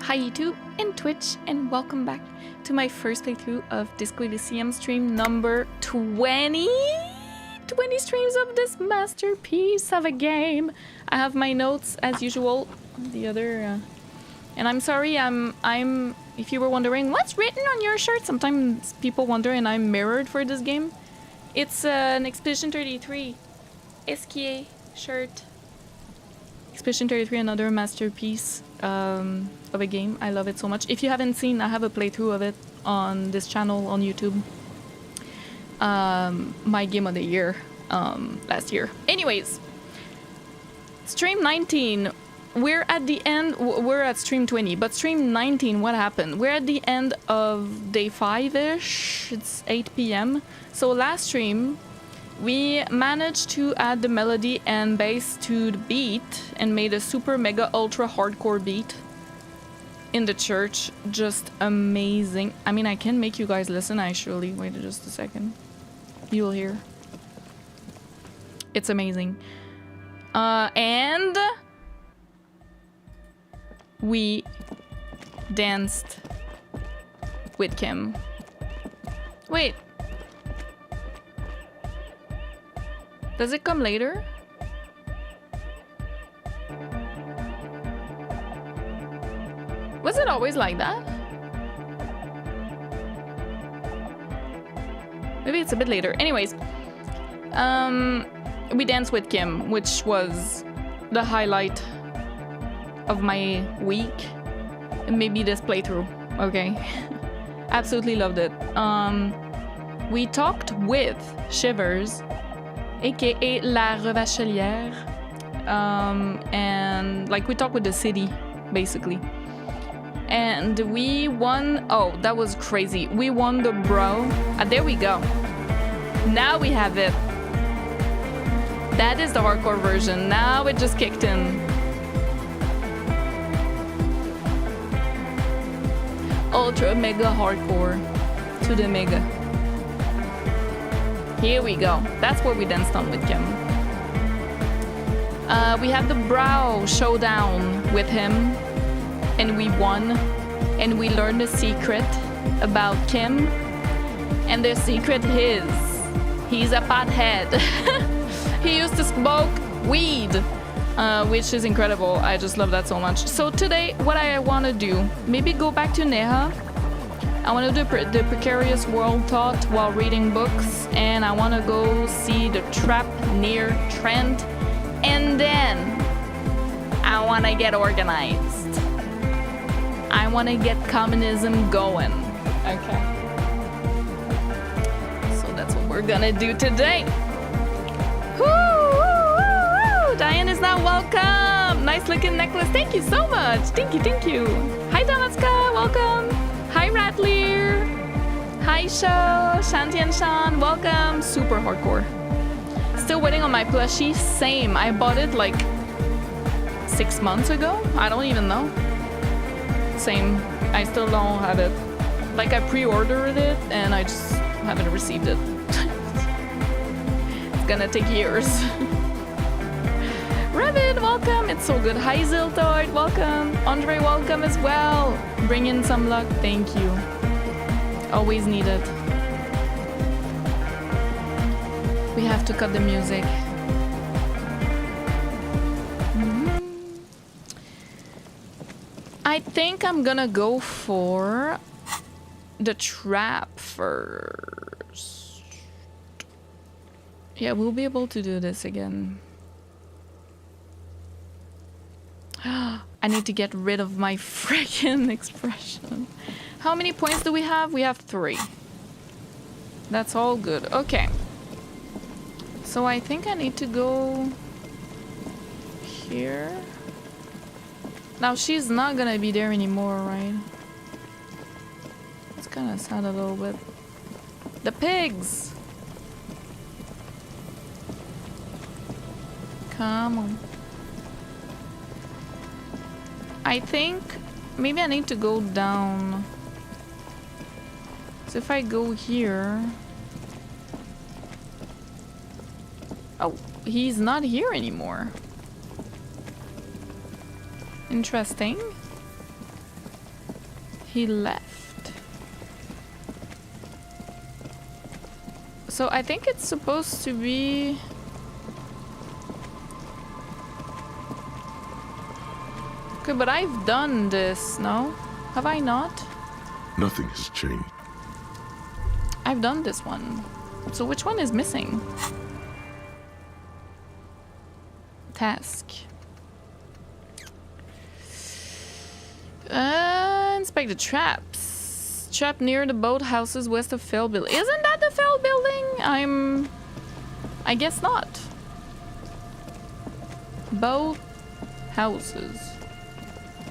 Hi YouTube and Twitch, and welcome back to my first playthrough of DISCO ELYSIUM stream number 20. 20 streams of this masterpiece of a game. I have my notes as usual. And I'm sorry, I'm if you were wondering what's written on your shirt, sometimes people wonder and I'm mirrored for this game. It's an Expedition 33 SKA shirt. Expedition 33, another masterpiece of a game. I love it so much. If you haven't seen, I have a playthrough of it on this channel on YouTube. My game of the year last year. Anyways, stream 19. We're at the end. We're at stream 20, but stream 19, what happened? We're at the end of day 5-ish. It's 8 p.m. So last stream, we managed to add the melody and bass to the beat and made a super mega ultra hardcore beat in the church. Just amazing. I mean, I can make you guys listen actually. Wait just a second. You'll hear. It's amazing. And we danced with Kim. Wait. Does it come later? Was it always like that? Maybe it's a bit later. Anyways, we danced with Kim, which was the highlight of my week. And maybe this playthrough. Okay. Absolutely loved it. We talked with Shivers, aka La Revachelière, and like we talked with the city basically, and we won. Oh, that was crazy. We won the bro. There we go. Now we have it. That is the hardcore version. Now it just kicked in. Ultra mega hardcore to the mega. Here we go. That's what we danced on with Kim. We had the brow showdown with him, and we won. And we learned a secret about Kim. And the secret is he's a pothead. He used to smoke weed, which is incredible. I just love that so much. So today, what I want to do, maybe go back to Neha. I want to do the Precarious World thought while reading books, and I want to go see the trap near Trent, and then I want to get organized. I want to get communism going. Okay. So that's what we're gonna do today. Woo, woo, woo, woo. Diane is now welcome. Nice looking necklace. Thank you so much. Thank you, thank you. Hi Damatska, welcome. Hi Ratlier. Hi Sho, Shanti and Sean, welcome. Super hardcore. Still waiting on my plushie. Same. I bought it like 6 months ago. I don't even know. Same. I still don't have it. Like I pre-ordered it and I just haven't received it. It's gonna take years. Revit, welcome. It's so good. Hi Ziltoid, welcome. Andre, welcome as well. Bring in some luck. Thank you. Always need it. We have to cut the music. I think I'm gonna go for the trap first. Yeah, we'll be able to do this again. I need to get rid of my freaking expression. How many points do we have? We have 3. That's all good. Okay. So I think I need to go here. Now she's not gonna be there anymore, right? It's kind of sad a little bit. The pigs! Come on. I think maybe I need to go down. So if I go here... Oh, he's not here anymore. Interesting. he left. So I think it's supposed to be... Okay, but I've done this, no? Have I not? Nothing has changed. I've done this one. So which one is missing? Task. Inspect the traps. Trap near the boathouses west of Fell Building. Isn't that the Fell Building? I guess not. Boat houses.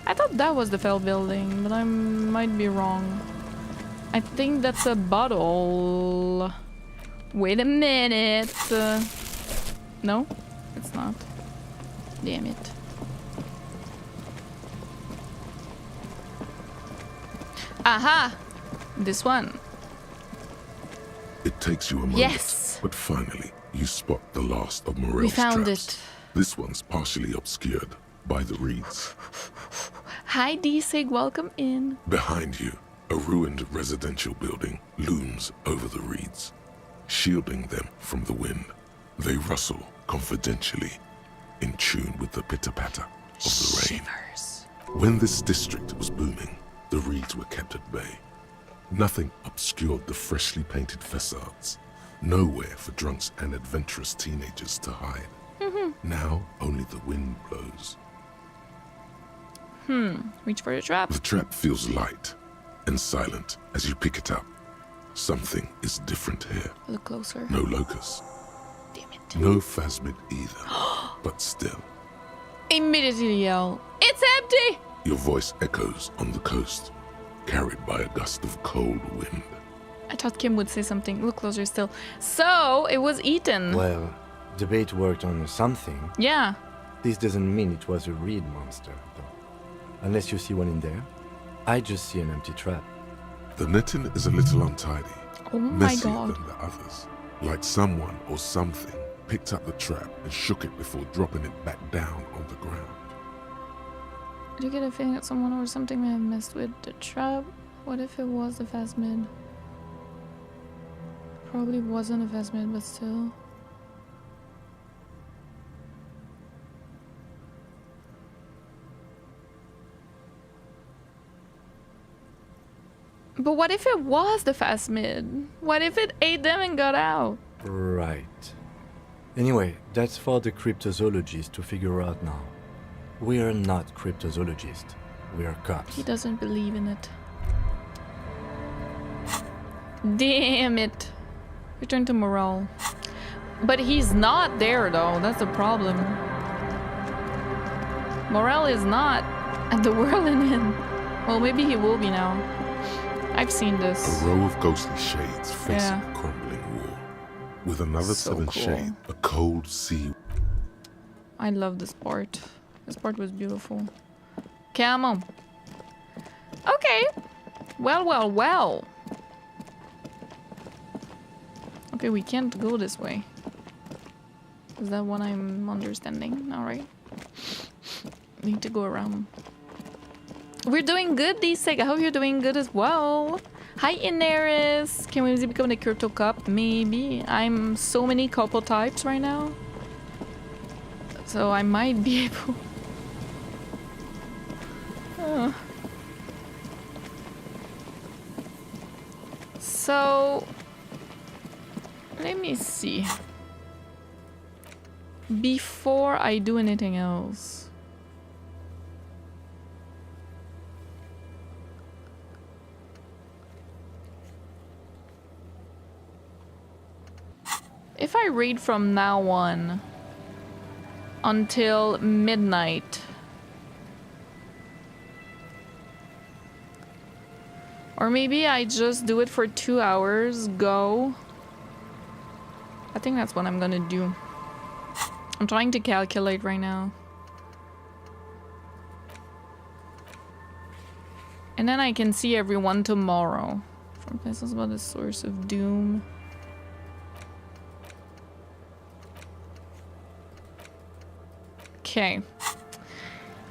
I thought that was the Fell Building, but I might be wrong. I think that's a bottle. Wait a minute. No, it's not. Damn it. Aha! This one. It takes you a moment, yes, but finally you spot the last of Morell's we found traps. it. This one's partially obscured by the reeds. Hi D-Sig, welcome in. Behind you, a ruined residential building looms over the reeds, shielding them from the wind. They rustle confidentially, in tune with the pitter-patter of the rain. Shivers. When this district was booming, the reeds were kept at bay. Nothing obscured the freshly painted facades. Nowhere for drunks and adventurous teenagers to hide. Now only the wind blows. Reach for the trap. The trap feels light and silent as you pick it up. Something is different here. Look closer. No locust. Damn it. No phasmid either. But still, Immediately yell, it's empty! your voice echoes on the coast, carried by a gust of cold wind. I thought Kim would say something. Look closer still. So, it was eaten. Well, the bait worked on something. Yeah. This doesn't mean it was a reed monster, though. Unless you see one in there. I just see an empty trap. The netting is a little untidy, Oh my messier god. than the others. Like someone or something picked up the trap and shook it before dropping it back down on the ground. Do you get a feeling that someone or something may have messed with the trap? What if it was the phasmid? Probably wasn't a phasmid, but still. But what if it was the phasmid? What if it ate them and got out? Right. Anyway, that's for the cryptozoologists to figure out now. We're not cryptozoologists. We're cops. He doesn't believe in it. Damn it. Return to Morell. But he's not there though, that's the problem. Morell is not at the Whirling Inn. Well, maybe he will be now. I've seen this. A row of ghostly shades facing Yeah. a crumbling wall. With another So 7th cool. shade, a cold sea. I love this part. This part was beautiful. Come on. Okay. Well, well, well. Okay, we can't go this way. Is that what I'm understanding? Alright. We need to go around. We're doing good, D-Seg. I hope you're doing good as well. Hi, Ineris. Can we become the Crypto Cup? Maybe. I'm so many couple types right now. So I might be able... So... Let me see. Before I do anything else. If I read from now on until midnight, or maybe I just do it for 2 hours, go. I think that's what I'm gonna do. I'm trying to calculate right now. And then I can see everyone tomorrow. From places about the source of doom. Okay.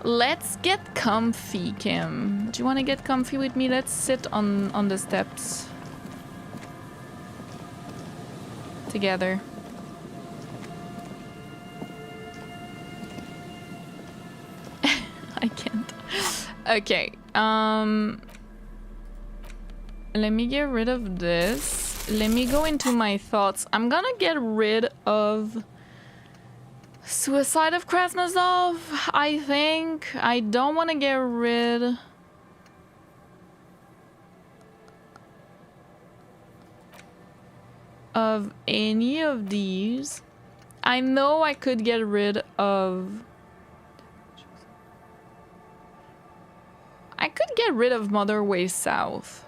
Let's get comfy, Kim. Do you want to get comfy with me? Let's sit on the steps. Together. I can't. Okay. Let me get rid of this. Let me go into my thoughts. I'm gonna get rid of Suicide of Krasnozov, I think. I don't want to get rid of any of these. I know I could get rid of... I could get rid of Mother Way South.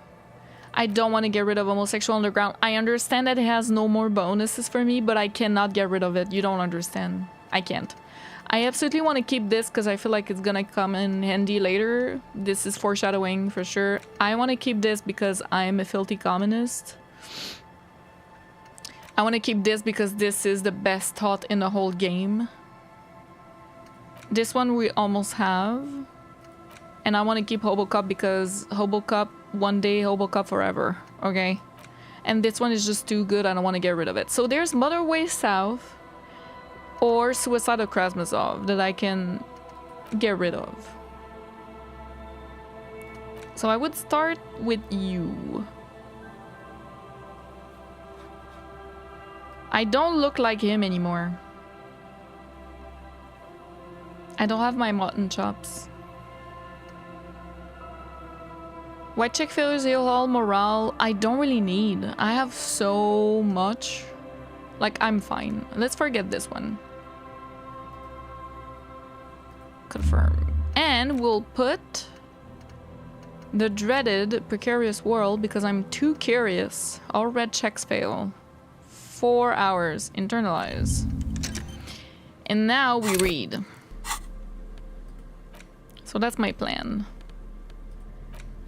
I don't want to get rid of Homosexual Underground. I understand that it has no more bonuses for me, but I cannot get rid of it. You don't understand. I can't. I absolutely want to keep this because I feel like it's gonna come in handy later. This is foreshadowing for sure. I want to keep this because I'm a filthy communist. I want to keep this because this is the best thought in the whole game. This one we almost have. And I want to keep Hobo Cup because Hobo Cup one day, Hobo Cup forever. Okay? And this one is just too good. I don't want to get rid of it. So there's Mother Way South or Suicide of Krasnozov that I can get rid of. So I would start with you. I don't look like him anymore. I don't have my mutton chops. White Chick Failures, Ale Hall, Morale, I don't really need. I have so much. Like, I'm fine. Let's forget this one. Confirm. And we'll put the dreaded Precarious World because I'm too curious. All red checks fail. 4 hours. Internalize. And now we read. So that's my plan.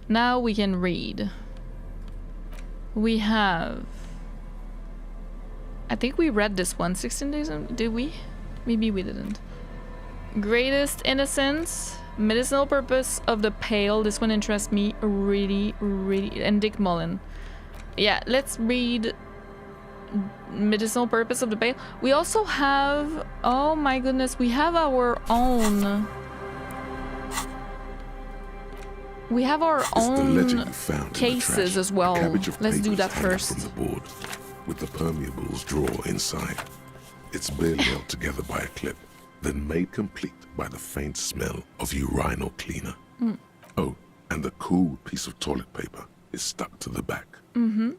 Now we can read. We have... I think we read this one. 16 days... Did we? Maybe we didn't. Greatest Innocence. Medicinal Purpose of the Pale. This one interests me really, really... And Dick Mullen. Yeah, let's read... Medicinal Purpose of the Pale. We also have... Oh my goodness. We have our own... We have our own cases as well. Let's do that first. From the board, with the permeables drawer inside. It's barely held together by a clip, then made complete by the faint smell of urinal cleaner. Mm. Oh, and the cool piece of toilet paper is stuck to the back. Mm-hmm.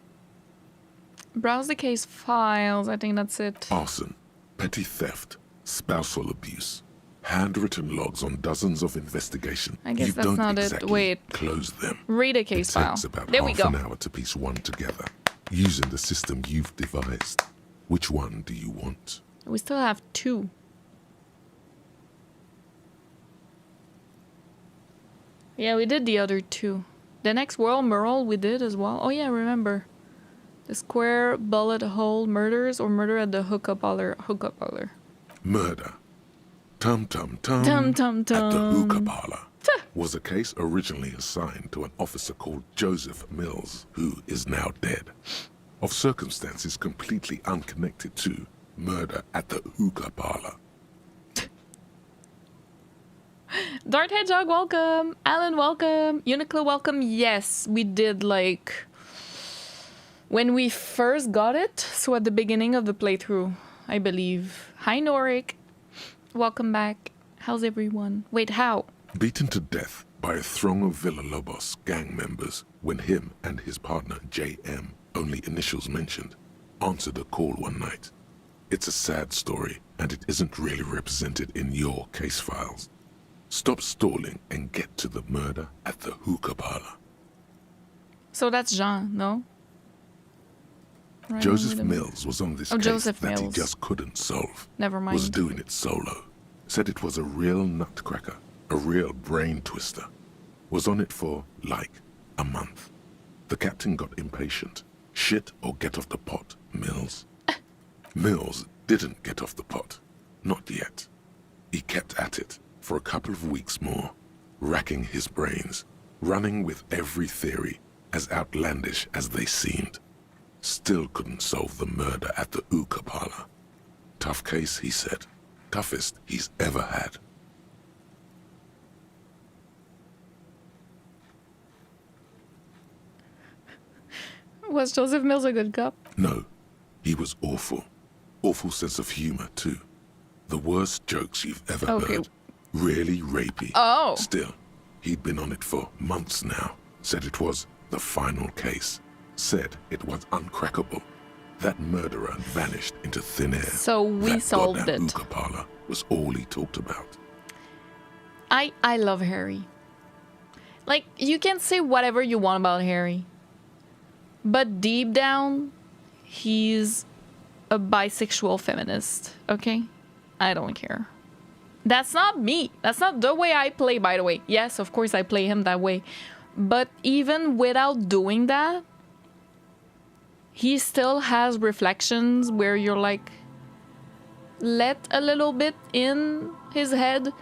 Browse the case files. I think that's it. Arson, petty theft, spousal abuse. Handwritten logs on dozens of investigations. I guess you that's don't not exactly it. Wait. Close them. Read a case file. It takes about there we go. half an hour to piece one together, using the system you've devised. Which one do you want? We still have 2. Yeah, we did the other 2. The next world, Morell, we did as well. Oh yeah, remember. The square bullet hole murders or murder at the hookup parlor. Murder. Tum tum tum. Tum tum tum. At the hookah parlor was a case originally assigned to an officer called Joseph Mills, who is now dead, of circumstances completely unconnected to murder at the hookah parlor. Dart Hedgehog, welcome. Alan, welcome. Uniqlo, welcome. Yes, we did like when we first got it. So at the beginning of the playthrough, I believe. Hi, Norik. Welcome back. How's everyone? Wait, how? Beaten to death by a throng of Villa-Lobos gang members when him and his partner J.M., only initials mentioned, answered a call one night. It's a sad story, and it isn't really represented in your case files. Stop stalling and get to the murder at the hookah parlor. So that's Jean, no? Right, Joseph Mills was on this case Joseph that Mills. he just couldn't solve. Never mind. Was doing it solo. Said it was a real nutcracker, a real brain twister. Was on it for, like, a month. The captain got impatient. Shit or get off the pot, Mills. Mills didn't get off the pot. Not yet. He kept at it. for a couple of weeks more, racking his brains, running with every theory as outlandish as they seemed. Still couldn't solve the murder at the hookah parlor. Tough case, he said. Toughest he's ever had. Was Joseph Mills a good cop? No, he was awful. Awful sense of humor, too. The worst jokes you've ever heard. Really rapey. Oh. Still, he'd been on it for months now. Said it was the final case. Said it was uncrackable. That murderer vanished into thin air. So we solved it. Hookah parlor was all he talked about. I love Harry. Like, you can say whatever you want about Harry. But deep down, he's a bisexual feminist, okay? I don't care. That's not me. That's not the way I play, by the way. Yes, of course I play him that way. But even without doing that, he still has reflections where you're like, let a little bit in his head.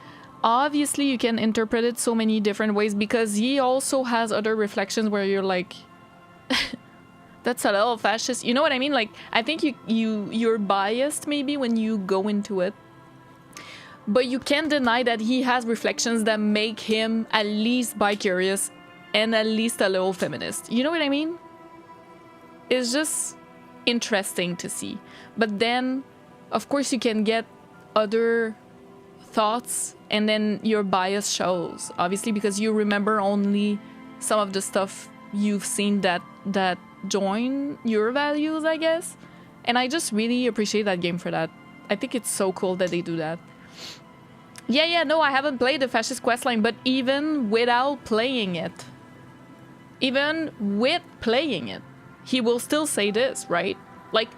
Obviously, you can interpret it so many different ways because he also has other reflections where you're like, that's a little fascist. You know what I mean? Like, I think you're biased maybe when you go into it. But you can't deny that he has reflections that make him at least bi-curious and at least a little feminist. You know what I mean? It's just interesting to see. But then, of course, you can get other thoughts and then your bias shows. Obviously, because you remember only some of the stuff you've seen that join your values, I guess. And I just really appreciate that game for that. I think it's so cool that they do that. Yeah, no, I haven't played the fascist questline, but even without playing it, even with playing it, he will still say this, right? Like,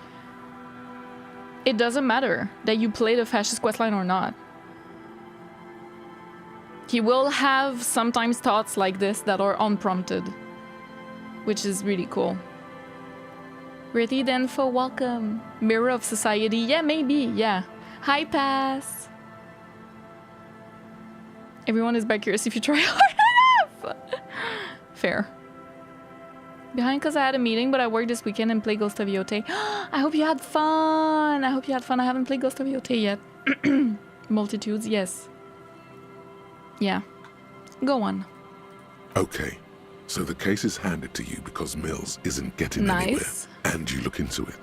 it doesn't matter that you play the fascist questline or not. He will have sometimes thoughts like this that are unprompted, which is really cool. Ready then for welcome. Mirror of Society. Yeah, maybe. Yeah. Hi, Pass. Everyone is back curious if you try hard enough. Fair. Behind because I had a meeting, but I worked this weekend and played Ghost of Yotei. I hope you had fun. I hope you had fun. I haven't played Ghost of Yotei yet. Multitudes, yes. Yeah. Go on. Okay. So the case is handed to you because Mills isn't getting anywhere, and you look into it.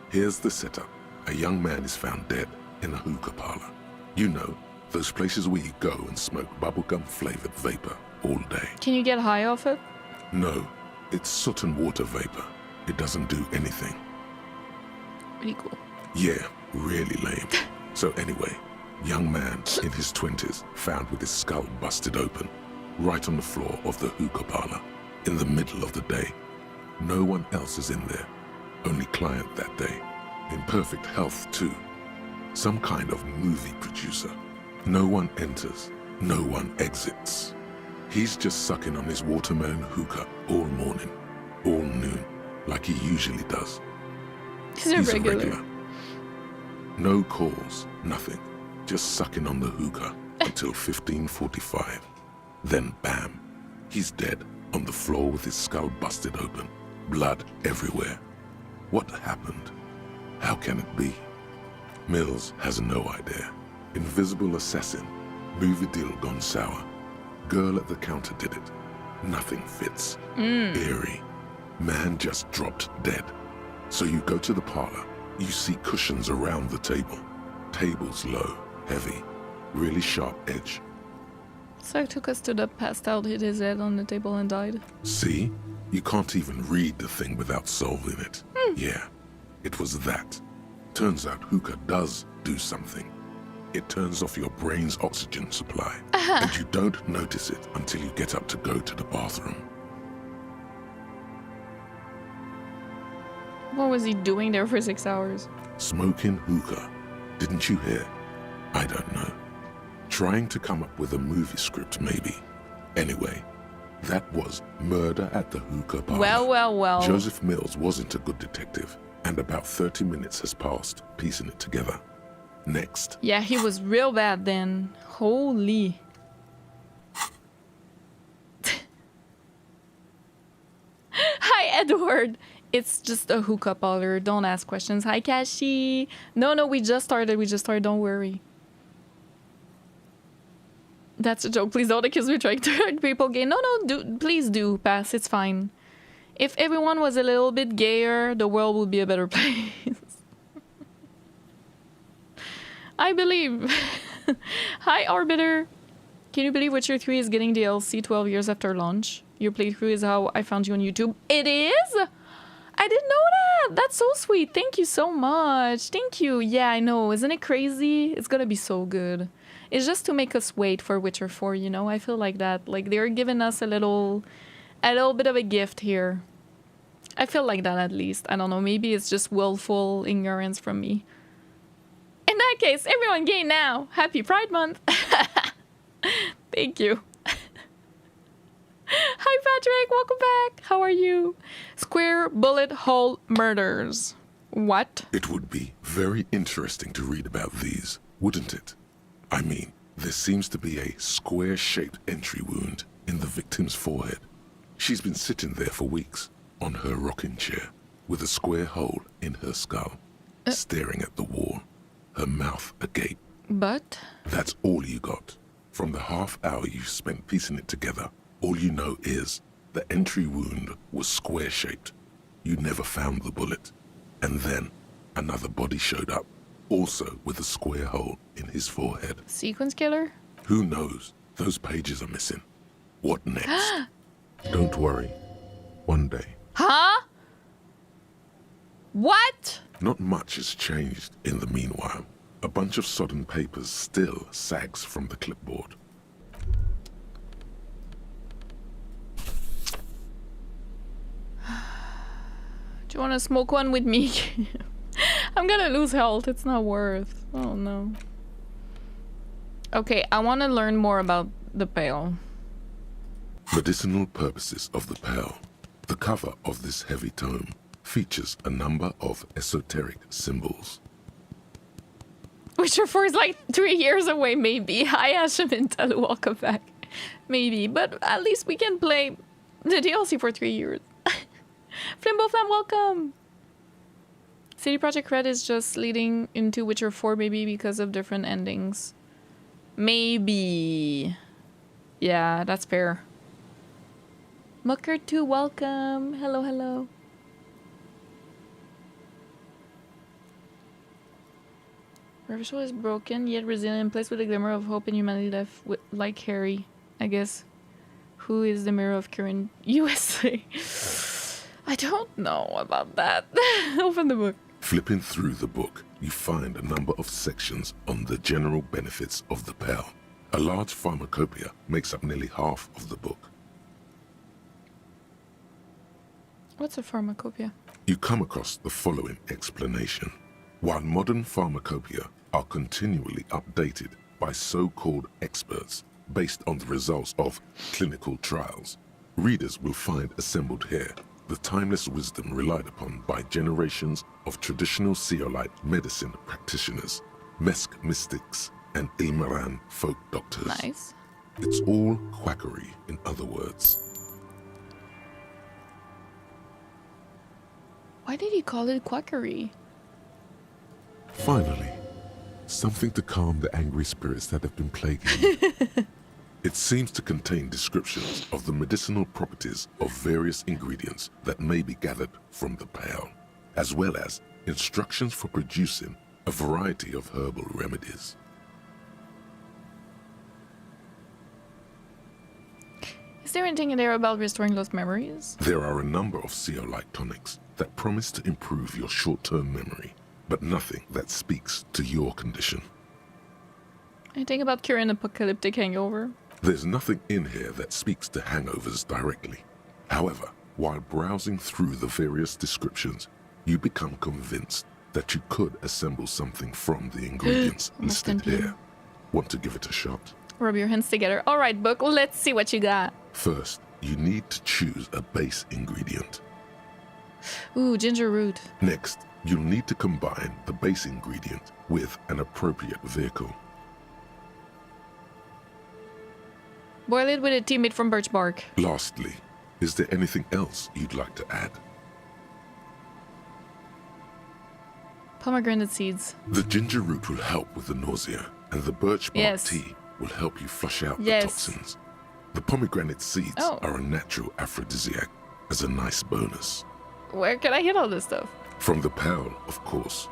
Here's the setup. A young man is found dead in a hookah parlor. You know, those places where you go and smoke bubblegum-flavored vapor all day. Can you get high off it? No, it's soot and water vapor. It doesn't do anything. Really cool. Yeah, really lame. So anyway, young man in his 20s found with his skull busted open, right on the floor of the hookah parlor, in the middle of the day. No one else is in there, only client that day. In perfect health too. Some kind of movie producer. No one enters, no one exits. He's just sucking on his watermelon hookah all morning, all noon, like he usually does. He's a regular. No calls, nothing. Just sucking on the hookah until 15:45. Then bam, he's dead on the floor with his skull busted open, blood everywhere. What happened? How can it be? Mills has no idea. Invisible assassin, movie deal gone sour. Girl at the counter did it. Nothing fits. Eerie. Man just dropped dead. So you go to the parlor. You see cushions around the table. Table's low, heavy, really sharp edge. So I took us to the passed out, hit his head on the table and died. See? You can't even read the thing without solving it. Yeah, it was that. Turns out hookah does do something. It turns off your brain's oxygen supply. And you don't notice it until you get up to go to the bathroom. What was he doing there for 6 hours? Smoking hookah. Didn't you hear? I don't know. Trying to come up with a movie script, maybe. Anyway, that was murder at the hookah parlor. Well. Joseph Mills wasn't a good detective, and about 30 minutes has passed, piecing it together. Next, Yeah, he was real bad then. Holy. Hi, Edward. It's just a hookup holler. Don't ask questions. Hi, Kashi. No, we just started. Don't worry. That's a joke. Please don't accuse me of trying to hurt people gay. No, please do, Pass. It's fine. If everyone was a little bit gayer, the world would be a better place. I believe. Hi, Arbiter. Can you believe Witcher 3 is getting DLC 12 years after launch? Your playthrough is how I found you on YouTube. It is? I didn't know that. That's so sweet. Thank you so much. Thank you. Yeah, I know. Isn't it crazy? It's gonna be so good. It's just to make us wait for Witcher 4, you know? I feel like that. Like, they're giving us a little bit of a gift here. I feel like that, at least. I don't know. Maybe it's just willful ignorance from me. In that case, everyone gay now. Happy Pride Month. Thank you. Hi, Patrick. Welcome back. How are you? Square bullet hole murders. What? it would be very interesting to read about these, wouldn't it? I mean, there seems to be a square-shaped entry wound in the victim's forehead. She's been sitting there for weeks, on her rocking chair, with a square hole in her skull, staring at the wall, her mouth agape. But? That's all you got. From the half hour you spent piecing it together, all you know is the entry wound was square-shaped. You never found the bullet. And then another body showed up, also with a square hole in his forehead. Sequence killer? Who knows? Those pages are missing. What next? Don't worry. One day. Huh? What? Not much has changed in the meanwhile. A bunch of sodden papers still sags from the clipboard. Do you want to smoke one with me? I'm gonna lose health. It's not worth. Oh no. Okay, I want to learn more about the pale. Medicinal purposes of the Pale. The cover of this heavy tome features a number of esoteric symbols. Witcher 4 is like 3 years away, maybe. Hi, Asham and Talu, welcome back. Maybe, but at least we can play the DLC for 3 years. Flimbo Flam, welcome! CD Projekt Red is just leading into Witcher 4, maybe because of different endings. Maybe. Yeah, that's fair. Mucker 2, welcome. Hello, hello. Reversal is broken, yet resilient, placed with a glimmer of hope and humanity left with, like Harry, I guess. Who is the mirror of current USA? I don't know about that. Open the book. Flipping through the book, you find a number of sections on the general benefits of the Pale. A large pharmacopoeia makes up nearly half of the book. What's a pharmacopoeia? You come across the following explanation. While modern pharmacopoeia are continually updated by so-called experts based on the results of clinical trials, readers will find assembled here the timeless wisdom relied upon by generations of traditional Seolite medicine practitioners, Mesk mystics, and Ilmaran folk doctors. Nice. It's all quackery, in other words. Why did he call it quackery? Finally, something to calm the angry spirits that have been plaguing you. It seems to contain descriptions of the medicinal properties of various ingredients that may be gathered from the Pale, as well as instructions for producing a variety of herbal remedies. Is there anything in there about restoring lost memories? There are a number of Seolite tonics that promise to improve your short-term memory, but nothing that speaks to your condition. Anything about curing apocalyptic hangover? There's nothing in here that speaks to hangovers directly. However, while browsing through the various descriptions, you become convinced that you could assemble something from the ingredients listed here. Want to give it a shot? Rub your hands together. All right, book, let's see what you got. First, you need to choose a base ingredient. Ooh, ginger root. Next, you'll need to combine the base ingredient with an appropriate vehicle. Boil it with a teammate from birch bark. Lastly, is there anything else you'd like to add? Pomegranate seeds. The ginger root will help with the nausea, and the birch bark tea will help you flush out the toxins. The pomegranate seeds are a natural aphrodisiac as a nice bonus. Where can I get all this stuff? From the pal, of course.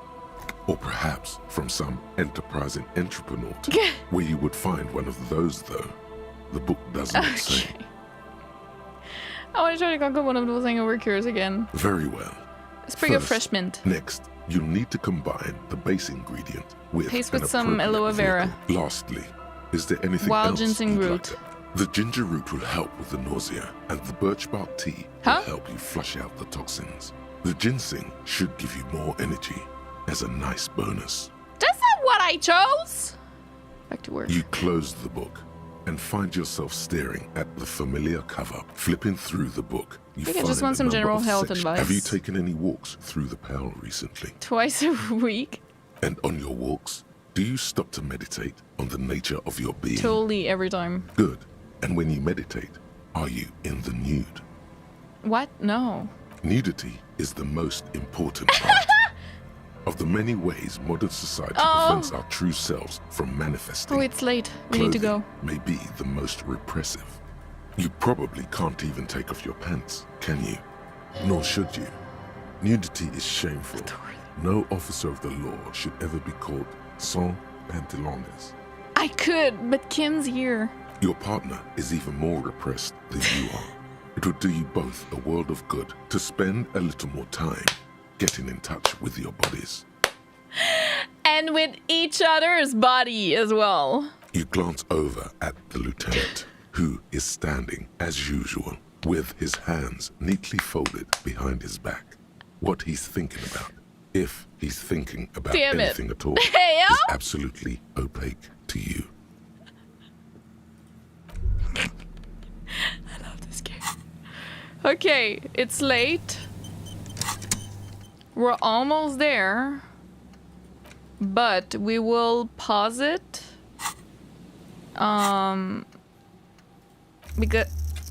Or perhaps from some enterprising entrepreneur. Where you would find one of those, though. The book does not say. I want to try to conquer one of those hangover cures again. Very well. Sprig of fresh mint. Next, you'll need to combine the base ingredient with paste with some aloe vera. Lastly, is there anything wild else ginseng root. The ginger root will help with the nausea, and the birch bark tea will help you flush out the toxins. The ginseng should give you more energy as a nice bonus. That's not what I chose! Back to work. You close the book and find yourself staring at the familiar cover. Flipping through the book, you find just want some general health advice. Have you taken any walks through the Pale recently? Twice a week. And on your walks, do you stop to meditate on the nature of your being? Totally, every time. Good. And when you meditate, are you in the nude? What? No. Nudity is the most important part of the many ways modern society prevents our true selves from manifesting. Oh, it's late. We need to go. May be the most repressive. You probably can't even take off your pants, can you? Nor should you. Nudity is shameful. No officer of the law should ever be called sans pantalones. I could, but Kim's here. Your partner is even more repressed than you are. It would do you both a world of good to spend a little more time getting in touch with your bodies. And with each other's body as well. You glance over at the lieutenant, who is standing, as usual, with his hands neatly folded behind his back. What he's thinking about, if he's thinking about anything at all, is absolutely opaque to you. I love this game. Okay, it's late. We're almost there. But we will pause it.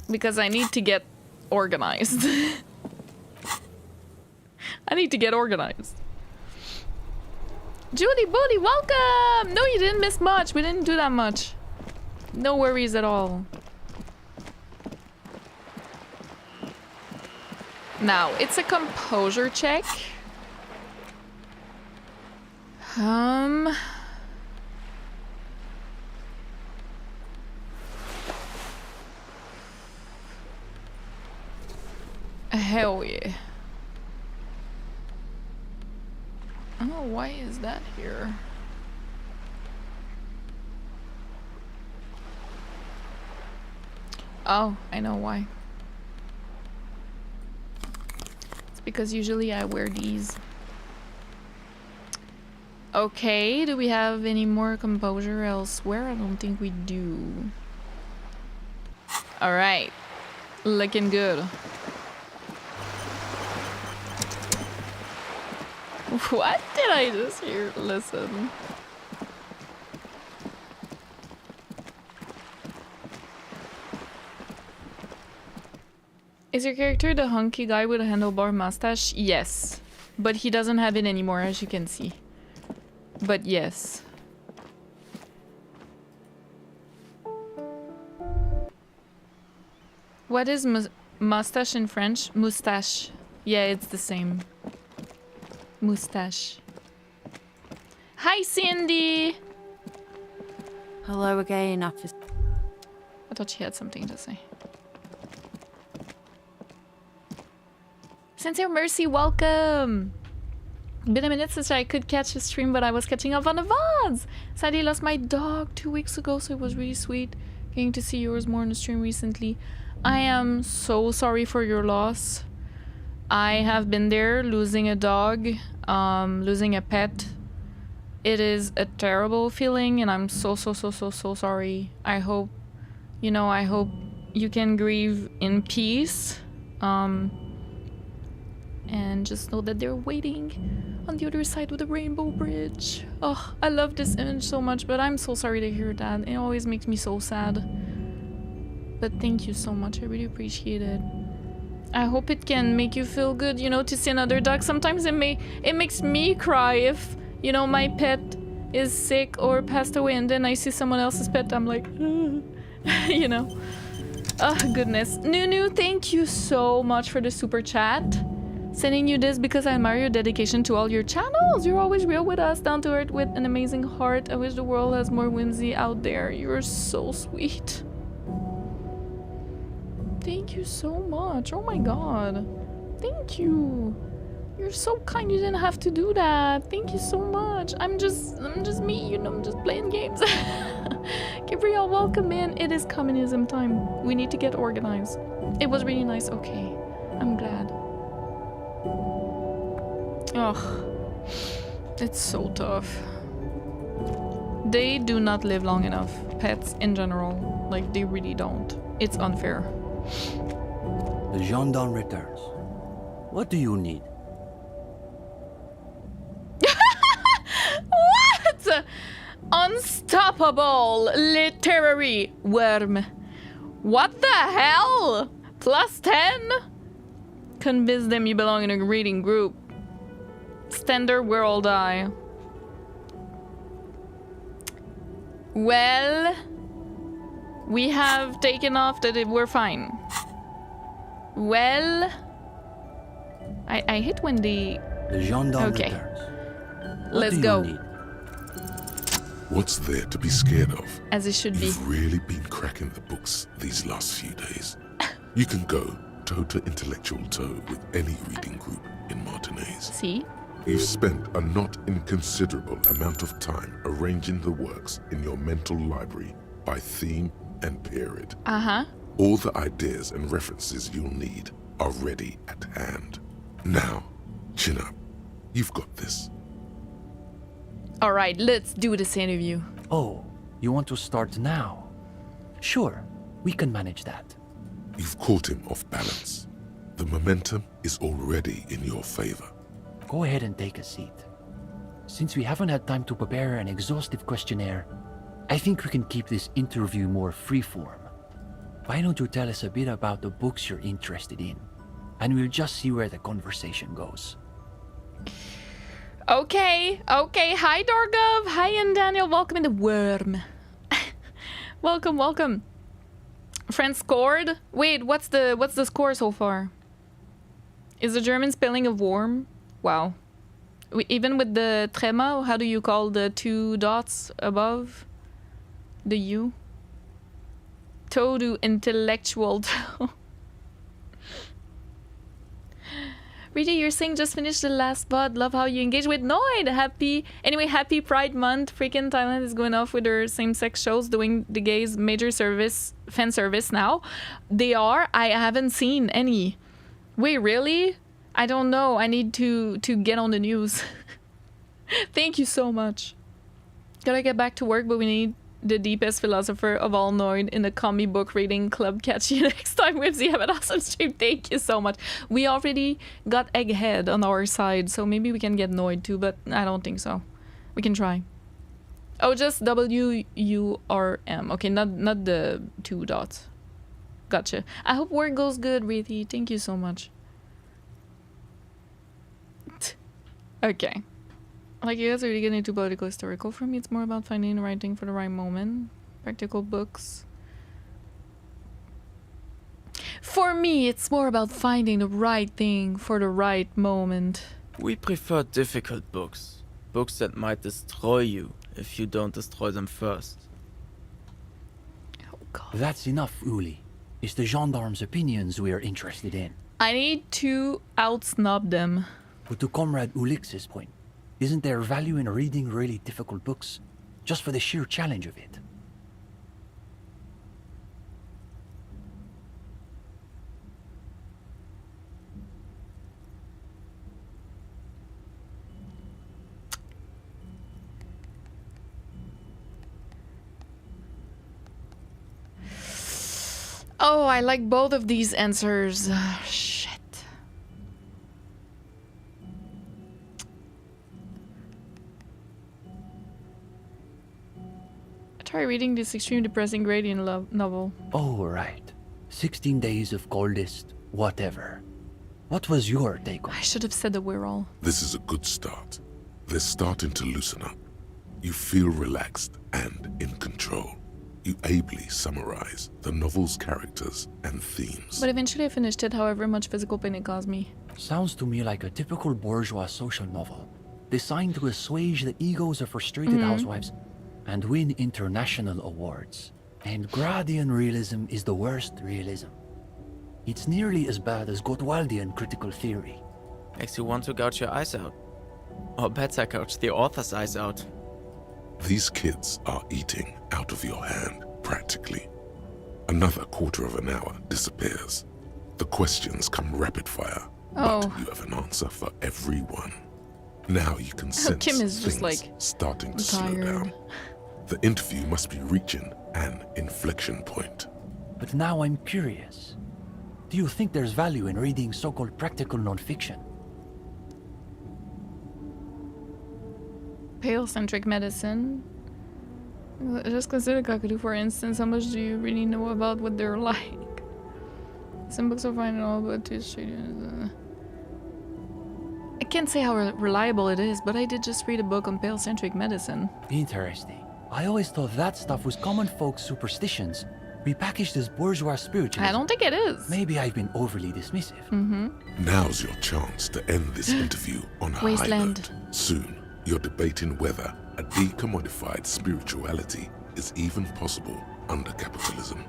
Because I need to get organized. I need to get organized. Judy Booty, welcome! No, you didn't miss much. We didn't do that much. No worries at all. Now, it's a composure check. Hell yeah. Oh, why is that here? Oh, I know why. It's because usually I wear these. Okay, do we have any more composure elsewhere? I don't think we do. Alright. Looking good. What did I just hear? Listen. Is your character the hunky guy with a handlebar mustache? Yes. But he doesn't have it anymore, as you can see. But yes. What is mustache in French? Moustache. Yeah, it's the same. Moustache. Hi, Cindy! Hello again, officer. I thought she had something to say. Sincere Mercy, welcome! Been a minute since I could catch a stream, but I was catching up on the VODs! Sadly, I lost my dog 2 weeks ago, so it was really sweet getting to see yours more on the stream recently. I am so sorry for your loss. I have been there, losing a dog, losing a pet. It is a terrible feeling, and I'm so sorry. I hope, I hope you can grieve in peace. And just know that they're waiting On the other side of the rainbow bridge. Oh, I love this image so much, but I'm so sorry to hear that. It always makes me so sad. But thank you so much. I really appreciate it. I hope it can make you feel good, you know, to see another dog. Sometimes it makes me cry if, you know, my pet is sick or passed away, and then I see someone else's pet. I'm like, you know. Oh, goodness. Nunu, thank you so much for the super chat. Sending you this because I admire your dedication to all your channels. You're always real with us, down to earth with an amazing heart. I wish the world has more whimsy out there. You're so sweet. Thank you so much. Oh my god. Thank you. You're so kind. You didn't have to do that. Thank you so much. I'm just me, you know, I'm just playing games. Gabriel, welcome in. It is communism time. We need to get organized. It was really nice. Okay. I'm glad. Oh, it's so tough. They do not live long enough. Pets in general. Like, they really don't. It's unfair. The gendarme returns. What do you need? What? Unstoppable literary worm. What the hell? +10? Convince them you belong in a reading group. Standard World Eye. Well, we have taken off that we're fine. Well, I hate when the gendarme okay. returns. What Let's do go. you need? What's there to be scared of? As it should be. You've really been cracking the books these last few days. You can go toe to intellectual toe with any reading group in Martinez. See? You've spent a not inconsiderable amount of time arranging the works in your mental library by theme and period. Uh-huh. All the ideas and references you'll need are ready at hand. Now, chin up. You've got this. All right, let's do this interview. Oh, you want to start now? Sure, we can manage that. You've caught him off balance. The momentum is already in your favor. Go ahead and take a seat. Since we haven't had time to prepare an exhaustive questionnaire, I think we can keep this interview more freeform. Why don't you tell us a bit about the books you're interested in? And we'll just see where the conversation goes. Okay. Hi, Dorgov. Hi, and Daniel. Welcome in the worm. welcome. Friend scored. Wait, what's the score so far? Is the German spelling of worm? Wow. Even with the trema, how do you call the 2 dots above the U? Toe to intellectual toe. Rita, you're saying just finished the last VOD. Love how you engage with Noid. Happy Pride Month. Freaking Thailand is going off with their same-sex shows, doing the gays major fan service now. They are. I haven't seen any. Wait, really? I don't know. I need to get on the news. Thank you so much. Gotta get back to work, but we need the deepest philosopher of all Noid in the comic book reading club. Catch you next time, Whimsy. Have an awesome stream. Thank you so much. We already got Egghead on our side, so maybe we can get Noid too, but I don't think so. We can try. Oh, just W-U-R-M. Okay, not the 2 dots. Gotcha. I hope work goes good, Reethy. Thank you so much. Okay. Like, you guys are really getting into political historical. For me, it's more about finding the right thing for the right moment. Practical books. For me, it's more about finding the right thing for the right moment. We prefer difficult books. Books that might destroy you if you don't destroy them first. Oh, God. That's enough, Uli. It's the gendarme's opinions we are interested in. I need to outsnob them. But to Comrade Ulix's point, isn't there value in reading really difficult books, just for the sheer challenge of it? Oh, I like both of these answers. Shit. Try reading this extremely depressing gradient novel. Oh, right. 16 Days of Coldest Whatever. What was your take on I it? should have said that we're all. This is a good start. They're starting to loosen up. You feel relaxed and in control. You ably summarize the novel's characters and themes. But eventually I finished it, however much physical pain it caused me. Sounds to me like a typical bourgeois social novel, designed to assuage the egos of frustrated housewives and win international awards. And Gradian realism is the worst realism. It's nearly as bad as Gottwaldian critical theory. Makes you want to gouge your eyes out. Or better, gouge the author's eyes out. These kids are eating out of your hand, practically. Another quarter of an hour disappears. The questions come rapid fire, but you have an answer for every one. Now you can sense Kim is just things like starting to slow tired. down. The interview must be reaching an inflection point. But now I'm curious. Do you think there's value in reading so-called practical non-fiction? Pale-centric medicine. Just consider Kakadu, for instance. How much do you really know about what they're like? Some books are fine and all, but it's I can't say how reliable it is, but I did just read a book on pale-centric medicine. Interesting. I always thought that stuff was common folks' superstitions, repackaged as bourgeois spiritualism. I don't think it is. Maybe I've been overly dismissive. Now's your chance to end this interview on a high Wasteland. note. Soon, you're debating whether a decommodified spirituality is even possible under capitalism.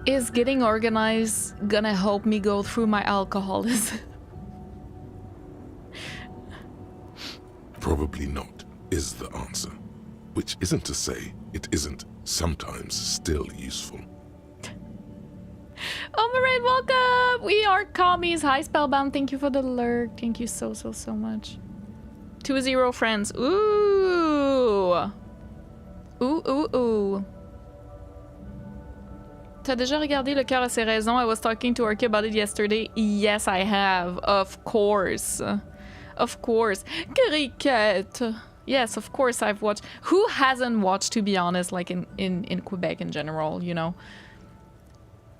Is getting organized gonna help me go through my alcoholism? Probably not, is the answer. Which isn't to say it isn't sometimes still useful. Oh, Morell, welcome! We are commies. Hi, Spellbound. Thank you for the lurk. Thank you so much. 2-0 friends. Ooh! Ooh. T'as déjà regardé Le Cœur à ses raisons? I was talking to Orky about it yesterday. Yes, I have. Of course. Of course. Cricket! Yes, of course I've watched. Who hasn't watched, to be honest, like in Quebec in general, you know?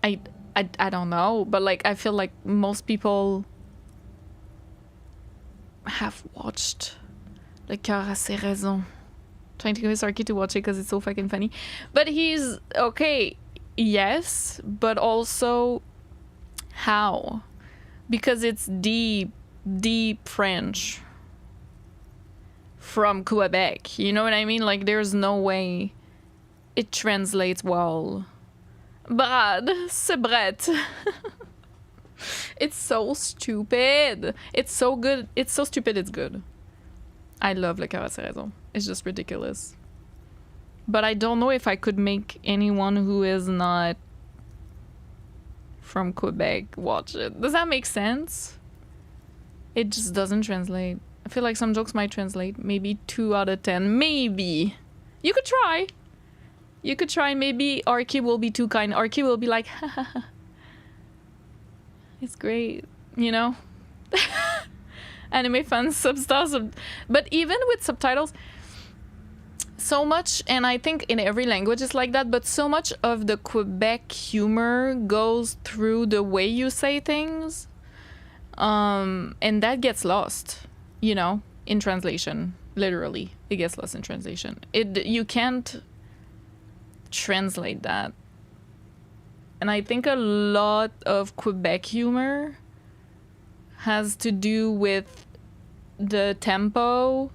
I don't know, but like I feel like most people have watched Le Cœur à ses raisons. Trying to convince Arky to watch it because it's so fucking funny. But he's okay, yes, but also how? Because it's deep French from Quebec. You know what I mean? Like there's no way it translates well. Brad, c'est Brett. It's so stupid. It's so good. It's so stupid, it's good. I love Le Cœur à ses raisons. It's just ridiculous. But I don't know if I could make anyone who is not from Quebec watch it. Does that make sense? It just doesn't translate. I feel like some jokes might translate. Maybe 2 out of 10. Maybe. You could try. You could try. Maybe Arky will be too kind. Arky will be like, ha. It's great, you know? Anime fans, substars. But even with subtitles, so much, and I think in every language it's like that, but so much of the Quebec humor goes through the way you say things. And that gets lost, you know, in translation. Literally, it gets lost in translation. You can't translate that. And I think a lot of Quebec humor has to do with the tempo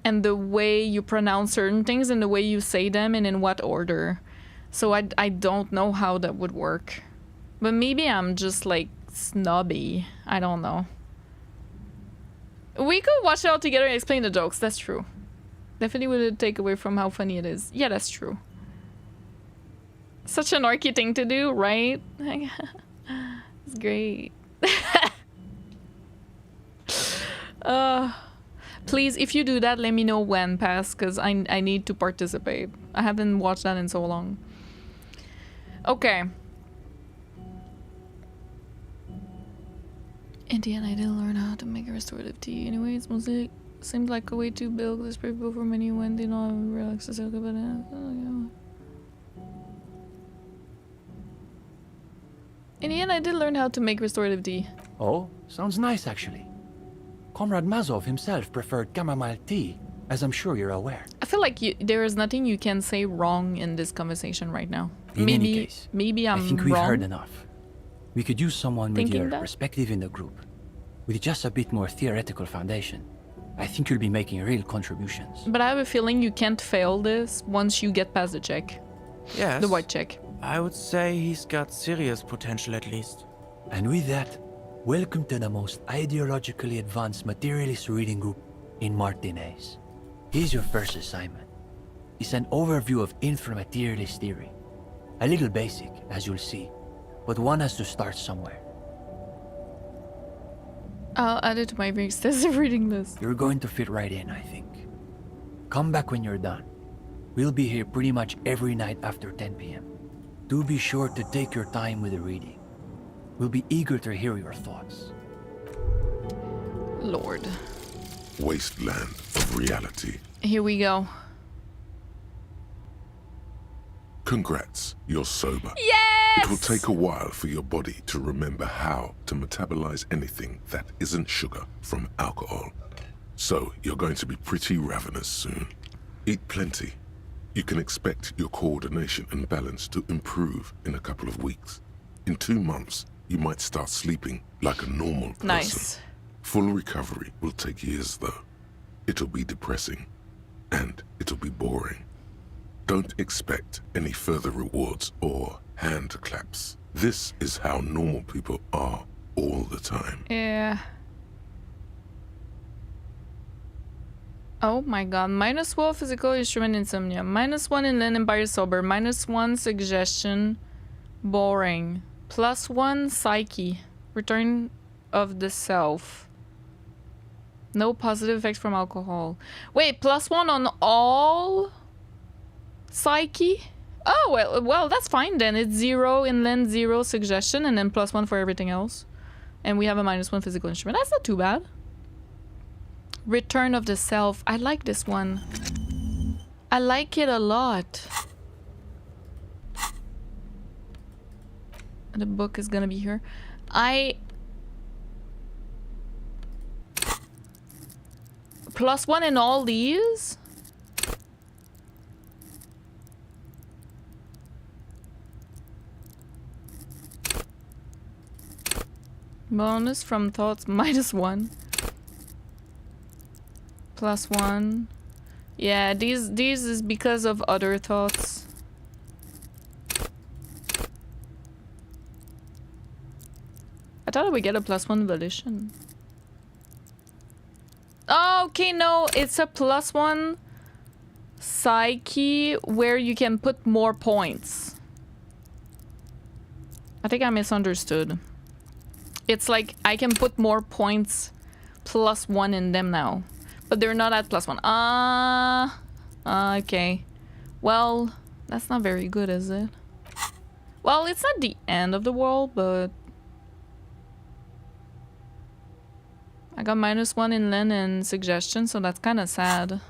and the way you pronounce certain things and the way you say them and in what order. So I don't know how that would work. But maybe I'm just like snobby. I don't know. We could watch it all together and explain the jokes. That's true. Definitely would take away from how funny it is. Yeah, that's true. Such an Arky thing to do, right? It's great. Please, if you do that, let me know when, Pass, because I need to participate. I haven't watched that in so long. Okay. In the end, I didn't learn how to make a restorative tea. Anyways, mostly Seems like a way to build this people for many when they don't relax the circle, but in the end, I did learn how to make restorative tea. Oh, sounds nice actually. Comrade Mazov himself preferred chamomile tea, as I'm sure you're aware. I feel like there is nothing you can say wrong in this conversation right now. In any case, maybe I'm I think we've wrong. heard enough. We could use someone with your perspective in the group. With just a bit more theoretical foundation, I think you'll be making real contributions. But I have a feeling you can't fail this once you get past the check. Yes. The white check. I would say he's got serious potential at least. And with that, welcome to the most ideologically advanced materialist reading group in Martinez. Here's your first assignment. It's an overview of inframaterialist theory. A little basic, as you'll see, but one has to start somewhere. I'll add it to my very extensive reading list. You're going to fit right in, I think. Come back when you're done. We'll be here pretty much every night after 10 p.m. Do be sure to take your time with the reading. We'll be eager to hear your thoughts. Lord. Wasteland of reality. Here we go. Congrats, you're sober. Yes! It will take a while for your body to remember how to metabolize anything that isn't sugar from alcohol. So you're going to be pretty ravenous soon. Eat plenty. You can expect your coordination and balance to improve in a couple of weeks. In 2 months, you might start sleeping like a normal person. Nice. Full recovery will take years, though. It'll be depressing, and it'll be boring. Don't expect any further rewards or hand claps. This is how normal people are all the time. Yeah. Oh my god. -12 physical instrument insomnia. -1 in Lena by sober. -1 suggestion. Boring. +1 psyche. Return of the self. No positive effects from alcohol. Wait, +1 on all psyche? Oh, well, that's fine then. It's 0 in Len, 0 suggestion, and then +1 for everything else. And we have a -1 physical instrument. That's not too bad. Return of the self. I like this one. I like it a lot. The book is gonna be here. +1 in all these? Bonus from thoughts -1. +1. Yeah, these is because of other thoughts. I thought I would get a +1 volition. Oh, okay, no, it's a +1 psyche where you can put more points. I think I misunderstood. It's like I can put more points +1 in them now. But they're not at +1. Okay. Well, that's not very good, is it? Well, it's not the end of the world, but... I got -1 in Len and suggestion, so that's kind of sad.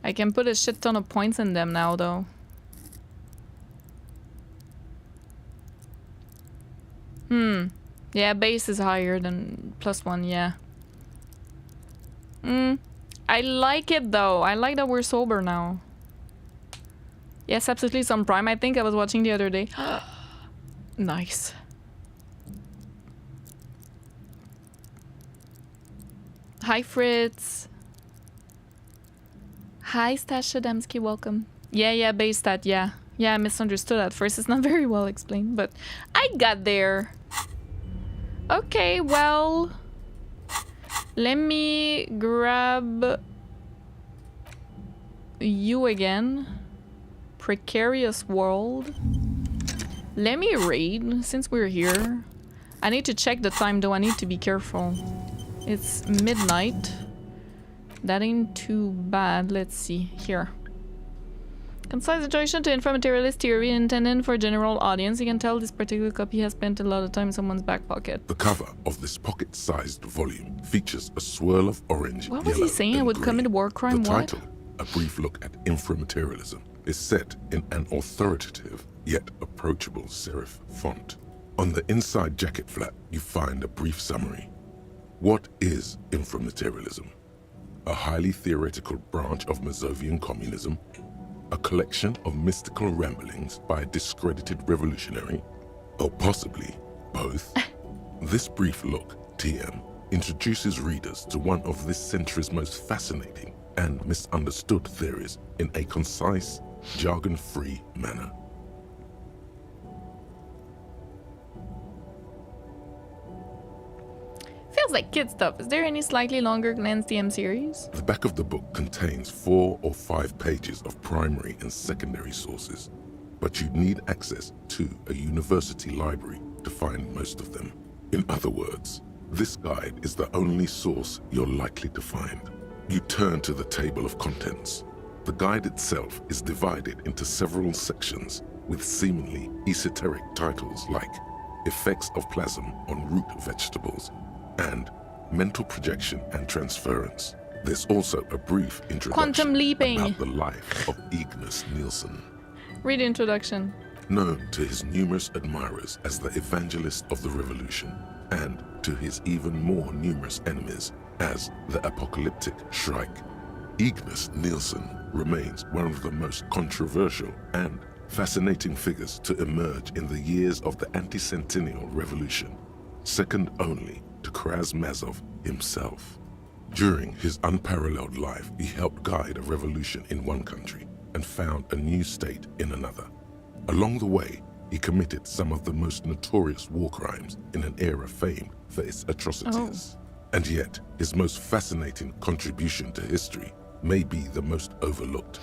I can put a shit ton of points in them now, though. Yeah, base is higher than +1, yeah. I like it, though. I like that we're sober now. Yes, absolutely, some Prime. I think I was watching the other day. Nice. Hi, Fritz. Hi, Stasha Demsky, welcome. Yeah, base stat, yeah. Yeah, I misunderstood at first. It's not very well explained, but I got there. Okay, well... Let me grab... you again. Precarious World. Let me read, since we're here. I need to check the time, though. I need to be careful. It's midnight. That ain't too bad. Let's see. Here. Concise introduction to inframaterialist theory intended for a general audience. You can tell this particular copy has spent a lot of time in someone's back pocket. The cover of this pocket-sized volume features a swirl of orange, What was he yellow, saying? I and would green. commit war crime? The What? title, A Brief Look at Inframaterialism, is set in an authoritative yet approachable serif font. On the inside jacket flap, you find a brief summary. What is inframaterialism? A highly theoretical branch of Mazovian communism? A collection of mystical ramblings by a discredited revolutionary? Or possibly both? This brief look, TM, introduces readers to one of this century's most fascinating and misunderstood theories in a concise, jargon-free manner. Feels like kid stuff. Is there any slightly longer Glenn's TM series? The back of the book contains 4 or 5 pages of primary and secondary sources, but you need access to a university library to find most of them. In other words, this guide is the only source you're likely to find. You turn to the table of contents. The guide itself is divided into several sections with seemingly esoteric titles like Effects of Plasm on Root Vegetables and Mental Projection and Transference. There's also a brief introduction Quantum leaping. about the life of Ignis Nielsen, Read the introduction. known to his numerous admirers as the evangelist of the revolution, and to his even more numerous enemies as the apocalyptic Shrike. Ignis Nielsen remains one of the most controversial and fascinating figures to emerge in the years of the anti-centennial revolution, second only to Karamazov himself. During his unparalleled life, he helped guide a revolution in one country and found a new state in another. Along the way, he committed some of the most notorious war crimes in an era famed for its atrocities. And yet, his most fascinating contribution to history may be the most overlooked.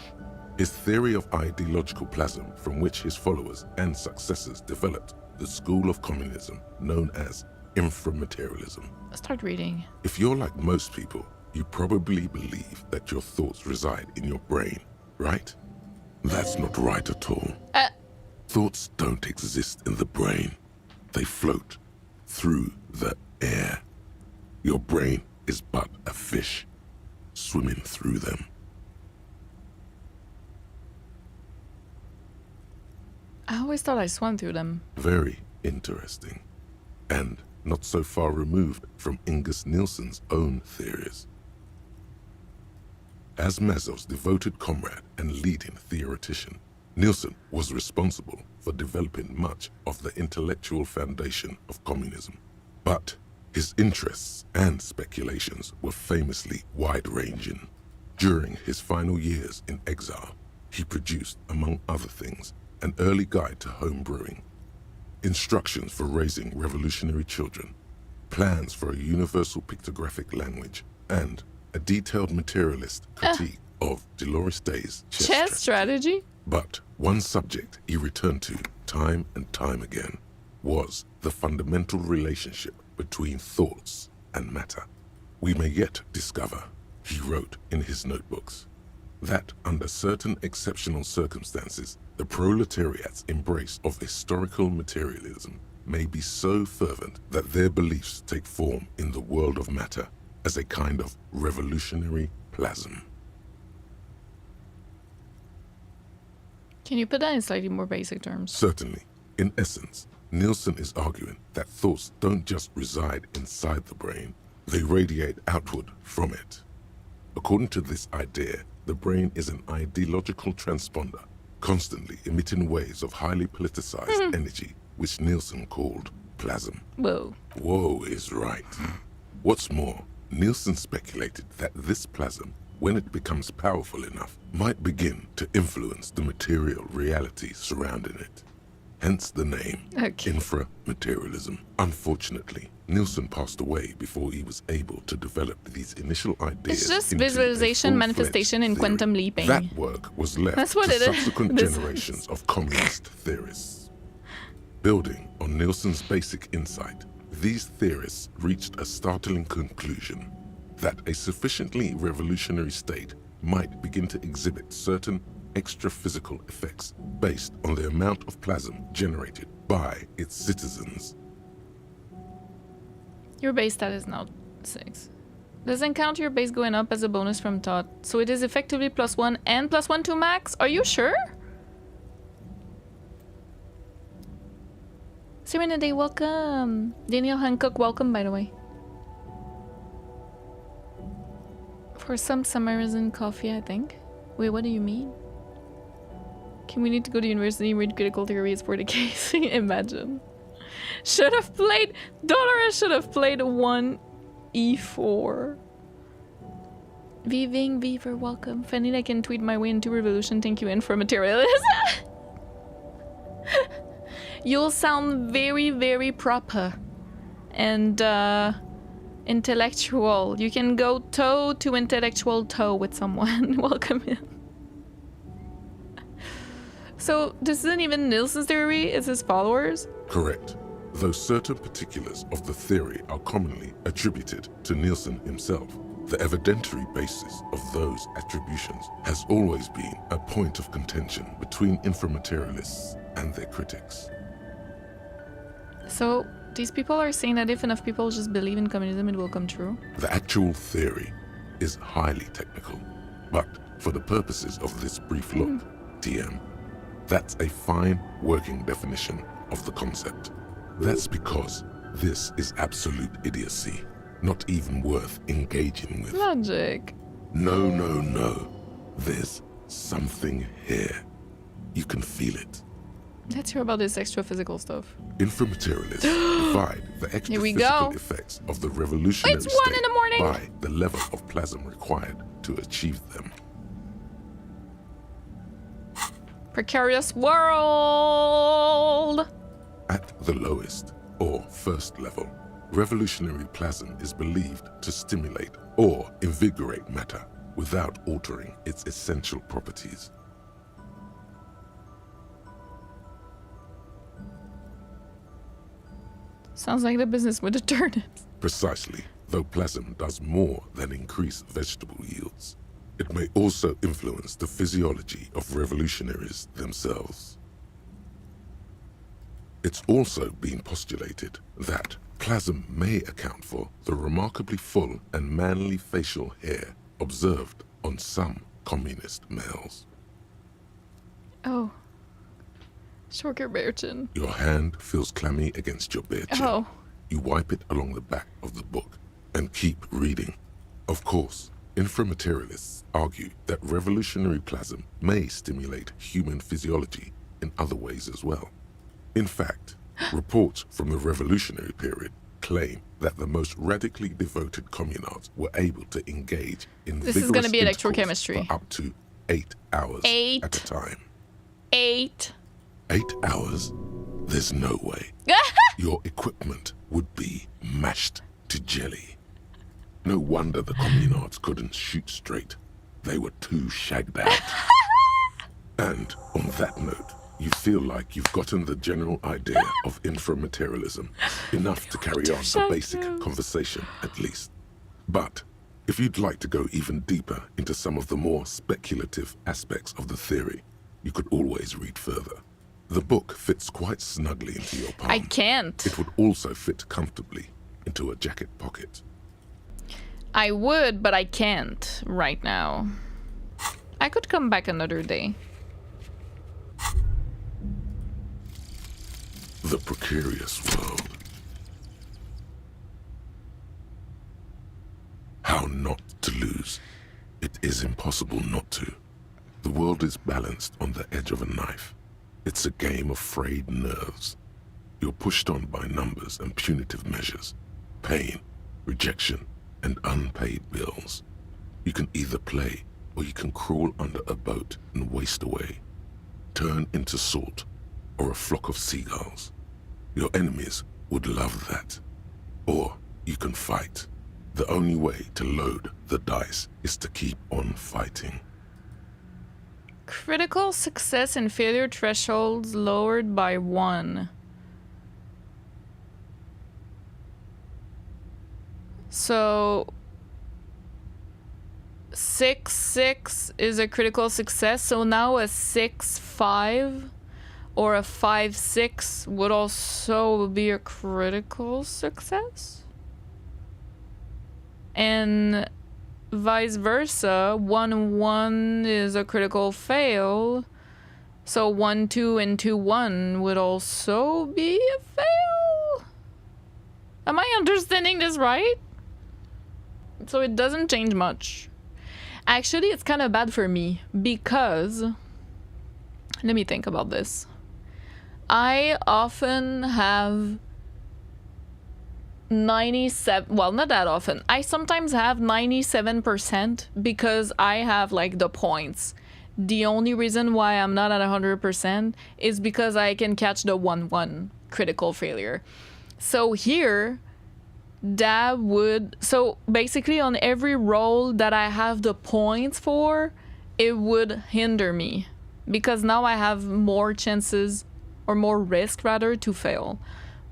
His theory of ideological plasm, from which his followers and successors developed the school of communism known as inframaterialism. Start reading. If you're like most people, you probably believe that your thoughts reside in your brain, right? That's not right at all. Thoughts don't exist in the brain. They float through the air. Your brain is but a fish swimming through them. I always thought I swam through them. Very interesting. And not so far removed from Ignis Nielsen's own theories. As Mazov's devoted comrade and leading theoretician, Nielsen was responsible for developing much of the intellectual foundation of communism. But his interests and speculations were famously wide-ranging. During his final years in exile, he produced, among other things, an early guide to home brewing, instructions for raising revolutionary children, plans for a universal pictographic language, and a detailed materialist critique of Dolores Day's Chess strategy? But one subject he returned to time and time again was the fundamental relationship between thoughts and matter. We may yet discover, he wrote in his notebooks, that under certain exceptional circumstances, the proletariat's embrace of historical materialism may be so fervent that their beliefs take form in the world of matter as a kind of revolutionary plasm. Can you put that in slightly more basic terms? Certainly. In essence, Nielsen is arguing that thoughts don't just reside inside the brain, they radiate outward from it. According to this idea, the brain is an ideological transponder, constantly emitting waves of highly politicized energy, which Nielsen called plasm. Whoa. Whoa is right. What's more, Nielsen speculated that this plasm, when it becomes powerful enough, might begin to influence the material reality surrounding it. Hence the name, Okay. inframaterialism. Unfortunately, Nielsen passed away before he was able to develop these initial ideas. It's just into a visualization, full-fledged manifestation, and theory. quantum leaping. That work was left That's what to it is. subsequent This generations of communist theorists. Building on Nielsen's basic insight, these theorists reached a startling conclusion: that a sufficiently revolutionary state might begin to exhibit certain fundamental extra physical effects based on the amount of plasm generated by its citizens. Your base stat is now 6. Doesn't count your base going up as a bonus from thought, so it is effectively +1 and +1 to max? Are you sure? Serenity, welcome! Daniel Hancock, welcome by the way. For some Samarizan coffee, I think. Wait, what do you mean? Can we need to go to university and read critical theories for the case? Imagine. Should have played... Dolores should have played 1e4. Viving Beaver, welcome. Fanny, I can tweet my way into Revolution. Thank you, in for materialism. You'll sound very, very proper. And, intellectual. You can go toe to intellectual toe with someone. Welcome in. So, this isn't even Nielsen's theory, it's his followers? Correct. Though certain particulars of the theory are commonly attributed to Nielsen himself, the evidentiary basis of those attributions has always been a point of contention between inframaterialists and their critics. So, these people are saying that if enough people just believe in communism, it will come true? The actual theory is highly technical, but for the purposes of this brief look, TM, that's a fine working definition of the concept. That's because this is absolute idiocy, not even worth engaging with. Logic. No, no, no. There's something here. You can feel it. Let's hear about this extra physical stuff. Inframaterialists provide the extra Here we physical go. effects of the revolutionary It's 1 state in the morning. by the level of plasm required to achieve them. Precarious World! At the lowest, or first level, revolutionary plasm is believed to stimulate or invigorate matter without altering its essential properties. Sounds like the business with the turnips. Precisely, though plasm does more than increase vegetable yields. It may also influence the physiology of revolutionaries themselves. It's also been postulated that plasm may account for the remarkably full and manly facial hair observed on some communist males. Oh. Shorter bear chin. Your hand feels clammy against your bare chin. Oh. You wipe it along the back of the book and keep reading. Of course, inframaterialists argue that revolutionary plasm may stimulate human physiology in other ways as well. In fact, reports from the revolutionary period claim that the most radically devoted communards were able to engage in This is gonna be vigorous electrochemistry. intercourse for up to 8 hours 8. at a time. 8. 8 hours? There's no way. Your equipment would be mashed to jelly. No wonder the communards couldn't shoot straight. They were too shagged out. And on that note, you feel like you've gotten the general idea of inframaterialism, enough to carry on a basic conversation at least. But if you'd like to go even deeper into some of the more speculative aspects of the theory, you could always read further. The book fits quite snugly into your palm. I can't. It would also fit comfortably into a jacket pocket. I would, but I can't right now. I could come back another day. The Precarious World. How not to lose. It is impossible not to. The world is balanced on the edge of a knife. It's a game of frayed nerves. You're pushed on by numbers and punitive measures, pain, rejection, and unpaid bills. You can either play, or you can crawl under a boat and waste away. Turn into salt, or a flock of seagulls. Your enemies would love that. Or you can fight. The only way to load the dice is to keep on fighting. Critical success and failure thresholds lowered by 1. So 6-6 is a critical success, so now a 6-5 or a 5-6 would also be a critical success. And vice versa, 1-1 is a critical fail, so 1-2 and 2-1 would also be a fail. Am I understanding this right? So it doesn't change much. Actually, it's kind of bad for me because, let me think about this. I often have 97, well, not that often. I sometimes have 97% because I have like the points. The only reason why I'm not at 100% is because I can catch the 1-1 critical failure. So here, that would, so basically on every roll that I have the points for, it would hinder me because now I have more chances or more risk rather to fail.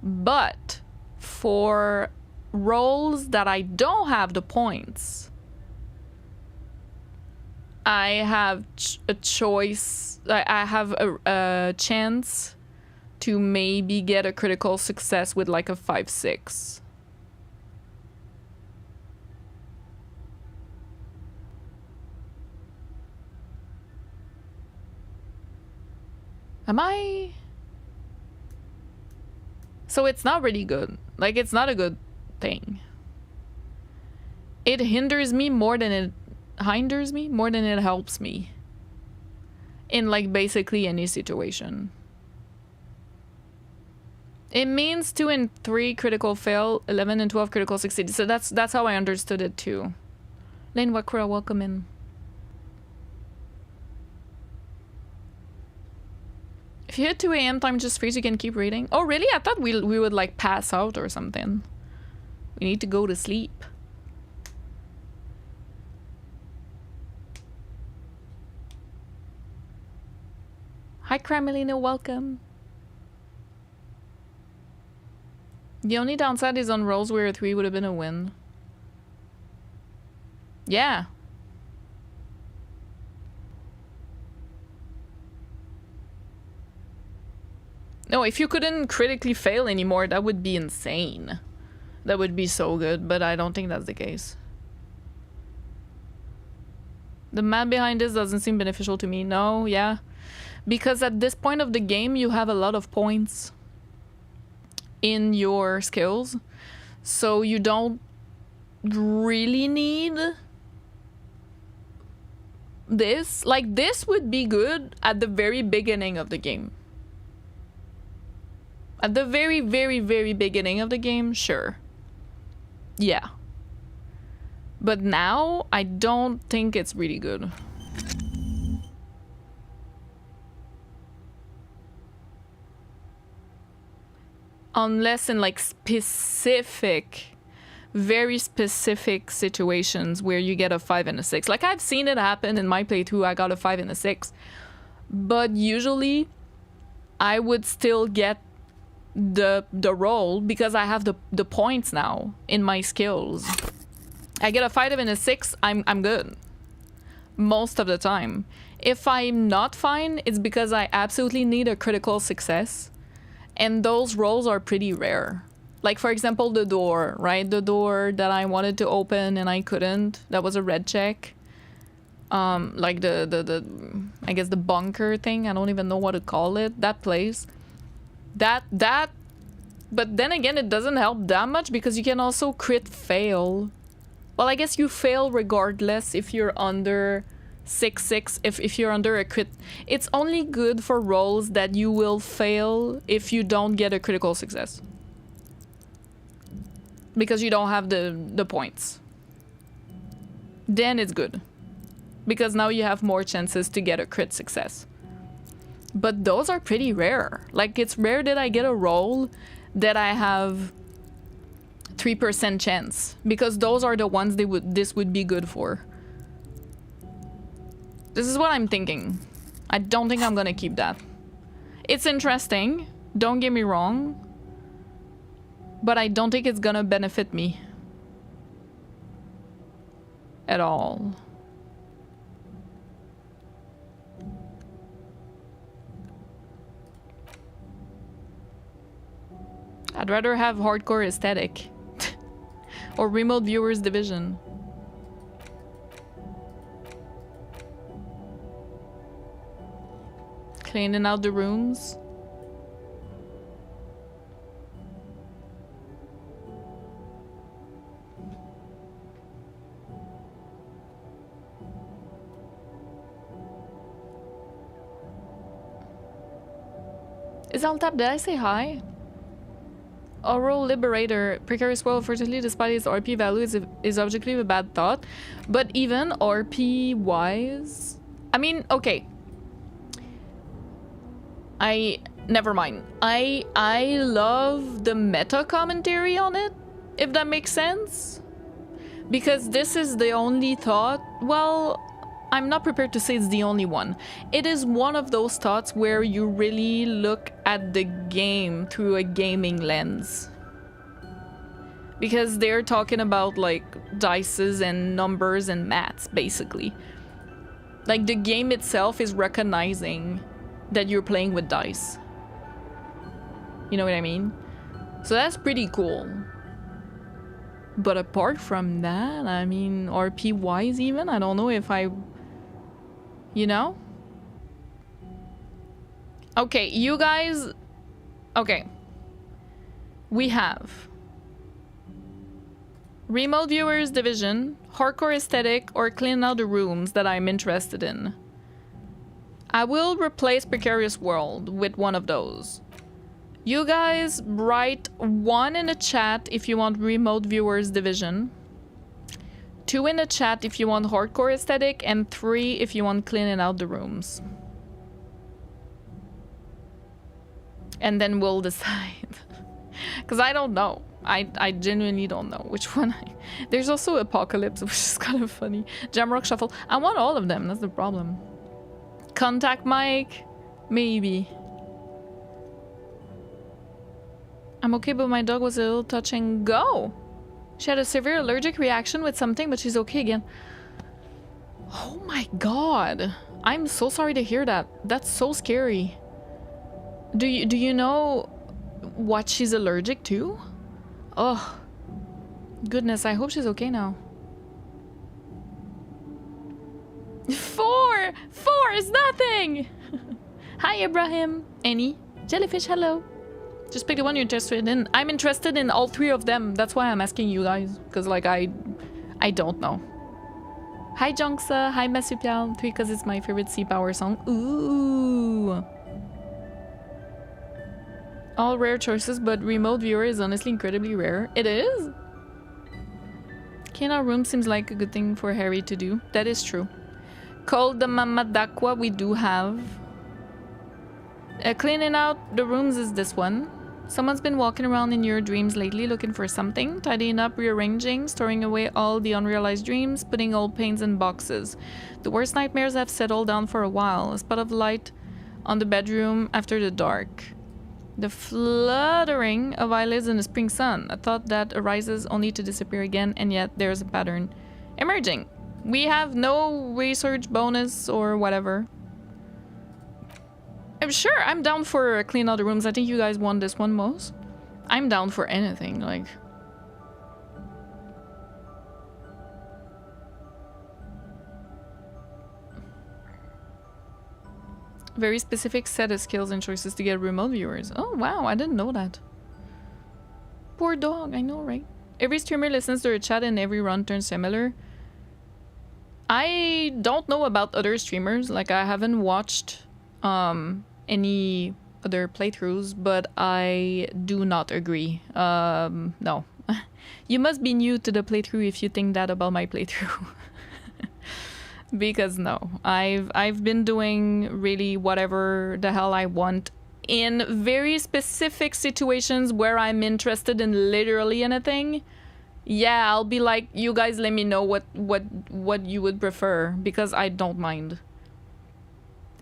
But for rolls that I don't have the points, I have a choice, I have a chance to maybe get a critical success with like a 5-6. Am I? So it's not really good. Like, it's not a good thing. It hinders me more than it helps me. In like basically any situation. It means 2 and 3 critical fail, 11 and 12 critical succeed. So that's how I understood it too. Lane Wakura, welcome in. If you hit 2 AM time just freeze, you can keep reading. Oh really? I thought we would like pass out or something. We need to go to sleep. Hi Cramelina, welcome. The only downside is on rolls where a 3 would have been a win. Yeah. No, if you couldn't critically fail anymore, that would be insane. That would be so good, but I don't think that's the case. The math behind this doesn't seem beneficial to me. No, yeah. Because at this point of the game, you have a lot of points in your skills. So you don't really need this. Like, this would be good at the very beginning of the game. At the very, very, very beginning of the game, sure. Yeah. But now, I don't think it's really good. Unless in like specific, very specific situations where you get a 5 and a 6. Like I've seen it happen in my playthrough, I got a 5 and a 6. But usually, I would still get the roll because I have the points now in my skills. I get a 5 and a 6, I'm good. Most of the time. If I'm not fine, it's because I absolutely need a critical success. And those rolls are pretty rare. Like for example, the door, right? The door that I wanted to open and I couldn't. That was a red check. Like the I guess the bunker thing. I don't even know what to call it. That place. That but then again, it doesn't help that much because you can also crit fail. Well, I guess you fail regardless if you're under 6-6, if you're under a crit. It's only good for rolls that you will fail if you don't get a critical success. Because you don't have the points. Then it's good. Because now you have more chances to get a crit success. But those are pretty rare. Like, it's rare that I get a roll that I have 3% chance. Because those are the ones this would be good for. This is what I'm thinking. I don't think I'm gonna keep that. It's interesting. Don't get me wrong. But I don't think it's gonna benefit me. At all. I'd rather have hardcore aesthetic. Or remote viewers division. Cleaning out the rooms. Is Altap, did I say hi? Oral Liberator, Precarious World, fortunately, despite its RP value, is objectively a bad thought. But even RP-wise... I mean, okay. Never mind. I love the meta commentary on it, if that makes sense. Because this is the only thought... Well, I'm not prepared to say it's the only one. It is one of those thoughts where you really look at the game through a gaming lens. Because they're talking about like dices and numbers and maths, basically. Like the game itself is recognizing that you're playing with dice. You know what I mean? So that's pretty cool. But apart from that, I mean, RP-wise even, I don't know if I... You know? Okay, you guys... Okay. We have... Remote Viewers Division, Hardcore Aesthetic, or Clean Out the Rooms that I'm interested in. I will replace Precarious World with one of those. You guys write 1 in the chat if you want Remote Viewers Division. 2 in the chat if you want Hardcore Aesthetic, and 3 if you want Cleaning Out the Rooms. And then we'll decide. Because I don't know. I genuinely don't know which one There's also Apocalypse, which is kind of funny. Jamrock Shuffle. I want all of them, that's the problem. Contact Mike? Maybe. I'm okay, but my dog was a little touch and go. She had a severe allergic reaction with something, but she's okay again. Oh my god. I'm so sorry to hear that. That's so scary. Do you know what she's allergic to? Oh. Goodness, I hope she's okay now. 4! 4 is nothing! Hi, Ibrahim. Annie. Jellyfish, hello. Just pick the one you're interested in. I'm interested in all 3 of them. That's why I'm asking you guys. Because, like, I don't know. Hi, Jonksa. Hi, Masupial. 3 because it's my favorite Sea Power song. Ooh. All rare choices, but Remote Viewer is honestly incredibly rare. It is? Clean Out Room seems like a good thing for Harry to do. That is true. Called the Mamadakwa we do have. Cleaning out the rooms is this one. Someone's been walking around in your dreams lately looking for something, tidying up, rearranging, storing away all the unrealized dreams, putting old pains in boxes. The worst nightmares have settled down for a while. A spot of light on the bedroom after the dark. The fluttering of eyelids in the spring sun. A thought that arises only to disappear again, and yet there's a pattern emerging. We have no research bonus or whatever. I'm sure I'm down for clean out the rooms. I think you guys want this one most. I'm down for anything, like. Very specific set of skills and choices to get remote viewers. Oh wow, I didn't know that. Poor dog, I know, right? Every streamer listens to their chat and every run turns similar. I don't know about other streamers, like I haven't watched any other playthroughs, but I do not agree. No. You must be new to the playthrough if you think that about my playthrough. Because no, I've been doing really whatever the hell I want in very specific situations where I'm interested in literally anything. Yeah, I'll be like, you guys let me know what you would prefer, because I don't mind.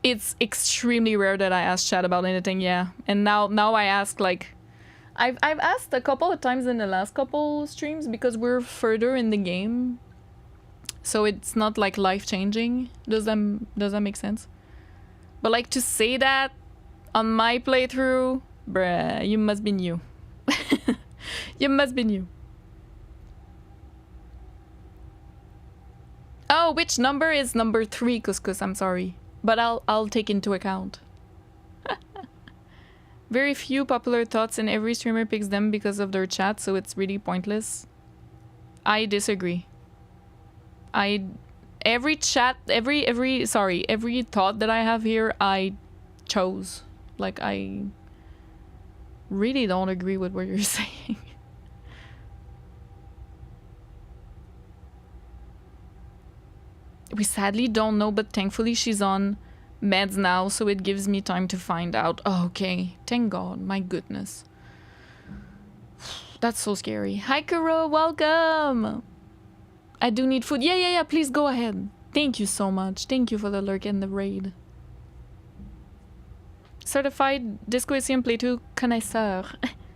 It's extremely rare that I ask chat about anything, yeah. And now I ask, like, I've asked a couple of times in the last couple streams because we're further in the game. So it's not like life-changing. Does that make sense? But like to say that on my playthrough, bruh, you must be new. You must be new. Oh, which number is number 3, Couscous? I'm sorry. But I'll take into account. Very few popular thoughts and every streamer picks them because of their chat, so it's really pointless. I disagree. Every thought that I have here, I chose. Like, I really don't agree with what you're saying. We sadly don't know, but thankfully she's on meds now, so it gives me time to find out. Oh, okay, thank God, my goodness. That's so scary. Hi, Kuro, welcome. I do need food. Yeah, please go ahead. Thank you so much. Thank you for the lurk and the raid. Certified Disco Elysium playthrough connoisseur.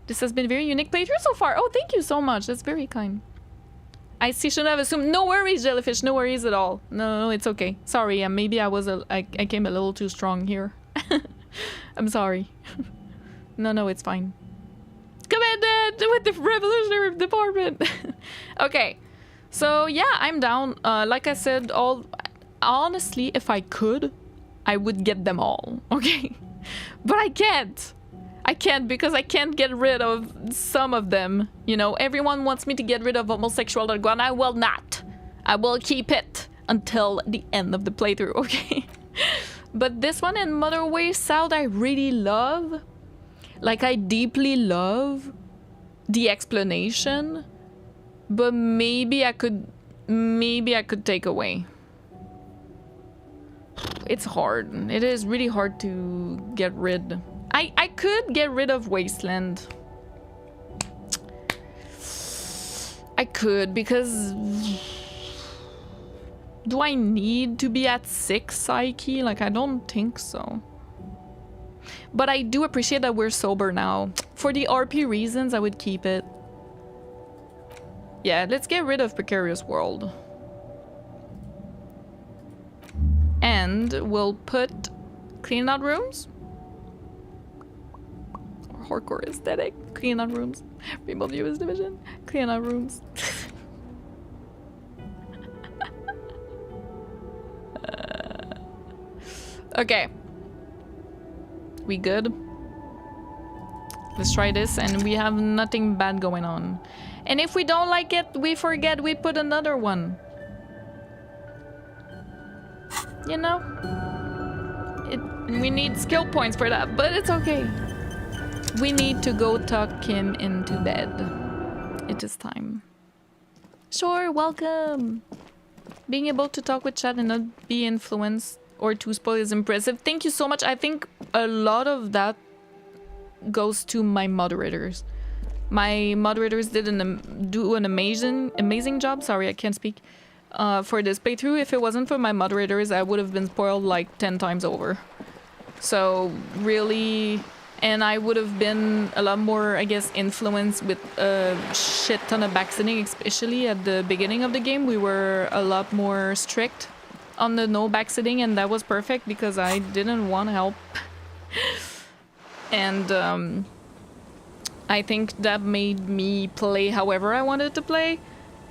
This has been a very unique playthrough so far. Oh, thank you so much. That's very kind. I see, should have assumed. No worries, Jellyfish. No worries at all. No, it's okay. Sorry, maybe I came a little too strong here. I'm sorry. No, it's fine. Commanded with the Revolutionary Department. Okay, so yeah, I'm down. Like I said, honestly, if I could, I would get them all. Okay, but I can't. I can't because I can't get rid of some of them. You know, everyone wants me to get rid of homosexual and I will not. I will keep it until the end of the playthrough, okay? But this one in Motorway South I really love. Like, I deeply love the explanation, but maybe I could take away. It's hard. It is really hard to get rid. I could get rid of Wasteland. I could, because do I need to be at 6 psyche? Like, I don't think so. But I do appreciate that we're sober now. For the RP reasons, I would keep it. Yeah, let's get rid of Precarious World. And we'll put clean out rooms. Or hardcore aesthetic. Clean out rooms. Rainbow Viewers Division. Clean out rooms. Okay. We good? Let's try this, and we have nothing bad going on. And if we don't like it, we forget we put another one. You know? We need skill points for that, but it's okay. We need to go tuck him into bed. It is time. Sure, welcome. Being able to talk with chat and not be influenced or too spoiled is impressive. Thank you so much. I think a lot of that goes to my moderators. My moderators did do an amazing job. Sorry, I can't speak. For this playthrough. If it wasn't for my moderators, I would have been spoiled like 10 times over. So really, and I would have been a lot more, I guess, influenced with a shit ton of backseating, especially at the beginning of the game. We were a lot more strict on the no backseating, and that was perfect because I didn't want help. And I think that made me play however I wanted to play.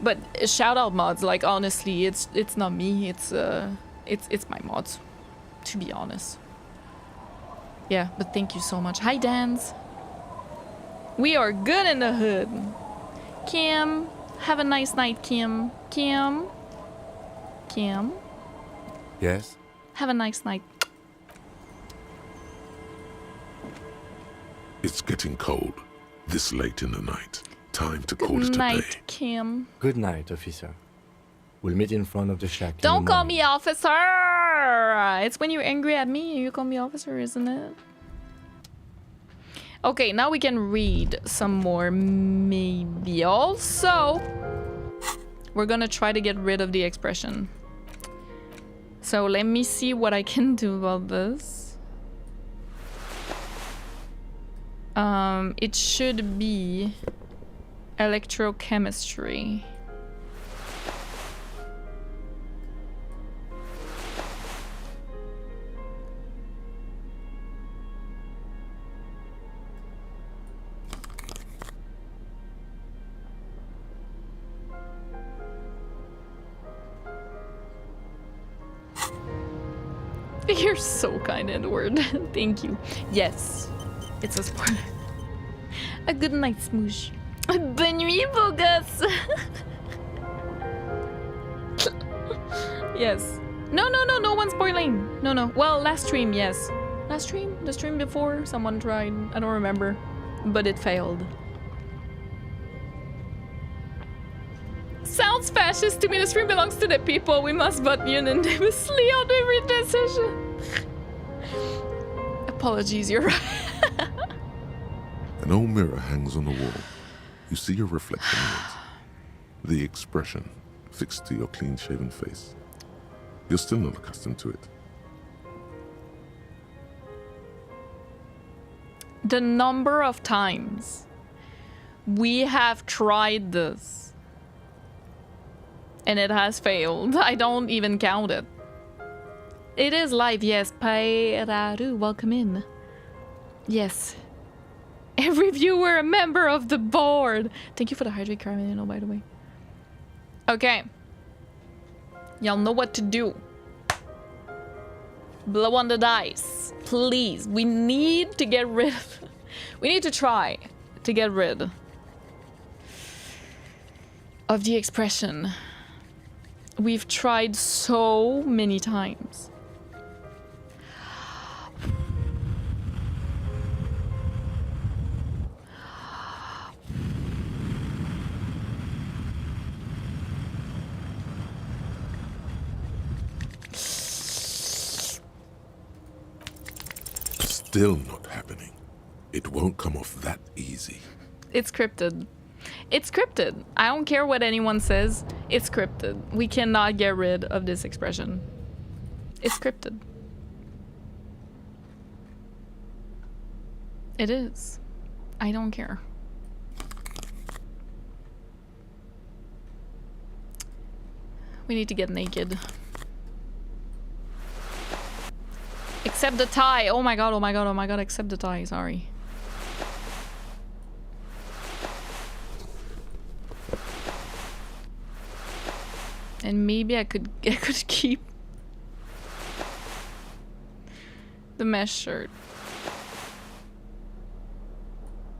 But shout out mods, like honestly, it's not me, it's my mods, to be honest. Yeah, but thank you so much. Hi, Dans. We are good in the hood. Kim, have a nice night, Kim. Kim. Yes? Have a nice night. It's getting cold, this late in the night. Time to call it a Good day. night, Kim. Good night, officer. We'll meet in front of the shack. Don't call me officer! It's when you're angry at me, you call me officer, isn't it? Okay, now we can read some more, maybe. Also, we're gonna try to get rid of the expression. So let me see what I can do about this. It should be electrochemistry. You're so kind, Edward. Thank you. Yes, it's a spoiler. A good night, smoosh. Bonne nuit, beau gosse. Yes. No one's spoiling. No. Well, last stream, yes. Last stream? The stream before? Someone tried. I don't remember. But it failed. Sounds fascist to me. The stream belongs to the people. We must vote unanimously on every decision. Apologies, you're right. An old mirror hangs on the wall. You see your reflection in it. The expression fixed to your clean-shaven face. You're still not accustomed to it. The number of times we have tried this and it has failed. I don't even count it. It is live, yes. Pairaru, welcome in. Yes. Every viewer a member of the board. Thank you for the hydrate caramel, by the way. Okay. Y'all know what to do. Blow on the dice. Please. We need to get rid of... We need to try to get rid of the expression. We've tried so many times. Still not happening. It won't come off that easy. It's scripted. It's scripted. I don't care what anyone says. It's scripted. We cannot get rid of this expression. It's scripted. It is. I don't care. We need to get naked. Accept the tie. Oh my god, oh my god, oh my god, accept the tie, sorry. And maybe I could keep the mesh shirt.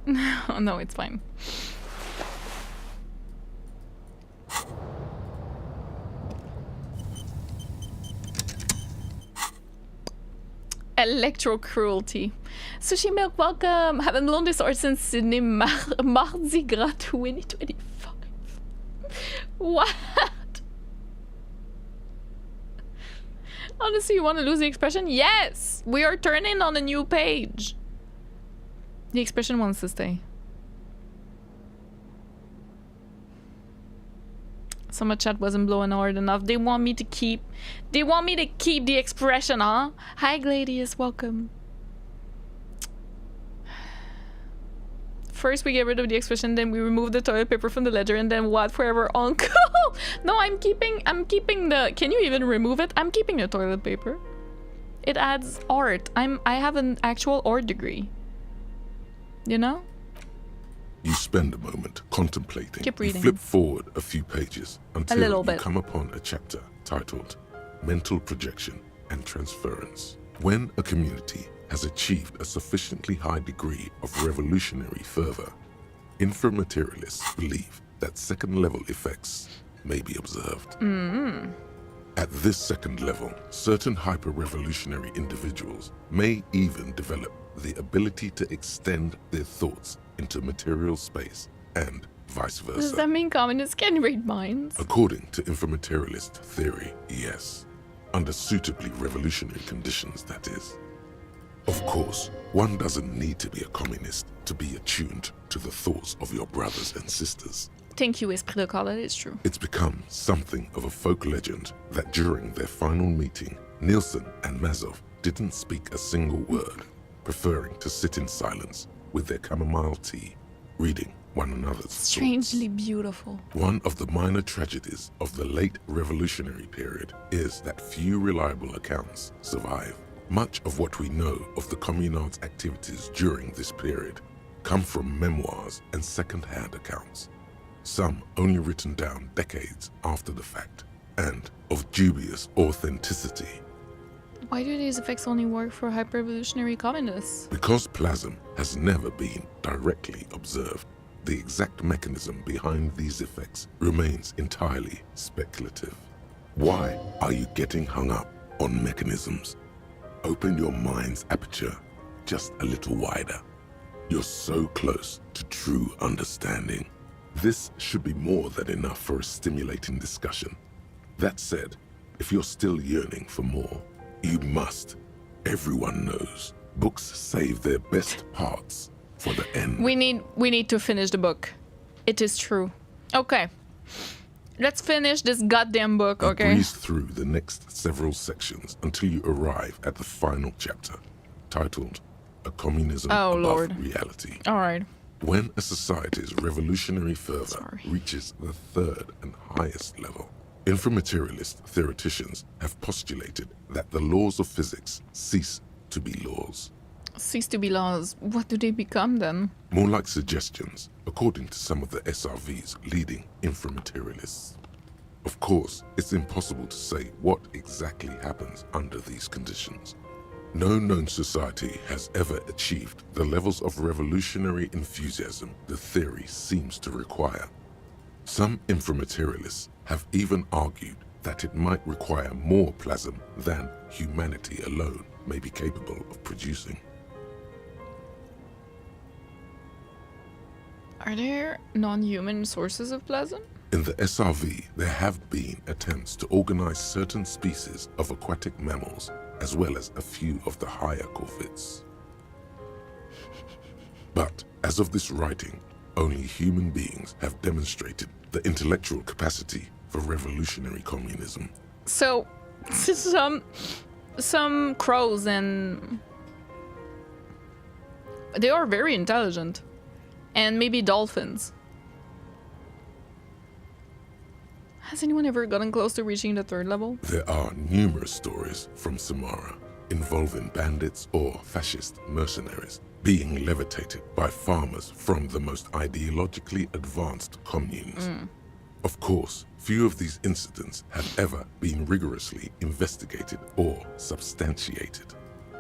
Oh, no, it's fine. Electro cruelty. Sushi Milk, welcome. Haven't blown this art since Sydney Mardi Gras 2025. What? Honestly, you want to lose the expression? Yes! We are turning on a new page. The expression wants to stay. Some chat wasn't blowing hard enough. They want me to keep... They want me to keep the expression, huh? Hi, Gladius. Welcome. First, we get rid of the expression, then we remove the toilet paper from the ledger, and then what? Forever uncle? No, I'm keeping the... Can you even remove it? I'm keeping the toilet paper. It adds art. I have an actual art degree. You know? You spend a moment contemplating. Keep reading. You flip forward a few pages until little you bit. come upon a chapter titled Mental Projection and Transference. When a community has achieved a sufficiently high degree of revolutionary fervor, inframaterialists believe that second-level effects may be observed. At this second level, certain hyper-revolutionary individuals may even develop the ability to extend their thoughts into material space and vice versa. Does that mean communists can read minds? According to inframaterialist theory, yes. Under suitably revolutionary conditions, that is. Of course, one doesn't need to be a communist to be attuned to the thoughts of your brothers and sisters. Thank you, Esprit de Corps, that is true. It's become something of a folk legend that during their final meeting, Nielsen and Mazov didn't speak a single word, preferring to sit in silence with their chamomile tea, reading one another's Strangely thoughts. beautiful. One of the minor tragedies of the late revolutionary period is that few reliable accounts survive. Much of what we know of the communard's activities during this period come from memoirs and second-hand accounts, some only written down decades after the fact, and of dubious authenticity. Why do these effects only work for hyper-evolutionary communists? Because plasm has never been directly observed, the exact mechanism behind these effects remains entirely speculative. Why are you getting hung up on mechanisms? Open your mind's aperture just a little wider. You're so close to true understanding. This should be more than enough for a stimulating discussion. That said, if you're still yearning for more, you must. Everyone knows books save their best parts for the end. We need to finish the book. It is true. Okay. Let's finish this goddamn book, okay? Breeze through the next several sections until you arrive at the final chapter, titled A Communism Above Reality. Alright. When a society's revolutionary fervor reaches the third and highest level, inframaterialist theoreticians have postulated that the laws of physics cease to be laws. Cease to be laws. What do they become then? More like suggestions, according to some of the SRV's leading inframaterialists. Of course, it's impossible to say what exactly happens under these conditions. No known society has ever achieved the levels of revolutionary enthusiasm the theory seems to require. Some inframaterialists have even argued that it might require more plasm than humanity alone may be capable of producing. Are there non-human sources of plasm? In the SRV, there have been attempts to organize certain species of aquatic mammals, as well as a few of the higher corvids. But as of this writing, only human beings have demonstrated the intellectual capacity for revolutionary communism. So, some crows and they are very intelligent. And maybe dolphins. Has anyone ever gotten close to reaching the third level? There are numerous stories from Samara involving bandits or fascist mercenaries being levitated by farmers from the most ideologically advanced communes. Of course, few of these incidents have ever been rigorously investigated or substantiated.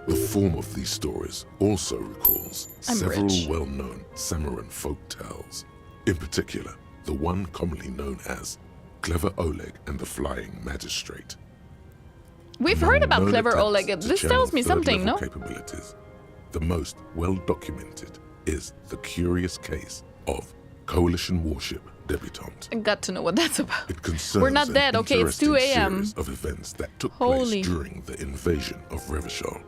The form of these stories also recalls several well-known Samaran folk tales. In particular, the one commonly known as Clever Oleg and the Flying Magistrate. We've heard about Clever Oleg. This tells me something, no? Capabilities. The most well-documented is the curious case of Coalition warship Debutante. I got to know what that's about. It concerns We're not dead, okay, it's 2 a.m. series of events that took place during the invasion of Revachol.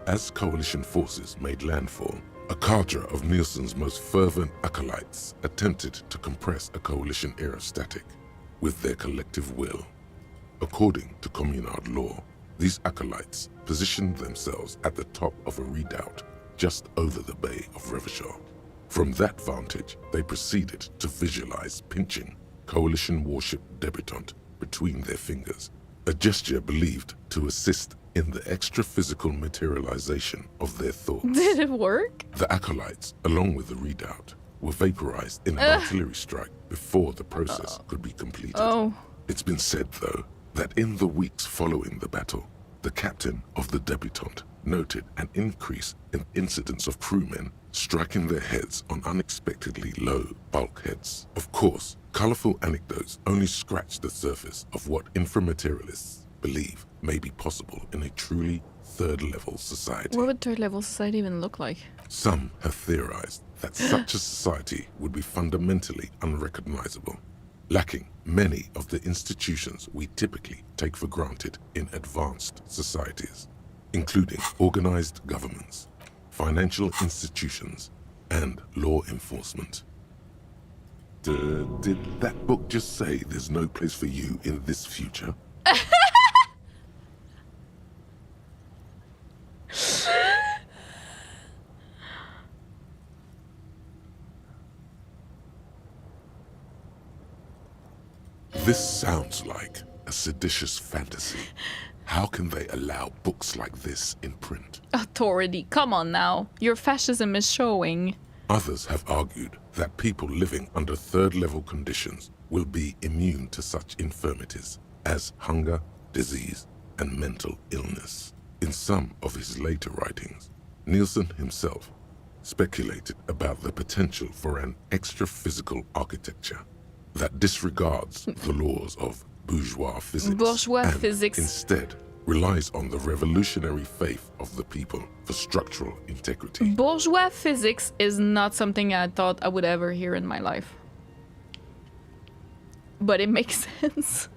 As coalition forces made landfall, a cadre of Nielsen's most fervent acolytes attempted to compress a coalition aerostatic with their collective will. According to communard law, these acolytes positioned themselves at the top of a redoubt just over the bay of Revachol. From that vantage, they proceeded to visualize pinching coalition warship Debutante between their fingers, a gesture believed to assist in the extra-physical materialization of their thoughts. Did it work? The acolytes, along with the redoubt, were vaporized in an artillery strike before the process could be completed. It's been said, though, that in the weeks following the battle, the captain of the Debutante noted an increase in incidents of crewmen striking their heads on unexpectedly low bulkheads. Of course, colorful anecdotes only scratch the surface of what inframaterialists believe may be possible in a truly third-level society. What would third-level society even look like? Some have theorized that such a society would be fundamentally unrecognizable, lacking many of the institutions we typically take for granted in advanced societies, including organized governments, financial institutions, and law enforcement. Did that book just say there's no place for you in this future? This sounds like a seditious fantasy. How can they allow books like this in print? Authority, come on now. Your fascism is showing. Others have argued that people living under third-level conditions will be immune to such infirmities as hunger, disease, and mental illness. In some of his later writings, Nielsen himself speculated about the potential for an extra-physical architecture that disregards the laws of bourgeois physics and instead relies on the revolutionary faith of the people for structural integrity. Bourgeois physics is not something I thought I would ever hear in my life. But it makes sense.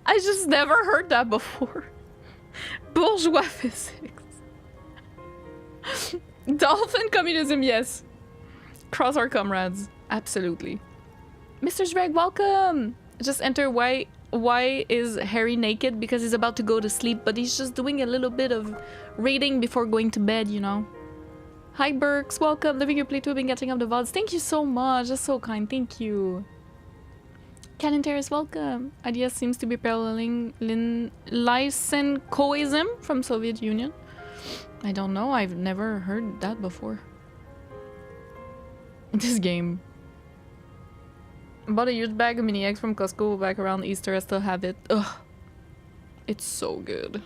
I just never heard that before. Bourgeois physics. Dolphin communism, yes. Cross our comrades. Absolutely. Mr. Zreg, welcome! Just enter. Why is Harry naked? Because he's about to go to sleep, but he's just doing a little bit of reading before going to bed, you know. Hi, Burks, welcome. Living your playthrough, been getting up the VODs. Thank you so much. That's so kind. Thank you. Cannon Terrace, welcome. Ideas seems to be paralleling Lysenkoism from Soviet Union. I don't know. I've never heard that before. This game. Bought a huge bag of mini eggs from Costco back around Easter. I still have it. Ugh. It's so good.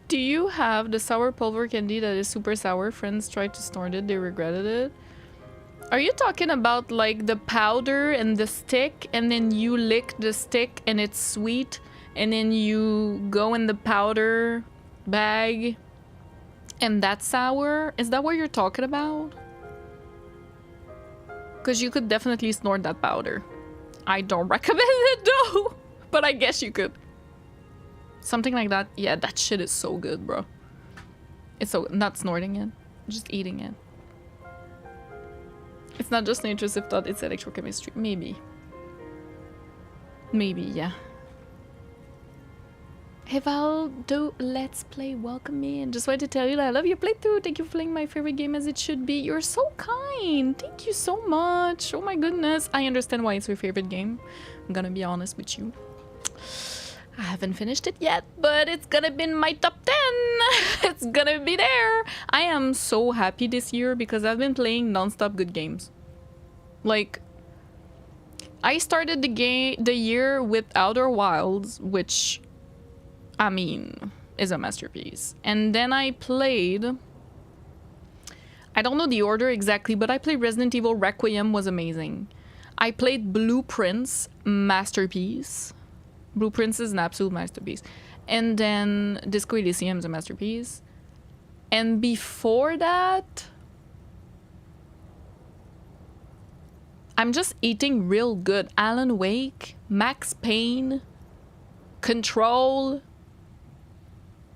Do you have the sour pulver candy that is super sour? Friends tried to snort it, they regretted it. Are you talking about like the powder and the stick and then you lick the stick and it's sweet and then you go in the powder bag and that's sour? Is that what you're talking about? Because you could definitely snort that powder. I don't recommend it though, but I guess you could. Something like that. Yeah, that shit is so good, bro. It's so... Not snorting it. Just eating it. It's not just an intrusive thought, it's electrochemistry. Maybe. Maybe, yeah. Evaldo, let's play. Welcome me. And just wanted to tell you that I love your playthrough. Thank you for playing my favorite game as it should be. You're so kind. Thank you so much. Oh my goodness. I understand why it's your favorite game. I'm gonna be honest with you. I haven't finished it yet, but it's gonna be in my top 10. It's gonna be there. I am so happy this year because I've been playing non-stop good games. Like, I started the year with Outer Wilds, which, I mean, is a masterpiece. And then I played... I don't know the order exactly, but I played Resident Evil Requiem, was amazing. I played Blueprints, masterpiece. Blueprints is an absolute masterpiece. And then Disco Elysium is a masterpiece. And before that... I'm just eating real good. Alan Wake, Max Payne, Control.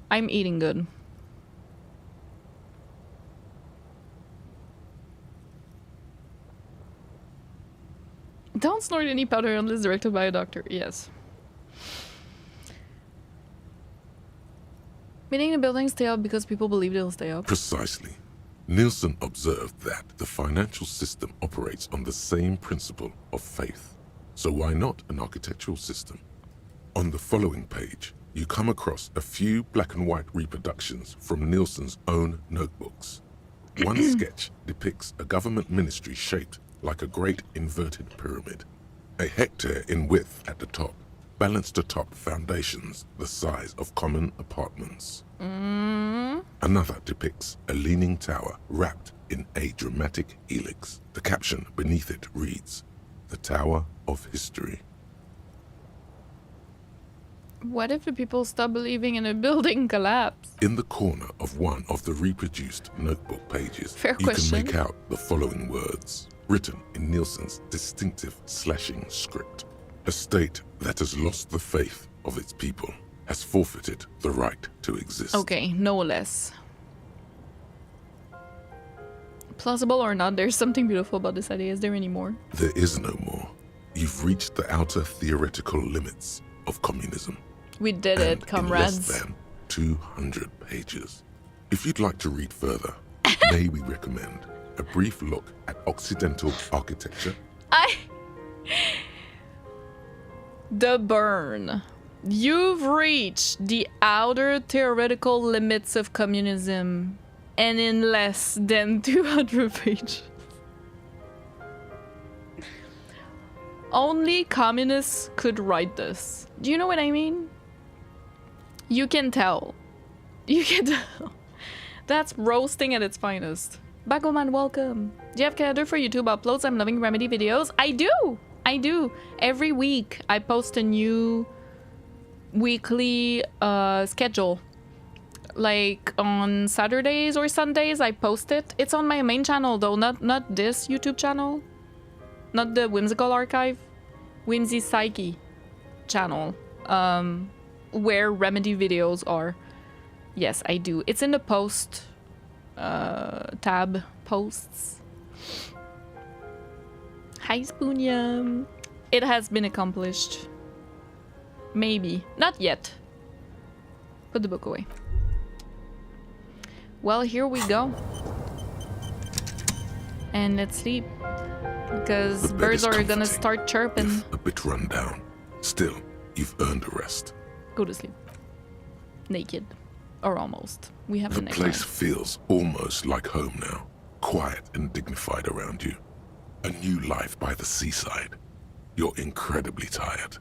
I'm eating good. Don't snort any powder unless directed by a doctor. Yes. Meaning the buildings stay up because people believe they'll stay up. Precisely. Nielsen observed that the financial system operates on the same principle of faith. So why not an architectural system? On the following page, you come across a few black and white reproductions from Nielsen's own notebooks. One sketch depicts a government ministry shaped like a great inverted pyramid. A hectare in width at the top, balanced atop foundations the size of common apartments. Another depicts a leaning tower wrapped in a dramatic helix. The caption beneath it reads, "The Tower of History." What if the people stop believing in a building collapse? In the corner of one of the reproduced notebook pages, Fair you question. can make out the following words, written in Nielsen's distinctive slashing script. A state that has lost the faith of its people has forfeited the right to exist. Okay, no less. Plausible or not, there's something beautiful about this idea. Is there any more? There is no more. You've reached the outer theoretical limits of communism. We did And it, comrades. in less than 200 pages. If you'd like to read further, may we recommend a brief look at Occidental architecture? The burn. You've reached the outer theoretical limits of communism. and in less than 200 pages. Only communists could write this. Do you know what I mean? You can tell. You can tell. That's roasting at its finest. Bagoman, welcome. Do you have calendar for YouTube uploads? I'm loving Remedy videos. I do! I do. Every week I post a new weekly schedule. Like on Saturdays or Sundays I post it. It's on my main channel though, not this YouTube channel. Not the Whimsical Archive. Whimsy Psyche channel. Where Remedy videos are. Yes, I do. It's in the post tab. Posts. Hi, Spoonia. It has been accomplished. Maybe. Not yet. Put the book away. Well, here we go. And let's sleep. Because birds are gonna start chirping. If a bit run down. Still, you've earned a rest. Go to sleep. Naked. Or almost. We have The the next place line. feels almost like home now. Quiet and dignified around you. A new life by the seaside. You're incredibly tired.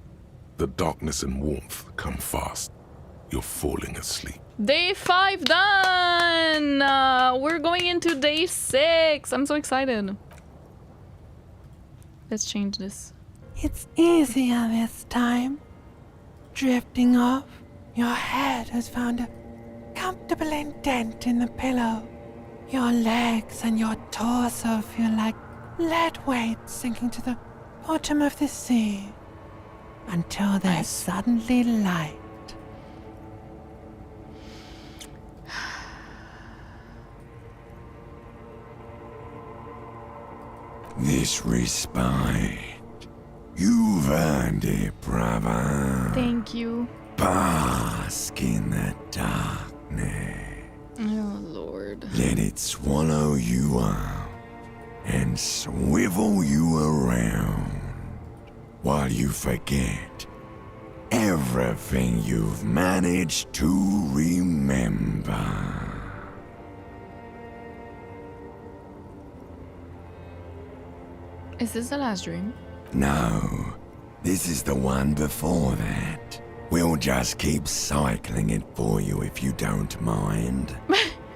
The darkness and warmth come fast. You're falling asleep. Day 5 done! We're going into day 6. I'm so excited. Let's change this. It's easier this time. Drifting off, your head has found a comfortable indent in the pillow. Your legs and your torso feel like lead weights sinking to the bottom of the sea. Until there's suddenly light. This respite. You've earned it, brother. Thank you. Bask in the darkness. Oh, Lord. Let it swallow you up and swivel you around while you forget everything you've managed to remember. Is this the last dream? No, this is the one before that. We'll just keep cycling it for you if you don't mind.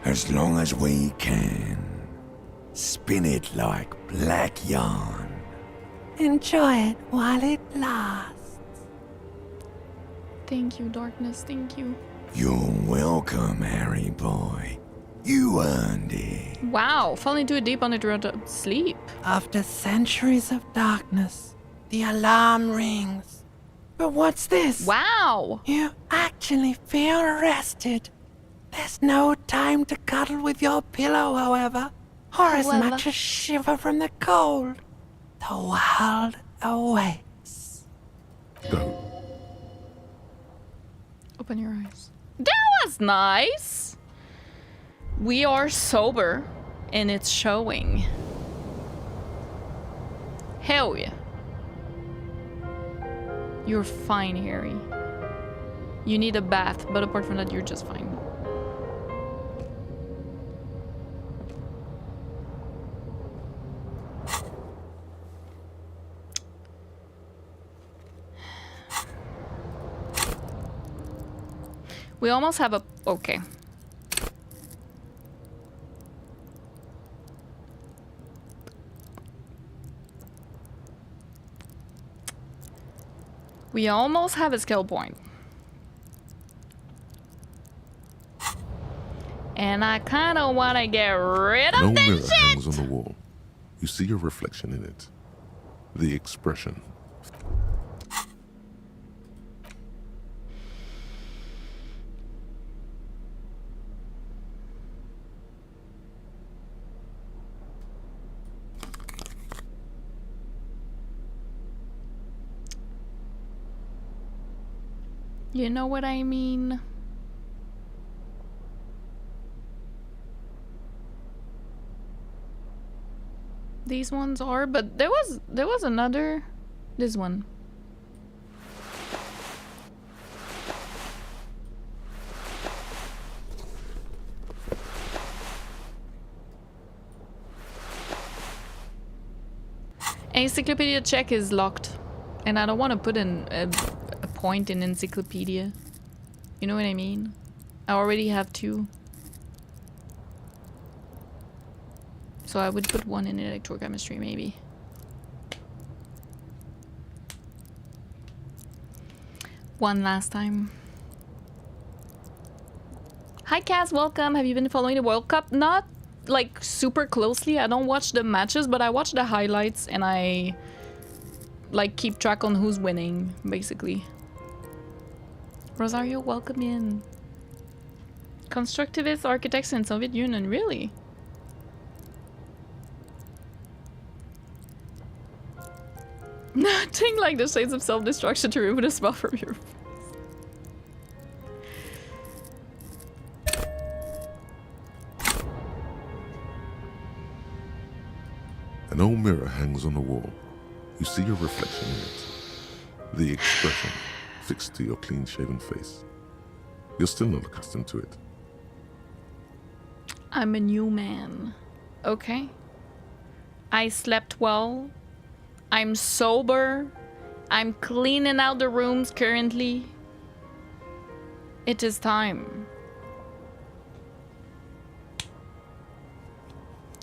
As long as we can. Spin it like black yarn. Enjoy it while it lasts. Thank you, darkness. Thank you. You're welcome, Harry boy. You earned it. Wow, falling too deep on it to sleep. After centuries of darkness, the alarm rings. But what's this? Wow. You actually feel rested. There's no time to cuddle with your pillow, however, or as However. much as shiver from the cold. The world awaits. Go. Open your eyes. That was nice. We are sober, and it's showing. Hell yeah. You're fine, Harry. You need a bath, but apart from that, you're just fine. We almost have a... Okay. We almost have a skill point. And I kind of want to get rid No of mirror this hangs shit! on the wall. You see your reflection in it. The expression. You know what I mean? These ones are, but there was another. This one. Encyclopedia check is locked. And I don't want to put in a point in encyclopedia. You know what I mean? I already have 2. So I would put 1 in electrochemistry maybe. One last time. Hi Kaz, welcome. Have you been following the World Cup? Not like super closely. I don't watch the matches, but I watch the highlights and I like keep track on who's winning, basically. Rosario, welcome in. Constructivist architects in Soviet Union, really? Nothing like the shades of self-destruction to remove the smell from your face. An old mirror hangs on the wall. You see your reflection in it. The expression fixed to your clean-shaven face. You're still not accustomed to it. I'm a new man. Okay. I slept well. I'm sober. I'm cleaning out the rooms currently. It is time.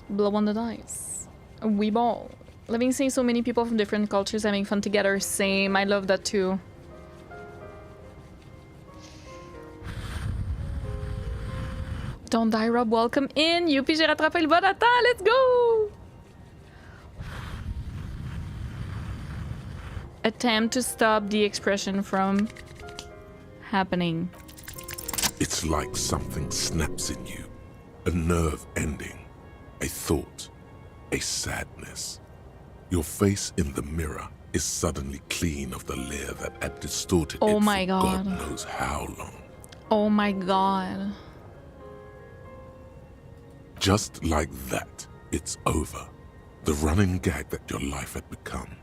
Blow on the dice. We ball. Living seeing so many people from different cultures having fun together. Same. I love that too. Don't die, Rob. Welcome in. Youpi, j'ai rattrapé le bon attends. Let's go. Attempt to stop the expression from happening. It's like something snaps in you. A nerve ending. A thought. A sadness. Your face in the mirror is suddenly clean of the layer that had distorted it for God knows how long. Oh my god. Just like that, it's over. The running gag that your life had become.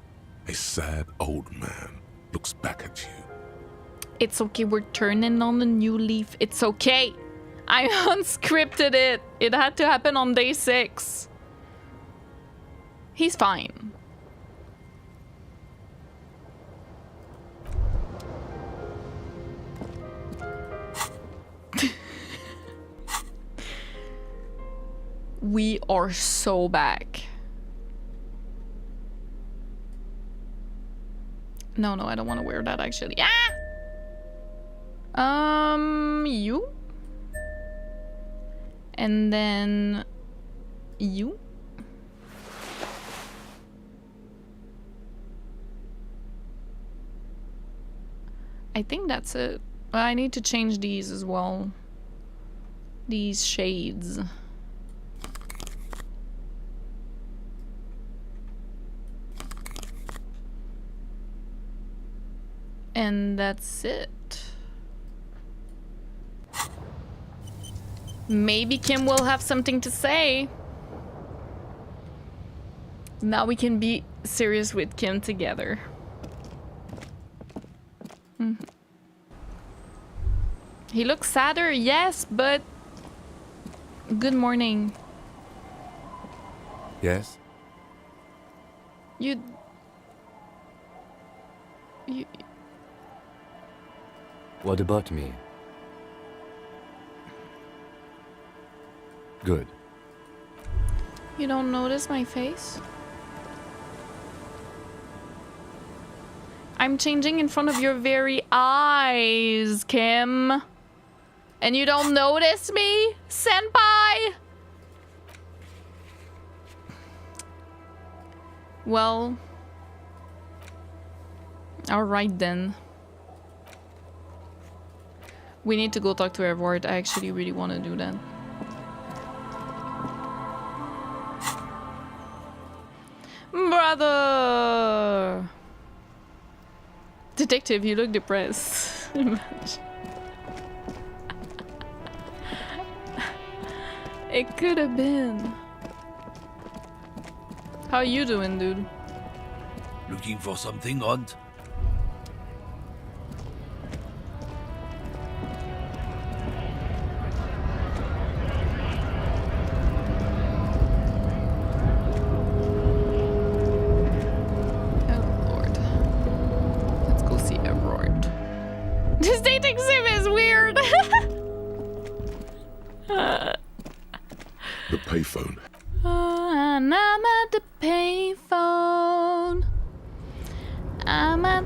A sad old man looks back at you. It's okay, we're turning on a new leaf. It's okay. I unscripted it. It had to happen on day 6. He's fine. We are so back. No, I don't want to wear that actually. Ah! You. And then you. I think that's it. I need to change these as well. These shades. And that's it. Maybe Kim will have something to say. Now we can be serious with Kim together. He looks sadder, yes, but... Good morning. Yes? You... What about me? Good. You don't notice my face? I'm changing in front of your very eyes, Kim. And you don't notice me, senpai? Well... Alright then. We need to go talk to Evrart. I actually really want to do that. Brother! Detective, you look depressed. It could have been. How you doing, dude? Looking for something odd?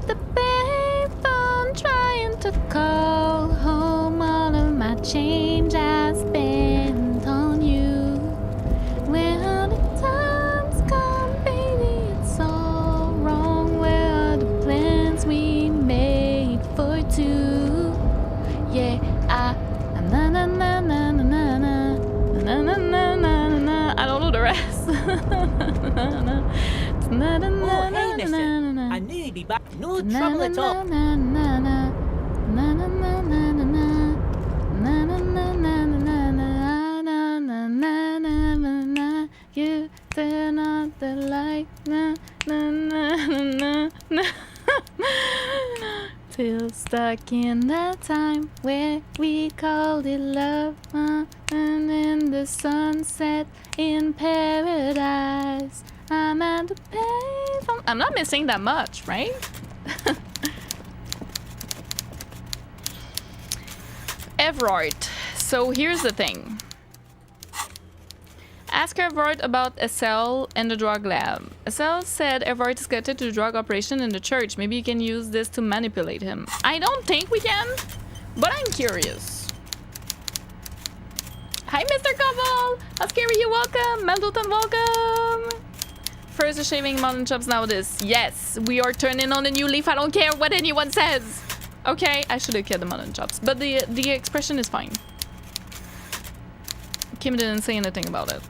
the payphone trying to call home. All of my change I spent on you. Where are the times gone, baby? It's all wrong. Where are the plans we made for two? Yeah, na na na na na na na na na na na na. I don't know the rest. Oh, hey, listen. I knew you'd be back. No trouble at all. You turn on the light. Still stuck in that time where we called it love, and in the sunset in paradise. I'm at the payphone. I'm not missing that much, right? Evrart. So here's the thing. Ask Evrart about Essel and the drug lab. Essel said Evrart is connected to the drug operation in the church. Maybe you can use this to manipulate him. I don't think we can, but I'm curious. Hi, Mr. Koval! How scary you welcome! Meldotan welcome! First the shaving mountain chops, now this. Yes, we are turning on a new leaf. I don't care what anyone says. Okay, I should have killed the mountain chops, but the expression is fine. Kim didn't say anything about it.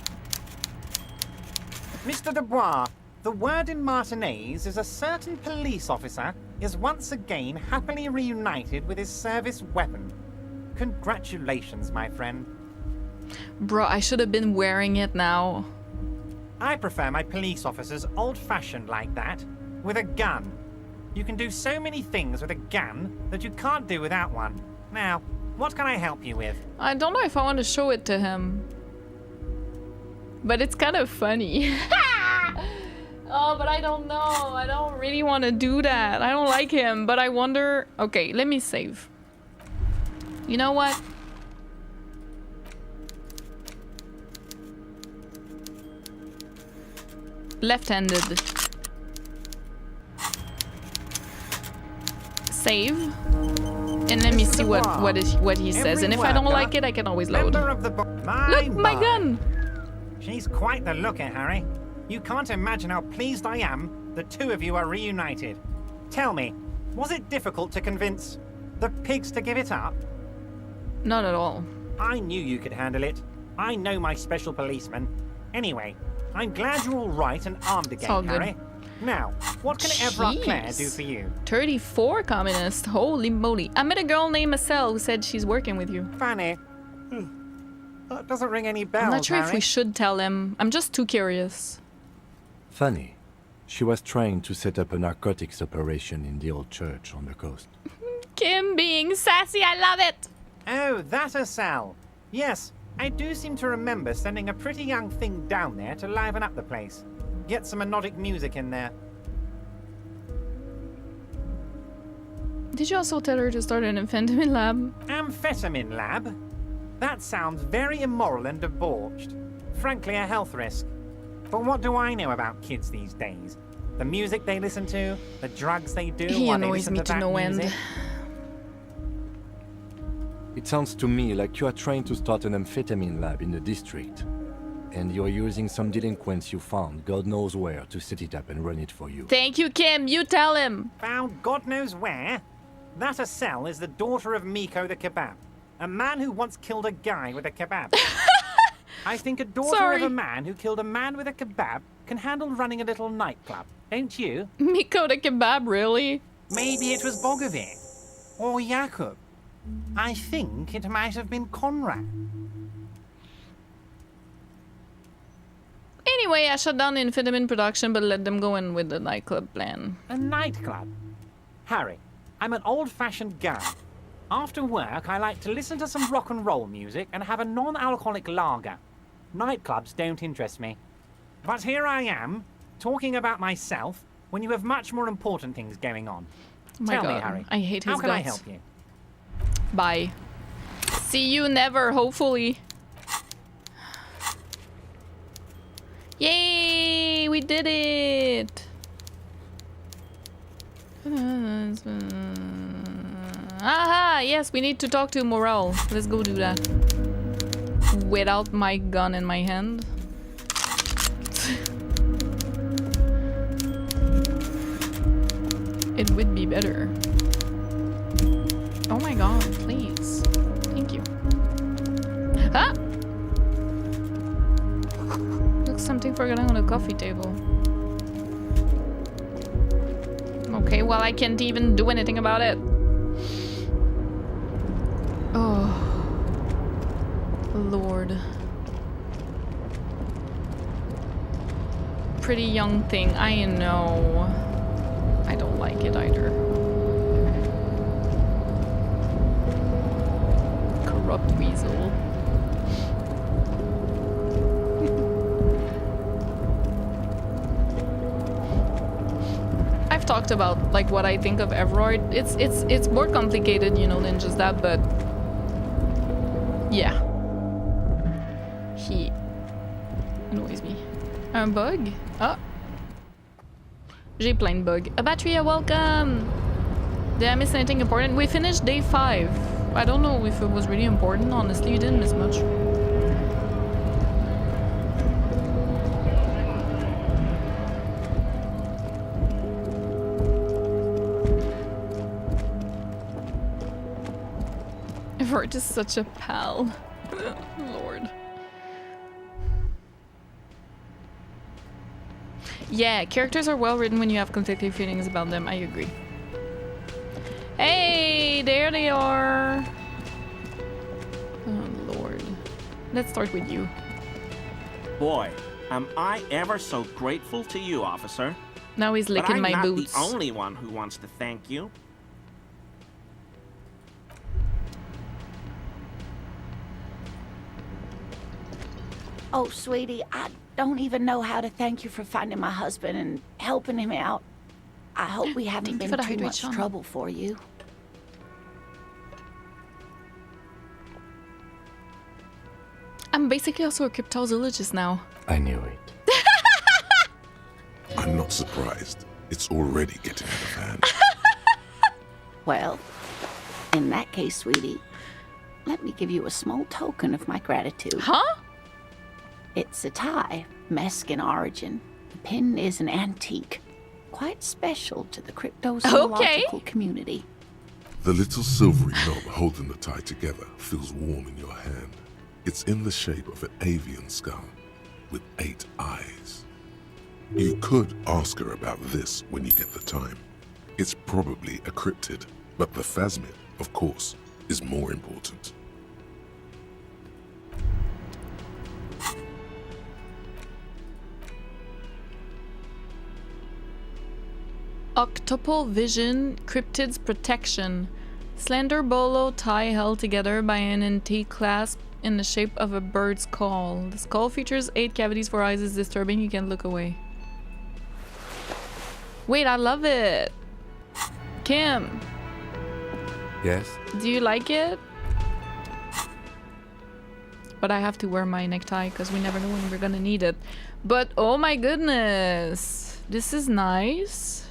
Mr. Dubois, the word in Martinez is a certain police officer is once again happily reunited with his service weapon. Congratulations, my friend. Bro, I should have been wearing it now. I prefer my police officers old-fashioned like that, with a gun. You can do so many things with a gun that you can't do without one. Now, what can I help you with? I don't know if I want to show it to him. But it's kind of funny. Oh, but I don't know. I don't really want to do that. I don't like him, but I wonder... Okay, let me save. You know what? Left-handed. Save. And let me see what he says. And if I don't like it, I can always load. Look, my gun! She's quite the looker, Harry. You can't imagine how pleased I am the two of you are reunited. Tell me, was it difficult to convince the pigs to give it up? Not at all. I knew you could handle it. I know my special policeman. Anyway, I'm glad you're all right and armed again, Harry. Now, what can Evrart Claire do for you? 34 communist. Holy moly. I met a girl named Marcel who said she's working with you. Fanny. That doesn't ring any bells, I'm not sure Harry. if we should tell him. I'm just too curious. Funny. She was trying to set up a narcotics operation in the old church on the coast. Kim being sassy, I love it! Oh, that Essel. Yes, I do seem to remember sending a pretty young thing down there to liven up the place. Get some melodic music in there. Did you also tell her to start an amphetamine lab? Amphetamine lab? That sounds very immoral and debauched. Frankly, a health risk. But what do I know about kids these days? The music they listen to, the drugs they do, He while they annoys listen me to to that no music. end. It sounds to me like you are trying to start an amphetamine lab in the district. And you're using some delinquents you found, God knows where, to set it up and run it for you. Thank you, Kim. You tell him. Found God knows where? That Essel is the daughter of Miko the kebab. A man who once killed a guy with a kebab. I think a daughter of a man who killed a man with a kebab can handle running a little nightclub, don't you? Miko the kebab, really? Maybe it was Bogovic. Or Jakub. I think it might have been Conrad. Anyway, I shut down the amphetamine production, but let them go in with the nightclub plan. A nightclub? Harry, I'm an old-fashioned guy. After work, I like to listen to some rock and roll music and have a non-alcoholic lager. Nightclubs don't interest me. But here I am, talking about myself, when you have much more important things going on. Oh Tell my me, God, Harry. I hate his How can I guts. help you? Bye. See you never, hopefully. Yay! We did it! Aha! Yes, we need to talk to Morell. Let's go do that. Without my gun in my hand. It would be better. Oh my god, please. Thank you. Ah! Looks something forgotten on the coffee table. Okay, well, I can't even do anything about it. Oh. Lord. Pretty young thing, I know. I don't like it either. Corrupt weasel. I've talked about like what I think of Evrart. It's more complicated, you know, than just that, but yeah. He annoys me. Un bug? Oh. J'ai plein de bugs. Abatria, welcome! Did I miss anything important? We finished day 5. I don't know if it was really important. Honestly, you didn't miss much. Evrart is such a pal. Lord. Yeah, characters are well written when you have conflicting feelings about them. I agree. Hey, there they are. Oh, Lord. Let's start with you. Boy, am I ever so grateful to you, officer. Now he's licking my boots. But I'm not the only one who wants to thank you. Oh, sweetie, I don't even know how to thank you for finding my husband and helping him out. I hope we haven't been too much trouble for you. I'm basically also a cryptozoologist now. I knew it. I'm not surprised. It's already getting out of hand. Well, in that case, sweetie, let me give you a small token of my gratitude. Huh? It's a tie, Mesk in origin. The pin is an antique, quite special to the cryptozoological community. The little silvery knob holding the tie together feels warm in your hand. It's in the shape of an avian skull with 8 eyes. You could ask her about this when you get the time. It's probably a cryptid, but the phasmid, of course, is more important. Octopal vision, cryptid's protection. Slender bolo tie held together by an antique clasp in the shape of a bird's call. The skull features 8 cavities for eyes. Is disturbing. You can't look away. Wait, I love it. Kim. Yes? Do you like it? But I have to wear my necktie because we never know when we're gonna need it. But oh my goodness. This is nice.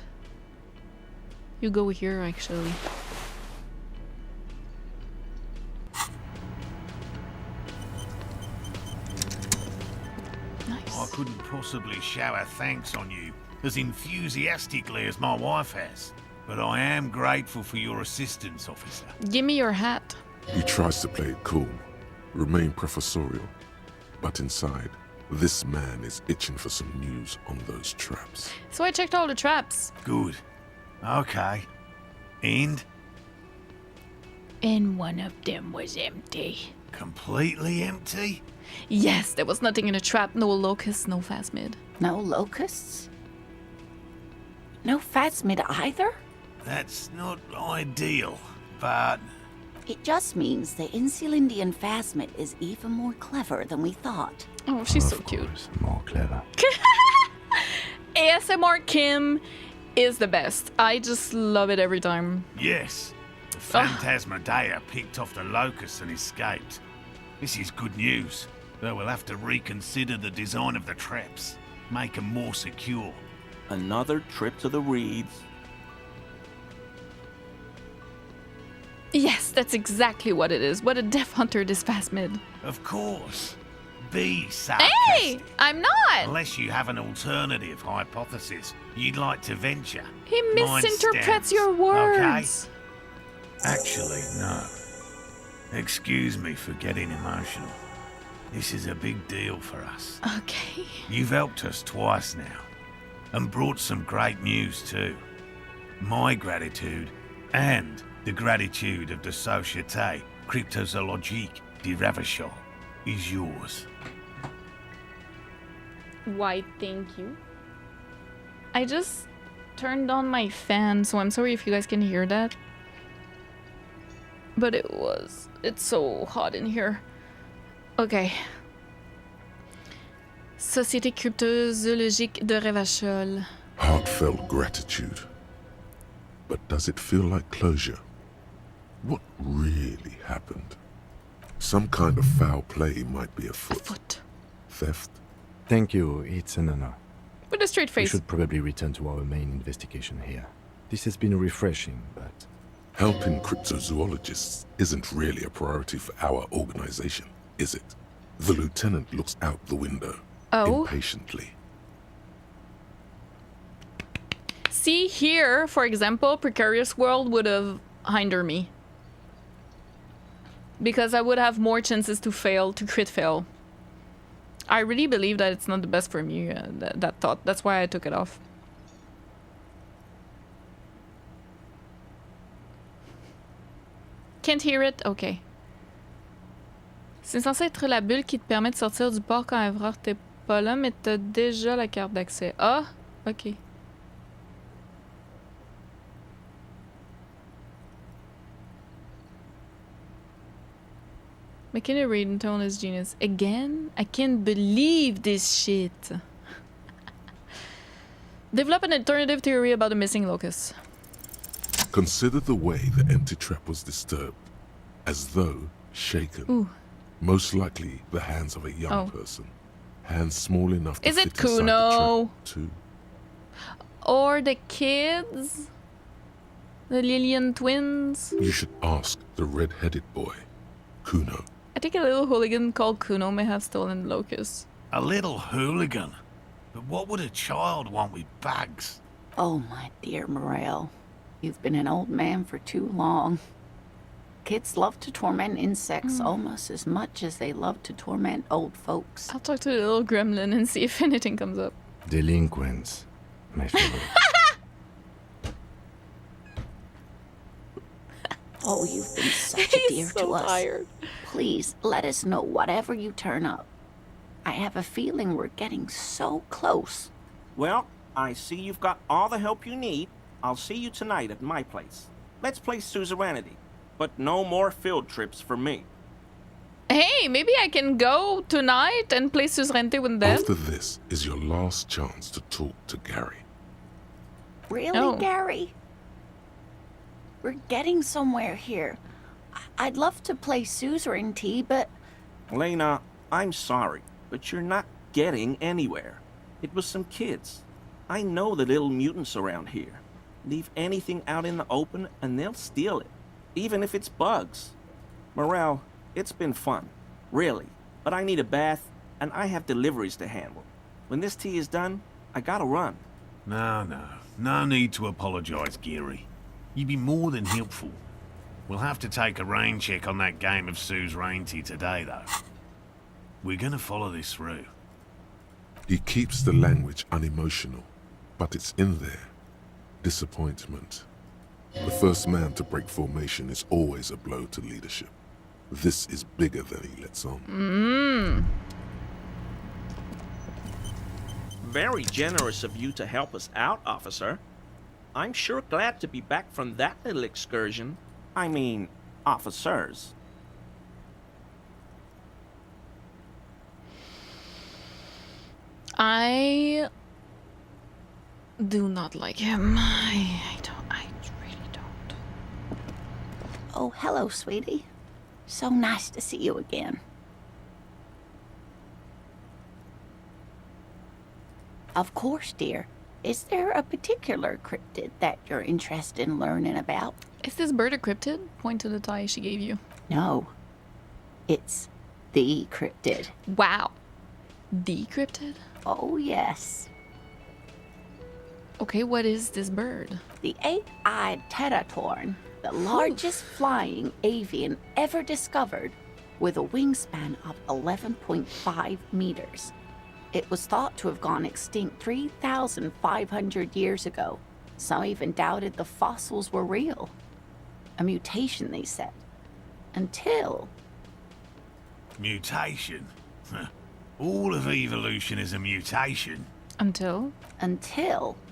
You go here, actually. Nice. I couldn't possibly shower thanks on you as enthusiastically as my wife has, but I am grateful for your assistance, officer. Give me your hat. He tries to play it cool, remain professorial, but inside, this man is itching for some news on those traps. So I checked all the traps. Good. Okay. And? And one of them was empty. Completely empty? Yes, there was nothing in the trap. No locusts, no phasmid. No locusts? No phasmid either? That's not ideal, but... It just means the Insulindian phasmid is even more clever than we thought. Oh, she's so cute. More clever. ASMR Kim is the best. I just love it every time. Yes. The Phantasmadeia picked off the locusts and escaped. This is good news, though we'll have to reconsider the design of the traps. Make them more secure. Another trip to the reeds. Yes, that's exactly what it is. What a death hunter this plasmid. Of course. Be sarcastic. Hey, I'm not. Unless you have an alternative hypothesis you'd like to venture. He Mine misinterprets stands, your words. Okay? Actually, no. Excuse me for getting emotional. This is a big deal for us. Okay. You've helped us twice now, and brought some great news too. My gratitude, and the gratitude of the Société Cryptozoologique de Ravachol, is yours. Why, thank you. I just turned on my fan, so I'm sorry if you guys can hear that. But it's so hot in here. Okay. Société Cryptozoologique de Ravachol. Heartfelt gratitude. But does it feel like closure? What really happened? Some kind of foul play might be afoot. Theft? Thank you, it's an honor. With a straight face. We should probably return to our main investigation here. This has been refreshing, but... Helping cryptozoologists isn't really a priority for our organization, is it? The lieutenant looks out the window. Impatiently. See, here, for example, Precarious World would have hindered me. Because I would have more chances to fail, to crit fail. I really believe that it's not the best for me, that thought. That's why I took it off. Can't hear it? Okay. C'est censé être la bulle qui te permet de sortir du port quand Evrart t'es pas là, mais t'as déjà la carte d'accès. Ah, ok. McKinney reading tone is genius. Again? I can't believe this shit. Develop an alternative theory about the missing locust. Consider the way the empty trap was disturbed, as though shaken. Ooh. Most likely the hands of a young person. Hands small enough to is fit it inside Cuno? the trap, too. Or the kids? The Lillian twins? You should ask the red-headed boy, Cuno. I think a little hooligan called Cuno may have stolen the locust. A little hooligan? But what would a child want with bags? Oh, my dear Morell. You've been an old man for too long. Kids love to torment insects almost as much as they love to torment old folks. I'll talk to the little gremlin and see if anything comes up. Delinquents, my favorite. Oh, you've been such a dear so to us. Tired. Please, let us know whatever you turn up. I have a feeling we're getting so close. Well, I see you've got all the help you need. I'll see you tonight at my place. Let's play suzerainty, but no more field trips for me. Hey, maybe I can go tonight and play suzerainty with them? After this is your last chance to talk to Gary. Really, Gary? We're getting somewhere here. I'd love to play suzerainty, but... Lena, I'm sorry, but you're not getting anywhere. It was some kids. I know the little mutants around here. Leave anything out in the open and they'll steal it, even if it's bugs. Morell, it's been fun, really, but I need a bath and I have deliveries to handle. When this tea is done, I gotta run. No need to apologize, Gary. You'd be more than helpful. We'll have to take a rain check on that game of suzerainty today, though. We're gonna follow this through. He keeps the language unemotional, but it's in there. Disappointment. The first man to break formation is always a blow to leadership. This is bigger than he lets on. Very generous of you to help us out, officer. I'm sure glad to be back from that little excursion. I mean, officers. I do not like him. I really don't. Oh, hello, sweetie. So nice to see you again. Of course, dear. Is there a particular cryptid that you're interested in learning about? Is this bird a cryptid? Point to the tie she gave you. No. It's the cryptid. Wow. The cryptid? Oh, yes. Okay, what is this bird? The eight-eyed teratorn, the largest flying avian ever discovered, with a wingspan of 11.5 meters. It was thought to have gone extinct 3,500 years ago. Some even doubted the fossils were real. A mutation, they said. Until... Mutation? All of evolution is a mutation. Until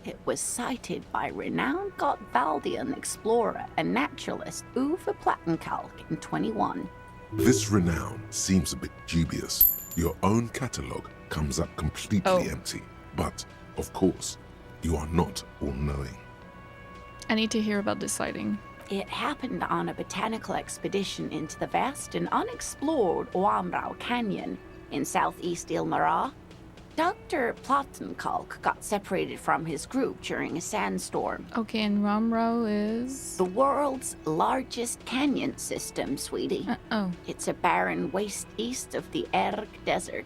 it was cited by renowned Gotvaldian explorer and naturalist Uwe Plattenkalk in 21. This renown seems a bit dubious. Your own catalogue comes up completely empty. But, of course, you are not all-knowing. I need to hear about this sighting. It happened on a botanical expedition into the vast and unexplored Oamrau Canyon in southeast Ilmara. Dr. Plattenkalk got separated from his group during a sandstorm. Okay, and Ramrau is... The world's largest canyon system, sweetie. It's a barren waste east of the ARE Desert.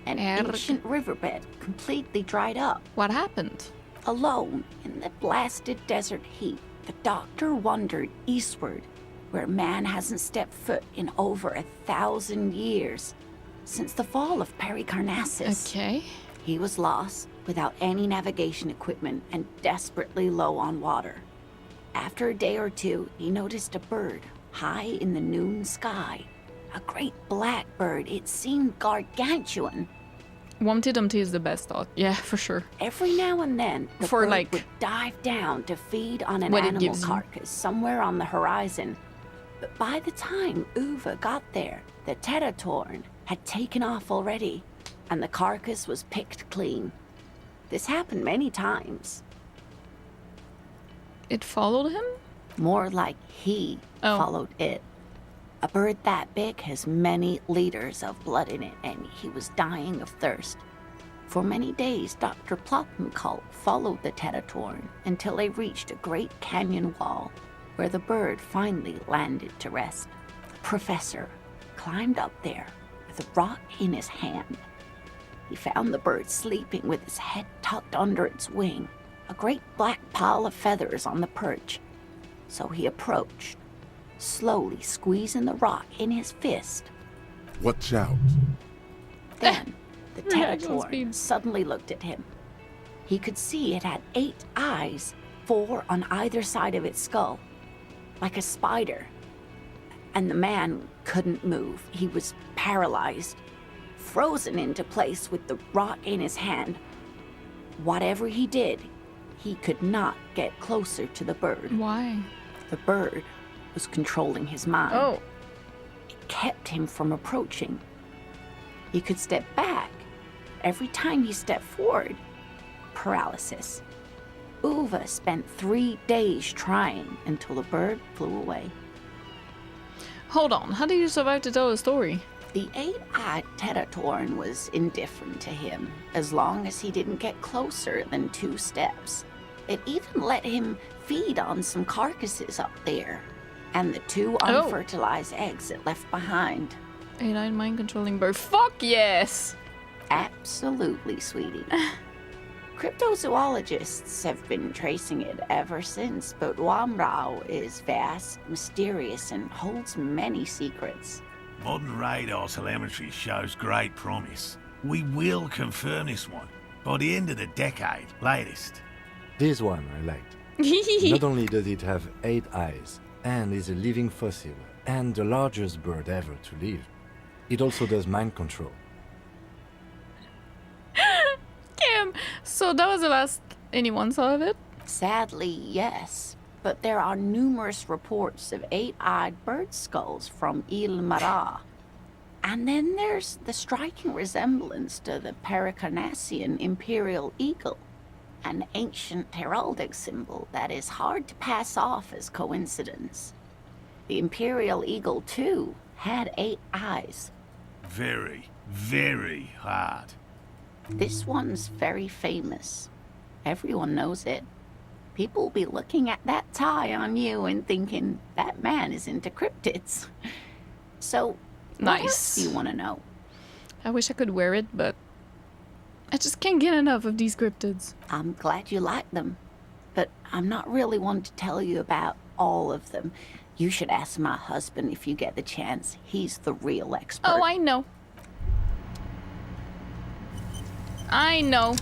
An ancient riverbed completely dried up. What happened? Alone in the blasted desert heat, the doctor wandered eastward, where man hasn't stepped foot in over 1,000 years. Since the fall of Pericarnassus. Okay. He was lost, without any navigation equipment, and desperately low on water. After a day or two, he noticed a bird high in the noon sky. A great black bird. It seemed gargantuan. Wumpty Dumpty is the best thought. Yeah, for sure. Every now and then, the bird would dive down to feed on an animal carcass somewhere on the horizon. But by the time Uwe got there, the teratorn had taken off already, and the carcass was picked clean. This happened many times. It followed him? More like he followed it. A bird that big has many liters of blood in it, and he was dying of thirst. For many days, Dr. Plattenkalk followed the teratorn until they reached a great canyon wall, where the bird finally landed to rest. The professor climbed up there with a rock in his hand. He found the bird sleeping with his head tucked under its wing, a great black pile of feathers on the perch. So he approached, slowly squeezing the rock in his fist. Watch out. Then the teratorn suddenly looked at him. He could see it had 8 eyes, 4 on either side of its skull, like a spider. And the man couldn't move. He was paralyzed, frozen into place with the rock in his hand. Whatever he did, he could not get closer to the bird. Why? The bird was controlling his mind. Oh. It kept him from approaching. He could step back. Every time he stepped forward, paralysis. Uwe spent 3 days trying until the bird flew away. Hold on, how did you survive to tell a story? The 8-eyed teratorn was indifferent to him, as long as he didn't get closer than 2 steps. It even let him feed on some carcasses up there, and the 2 unfertilized eggs it left behind. 8-eyed mind-controlling bird. Fuck yes! Absolutely, sweetie. Cryptozoologists have been tracing it ever since, but Oamrau is vast, mysterious, and holds many secrets. Modern radar telemetry shows great promise. We will confirm this one by the end of the decade, latest. This one I liked. Not only does it have 8 eyes, and is a living fossil, and the largest bird ever to live, it also does mind control. Damn! So that was the last anyone saw of it? Sadly, yes. But there are numerous reports of 8-eyed bird skulls from Ilmara. And then there's the striking resemblance to the Pericarnassian imperial eagle, an ancient heraldic symbol that is hard to pass off as coincidence. The imperial eagle, too, had 8 eyes. Very, very hard. This one's very famous. Everyone knows it. People will be looking at that tie on you and thinking that man is into cryptids. So, what else do you want to know? I wish I could wear it, but I just can't get enough of these cryptids. I'm glad you like them, but I'm not really one to tell you about all of them. You should ask my husband if you get the chance. He's the real expert. Oh, I know. I know.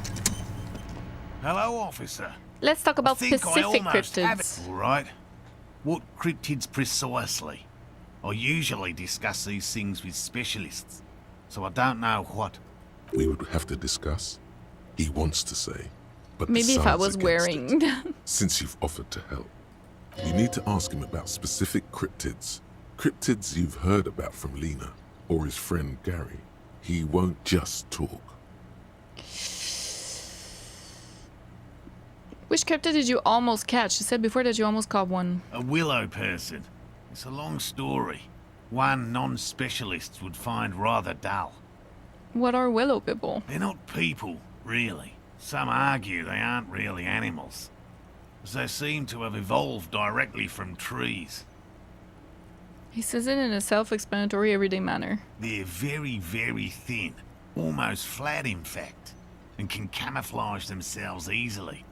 Hello, officer. Let's talk about I think specific I almost have cryptids. it, all right. What cryptids precisely? I usually discuss these things with specialists, so I don't know what. We would have to discuss. He wants to say, but Maybe if I was decides wearing... against it, since you've offered to help. You need to ask him about specific cryptids. Cryptids you've heard about from Lena or his friend Gary. He won't just talk. Which cryptid did you almost catch? You said before that you almost caught one. A willow person. It's a long story. One non-specialist would find rather dull. What are willow people? They're not people, really. Some argue they aren't really animals, as they seem to have evolved directly from trees. He says it in a self-explanatory everyday manner. They're very, very thin, almost flat in fact, and can camouflage themselves easily,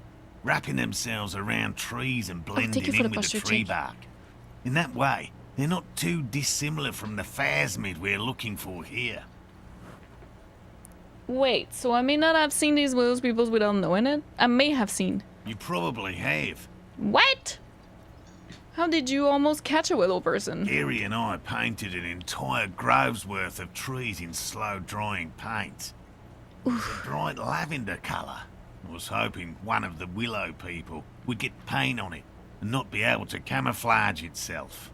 wrapping themselves around trees and blending in with the tree bark. In that way, they're not too dissimilar from the phasmid we're looking for here. Wait, so I may not have seen these willow people without knowing it? I may have seen. You probably have. What? How did you almost catch a willow person? Gary and I painted an entire grove's worth of trees in slow-drying paint. It was a bright lavender colour. I was hoping one of the willow people would get paint on it and not be able to camouflage itself.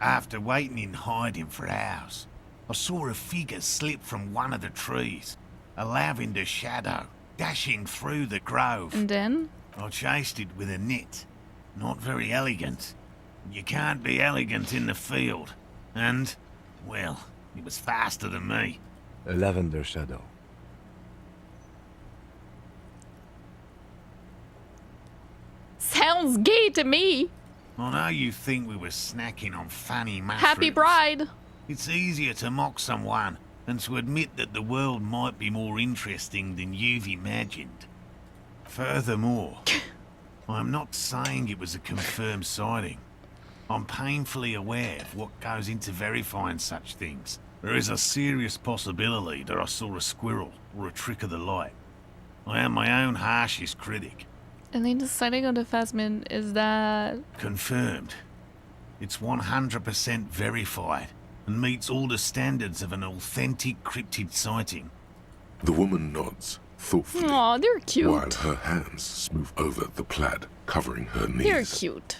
After waiting in hiding for hours, I saw a figure slip from one of the trees, a lavender shadow, dashing through the grove. And then? I chased it with a net. Not very elegant. You can't be elegant in the field. And, well, it was faster than me. A lavender shadow. Sounds gay to me. I know you think we were snacking on funny mushrooms. Happy Bride. It's easier to mock someone than to admit that the world might be more interesting than you've imagined. Furthermore, I'm not saying it was a confirmed sighting. I'm painfully aware of what goes into verifying such things. There is a serious possibility that I saw a squirrel or a trick of the light. I am my own harshest critic. And then the sighting of the phasmid is that... Confirmed. It's 100% verified and meets all the standards of an authentic cryptid sighting. The woman nods thoughtfully. Aw, they're cute. While her hands smooth over the plaid covering her knees. They're cute.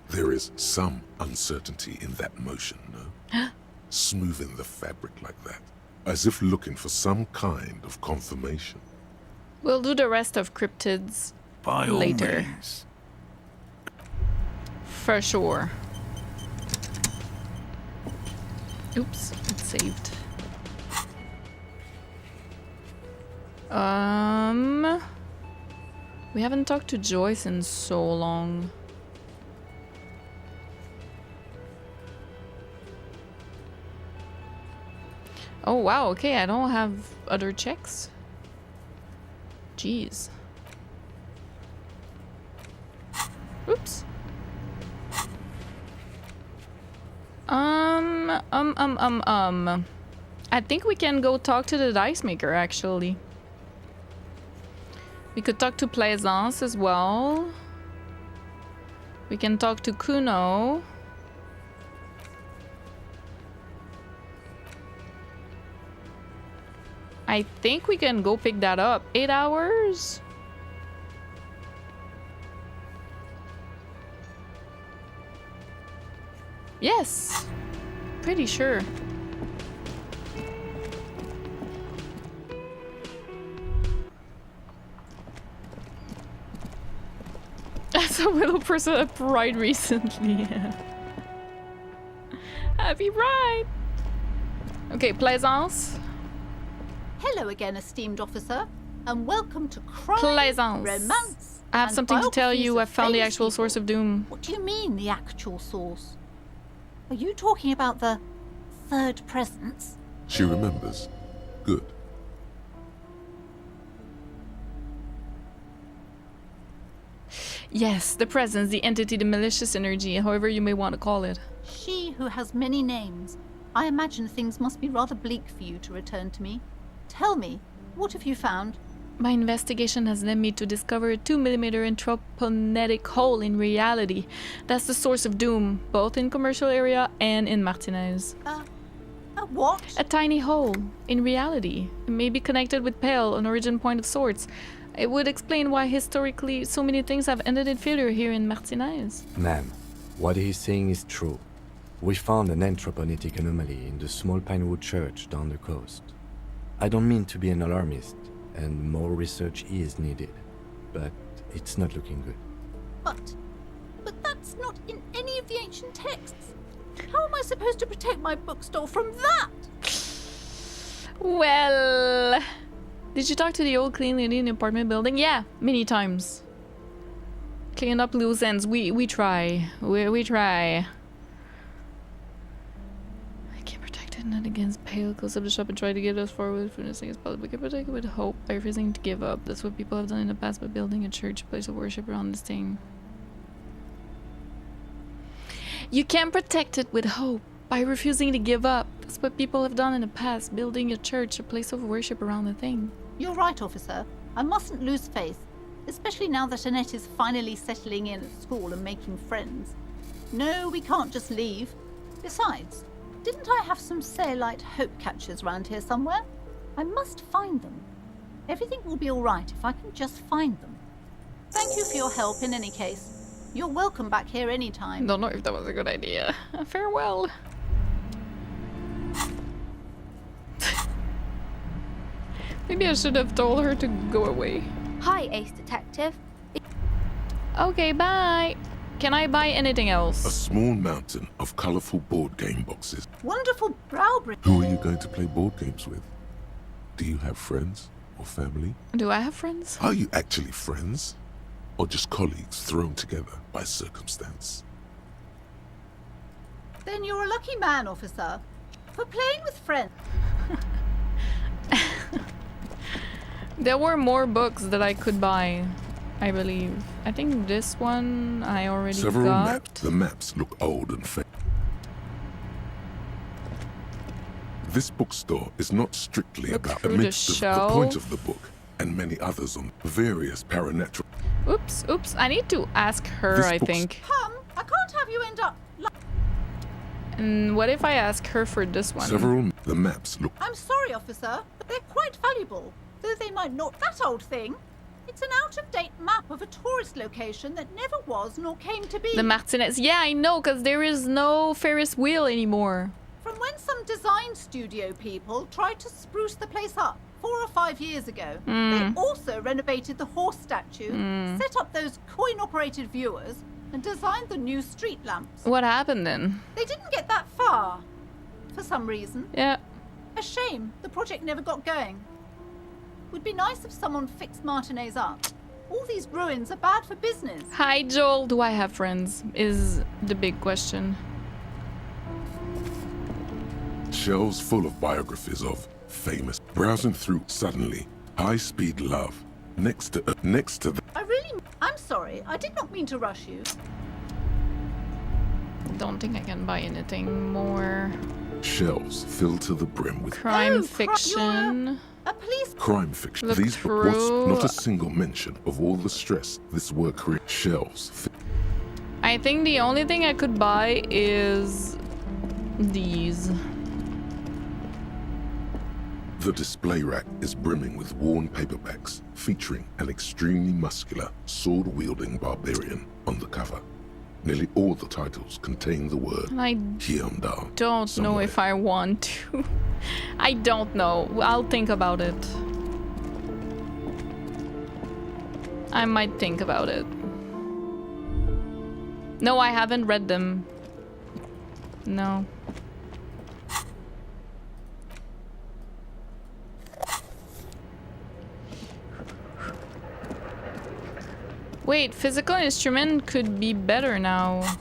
There is some uncertainty in that motion, no? Smoothing the fabric like that, as if looking for some kind of confirmation. We'll do the rest of cryptids by later. All means. For sure. Oops, it's saved. We haven't talked to Joyce in so long. Oh wow, okay, I don't have other checks. Jeez. Oops. I think we can go talk to the Dicemaker, actually. We could talk to Plaisance as well. We can talk to Cuno. I think we can go pick that up. 8 hours? Yes. Pretty sure. As a little person at Pride recently. Happy Pride! Okay, Plaisance. Hello again, esteemed officer, and welcome to Crime, Plaisance. Romance, I have And something to tell biographies you. I of found the famous actual source of doom. What do you mean, the actual source? Are you talking about the third presence? She remembers. Good. Yes, the presence, the entity, the malicious energy, however you may want to call it. She who has many names. I imagine things must be rather bleak for you to return to me. Tell me, what have you found? My investigation has led me to discover a 2mm anthroponetic hole in reality. That's the source of doom, both in commercial area and in Martinez. A what? A tiny hole in reality. It may be connected with Pale, an origin point of sorts. It would explain why historically so many things have ended in failure here in Martinez. Ma'am, what he's saying is true. We found an anthroponetic anomaly in the small Pinewood church down the coast. I don't mean to be an alarmist, and more research is needed, but it's not looking good. But that's not in any of the ancient texts. How am I supposed to protect my bookstore from that? Well... Did you talk to the old clean lady in the apartment building? Yeah, many times. Clean up loose ends. We try. We try. I can't protect it, not against Pale. Close up the shop and try to get us forward from this thing as possible. We can protect it with hope by refusing to give up. That's what people have done in the past by building a church, a place of worship around this thing. You can protect it with hope by refusing to give up. That's what people have done in the past, building a church, a place of worship around the thing. You're right, officer. I mustn't lose faith, especially now that Annette is finally settling in at school and making friends. No, we can't just leave. Besides, didn't I have some Sailite hope catchers around here somewhere? I must find them. Everything will be all right if I can just find them. Thank you for your help in any case. You're welcome back here anytime. Don't know if that was a good idea. Farewell. Maybe I should have told her to go away. Hi, Ace Detective. Okay, bye. Can I buy anything else? A small mountain of colorful board game boxes. Wonderful Browbridge. Who are you going to play board games with? Do you have friends or family? Do I have friends? Are you actually friends? Or just colleagues thrown together by circumstance? Then you're a lucky man, officer, for playing with friends. There were more books that I could buy, I believe. I think this one I already Several got. maps. The maps look old and fake. This bookstore is not strictly about through the amidst the shelf. point of the book and many others on various paranatural. Oops. I need to ask her, This I book's- think. Come, I can't have you end up. And what if I ask her for this one? The maps look. I'm sorry, officer, but they're quite valuable. Though they might not. That old thing. It's an out-of-date map of a tourist location that never was nor came to be. The Martinez. Yeah, I know, because there is no Ferris wheel anymore. From when some design studio people tried to spruce the place up 4 or 5 years ago. They also renovated the horse statue, set up those coin-operated viewers, and designed the new street lamps. What happened then? They didn't get that far, for some reason. Yeah. A shame the project never got going. Would be nice if someone fixed Martinez up. All these ruins are bad for business. Hi, Joel. Do I have friends? Is the big question. Shelves full of biographies of famous. Browsing through suddenly, high-speed love. Next to the. I'm sorry. I did not mean to rush you. Don't think I can buy anything more. Shelves filled to the brim with Crime fiction. A police. crime fiction. The These books, Crew. not a single mention of all the stress this work creates. Shelves. I think the only thing I could buy is these. The display rack is brimming with worn paperbacks featuring an extremely muscular, sword-wielding barbarian on the cover. Nearly all the titles contain the word I Hyundai. don't know if I want to. I don't know. I'll think about it. I might think about it. No, I haven't read them. No. Wait, physical instrument could be better now.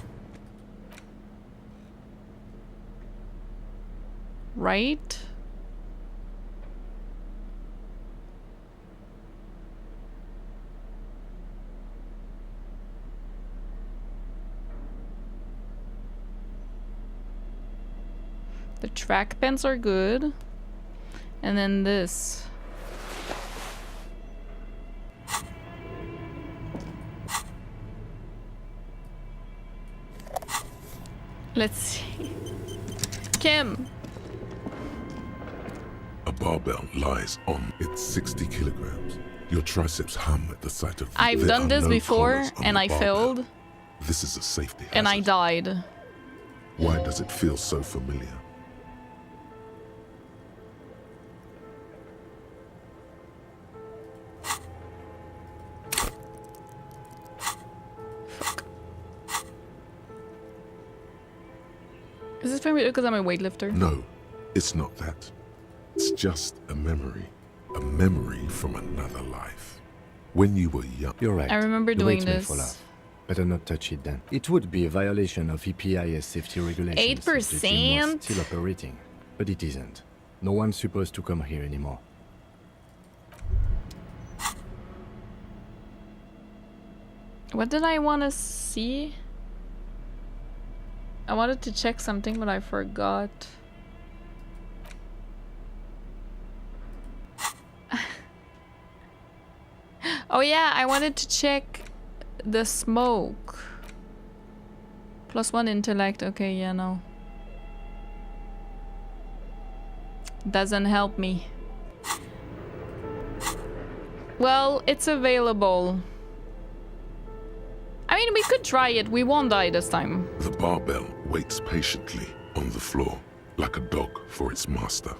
Right? The track pens are good. And then this. Let's see. Kim! A barbell lies on its 60 kilograms. Your triceps hum at the sight of... I've done this before and I failed. This is a safety hazard. And I died. Why does it feel so familiar? Is this familiar because I'm a weightlifter? No, it's not that. It's just a memory. A memory from another life. When you were young. You're right. I remember The doing weight's made this. for love. Better not touch it then. It would be a violation of EPIS safety regulations. 8%? If the gym was still operating, but it isn't. No one's supposed to come here anymore. What did I want to see? I wanted to check something, but I forgot. Oh yeah, I wanted to check the smoke. +1 intellect. Okay, yeah, no. Doesn't help me. Well, it's available. I mean, we could try it. We won't die this time. The barbell waits patiently on the floor, like a dog for its master.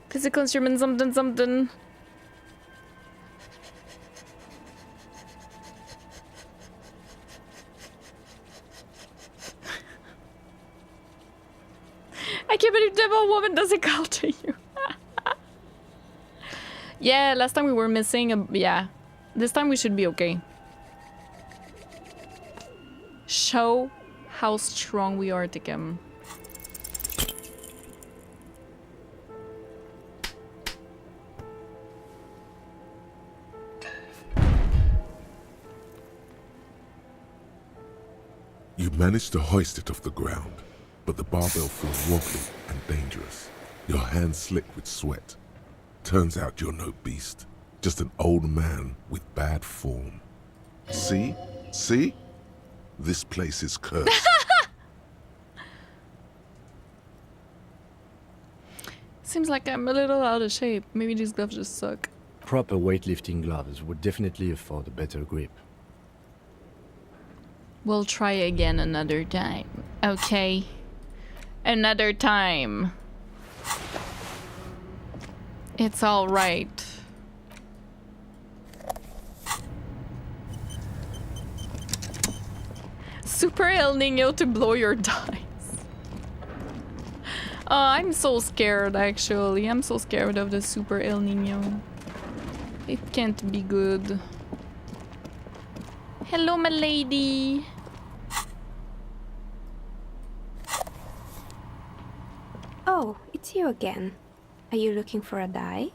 Physical instrument, something, something. I can't believe Devil Woman doesn't call to you. Yeah, last time we were missing a... Yeah. This time we should be okay. Show how strong we are, Tikim. You managed to hoist it off the ground, but the barbell feels wobbly and dangerous. Your hands slick with sweat. Turns out you're no beast, just an old man with bad form. See? See? This place is cursed. Seems like I'm a little out of shape. Maybe these gloves just suck. Proper weightlifting gloves would definitely afford a better grip. We'll try again another time. Okay. Another time. It's all right. Super El Nino to blow your dice. I'm so scared, actually. I'm so scared of the Super El Nino. It can't be good. Hello, my lady. Oh, it's you again. Are you looking for a die?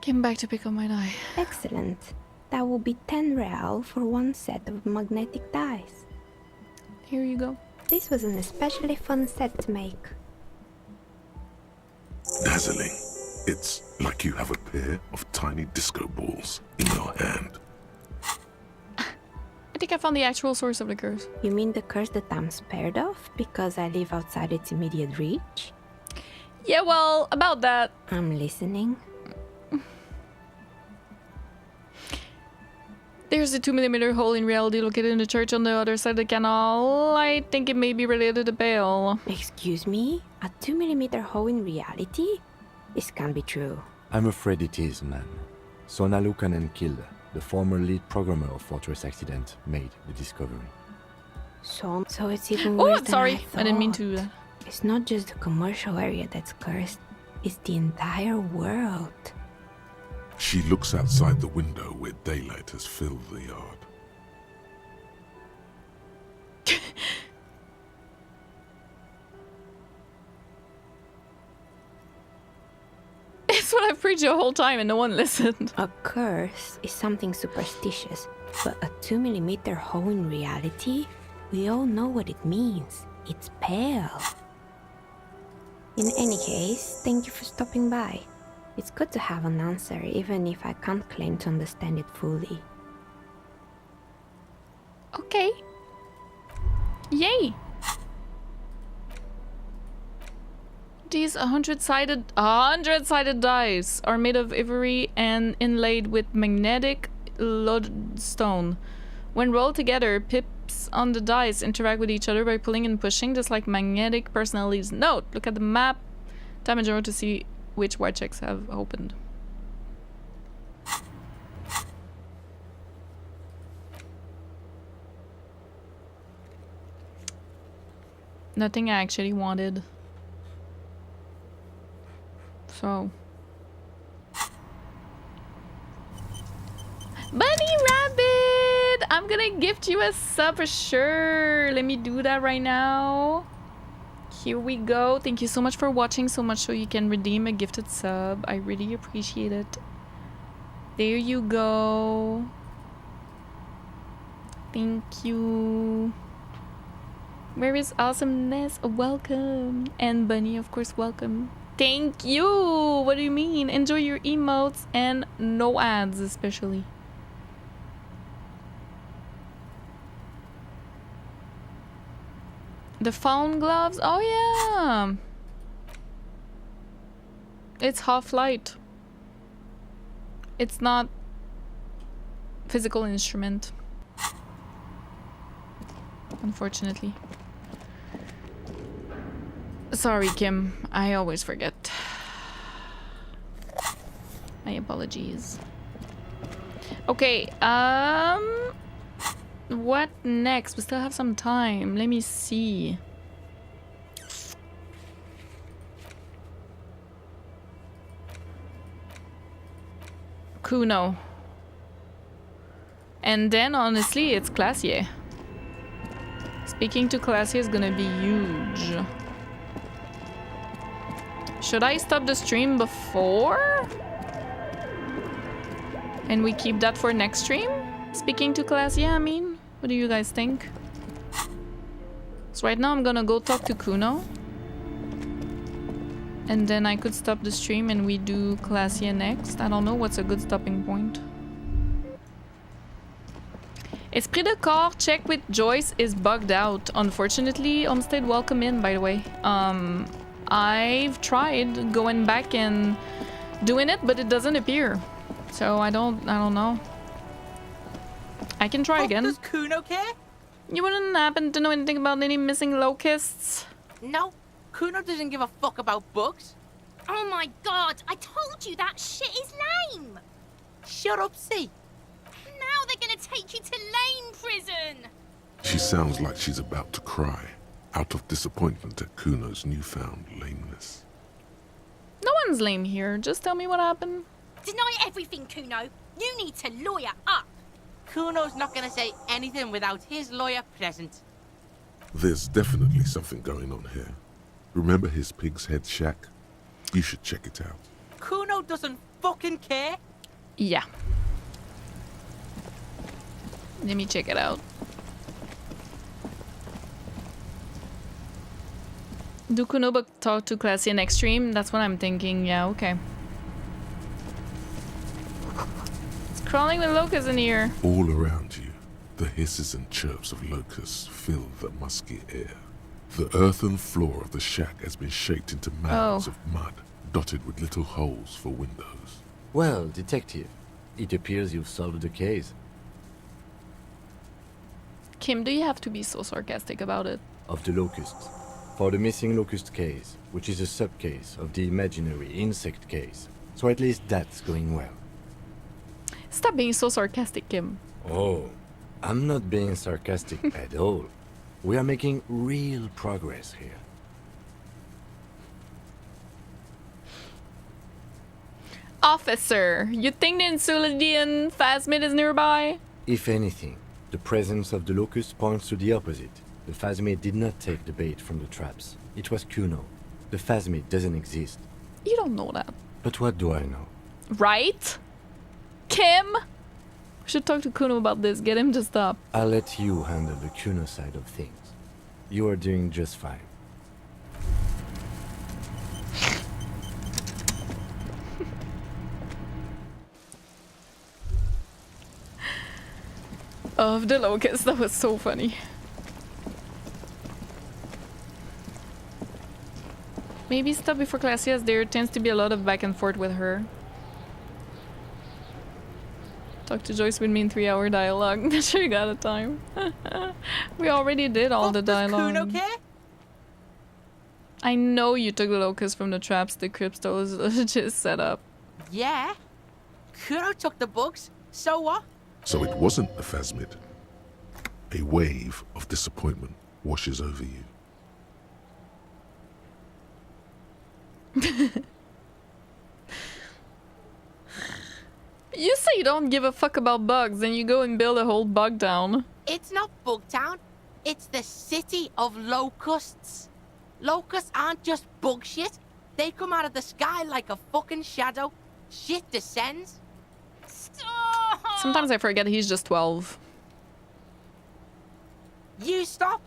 Came back to pick up my die. Excellent. That will be 10 real for one set of magnetic dice. Here you go. This was an especially fun set to make. Dazzling. It's like you have a pair of tiny disco balls in your hand. I think I found the actual source of the curse. You mean the curse that I'm spared of because I live outside its immediate reach? Yeah, well, about that. I'm listening. There's a 2mm hole in reality located in the church on the other side of the canal. I think it may be related to Bale. Excuse me? A 2mm hole in reality? This can't be true. I'm afraid it is, man. Sona Lukanen killed the former lead programmer of Fortress Accident, made the discovery. So it's even Oh, worse I'm sorry. than I didn't mean thought. to do that. It's not just the commercial area that's cursed, it's the entire world. She looks outside the window where daylight has filled the yard. It's what I've preached the whole time and no one listened. A curse is something superstitious, but a 2mm hole in reality? We all know what it means. It's pale. In any case, thank you for stopping by. It's good to have an answer, even if I can't claim to understand it fully. Okay. Yay! These 100-sided dice are made of ivory and inlaid with magnetic lodestone. When rolled together, pips on the dice interact with each other by pulling and pushing, just like magnetic personalities. Note, look at the map. Damage roll to see which white checks have opened. Nothing I actually wanted. So. Bunny Rabbit! I'm gonna gift you a sub for sure. Let me do that right now. Here we go. Thank you so much for watching so much so you can redeem a gifted sub. I really appreciate it. There you go. Thank you. Where is Awesomeness? Welcome. And Bunny, of course, welcome. Thank you. What do you mean? Enjoy your emotes and no ads, especially. The phone gloves? Oh yeah. It's half-light. It's not physical instrument. Unfortunately. Sorry, Kim. I always forget. My apologies. Okay, what next? We still have some time. Let me see. Cuno. And then, honestly, it's Classier. Speaking to Classier is gonna be huge. Should I stop the stream before? And we keep that for next stream? Speaking to Classier, I mean? What do you guys think? So right now I'm gonna go talk to Cuno. And then I could stop the stream and we do Classier next. I don't know what's a good stopping point. Esprit de Corps check with Joyce is bugged out. Unfortunately, Homestead, welcome in, by the way. I've tried going back and doing it, but it doesn't appear. So I don't know. I can try again. Does Cuno care? You wouldn't happen to know anything about any missing locusts? No, Cuno doesn't give a fuck about books. Oh my god, I told you that shit is lame! Shut up, see. Now they're gonna take you to lame prison! She sounds like she's about to cry, out of disappointment at Cuno's newfound lameness. No one's lame here. Just tell me what happened. Deny everything, Cuno. You need to lawyer up. Cuno's not gonna say anything without his lawyer present. There's definitely something going on here. Remember his pig's head shack? You should check it out. Cuno doesn't fucking care. Yeah. Let me check it out. Do Cuno talk to Classier next stream? That's what I'm thinking. Yeah, okay. It's crawling with locusts in here. All around you, the hisses and chirps of locusts fill the musky air. The earthen floor of the shack has been shaped into mounds of mud, dotted with little holes for windows. Well, Detective, it appears you've solved the case. Kim, do you have to be so sarcastic about it? Of the locusts. For the missing locust case, which is a sub-case of the imaginary insect case. So at least that's going well. Stop being so sarcastic, Kim. Oh, I'm not being sarcastic at all. We are making real progress here. Officer, you think the Insulidian phasmid is nearby? If anything, the presence of the locust points to the opposite. The phasmid did not take the bait from the traps. It was Cuno. The phasmid doesn't exist. You don't know that. But what do I know? Right? Kim? We should talk to Cuno about this. Get him to stop. I'll let you handle the Cuno side of things. You are doing just fine. Of the locust, that was so funny. Maybe stop before class, yes, there tends to be a lot of back and forth with her. Talk to Joyce would mean 3-hour dialogue. That sure got a time. We already did all the dialogue. Does Cuno care? I know you took the locust from the traps the cryptos just set up. Yeah. Cuno took the bugs. So what? So it wasn't a phasmid. A wave of disappointment washes over you. You say you don't give a fuck about bugs, then you go and build a whole bug town. It's not Bugtown. It's the city of locusts. Locusts aren't just bug shit. They come out of the sky like a fucking shadow. Shit descends. Stop! Sometimes I forget he's just 12. You stop.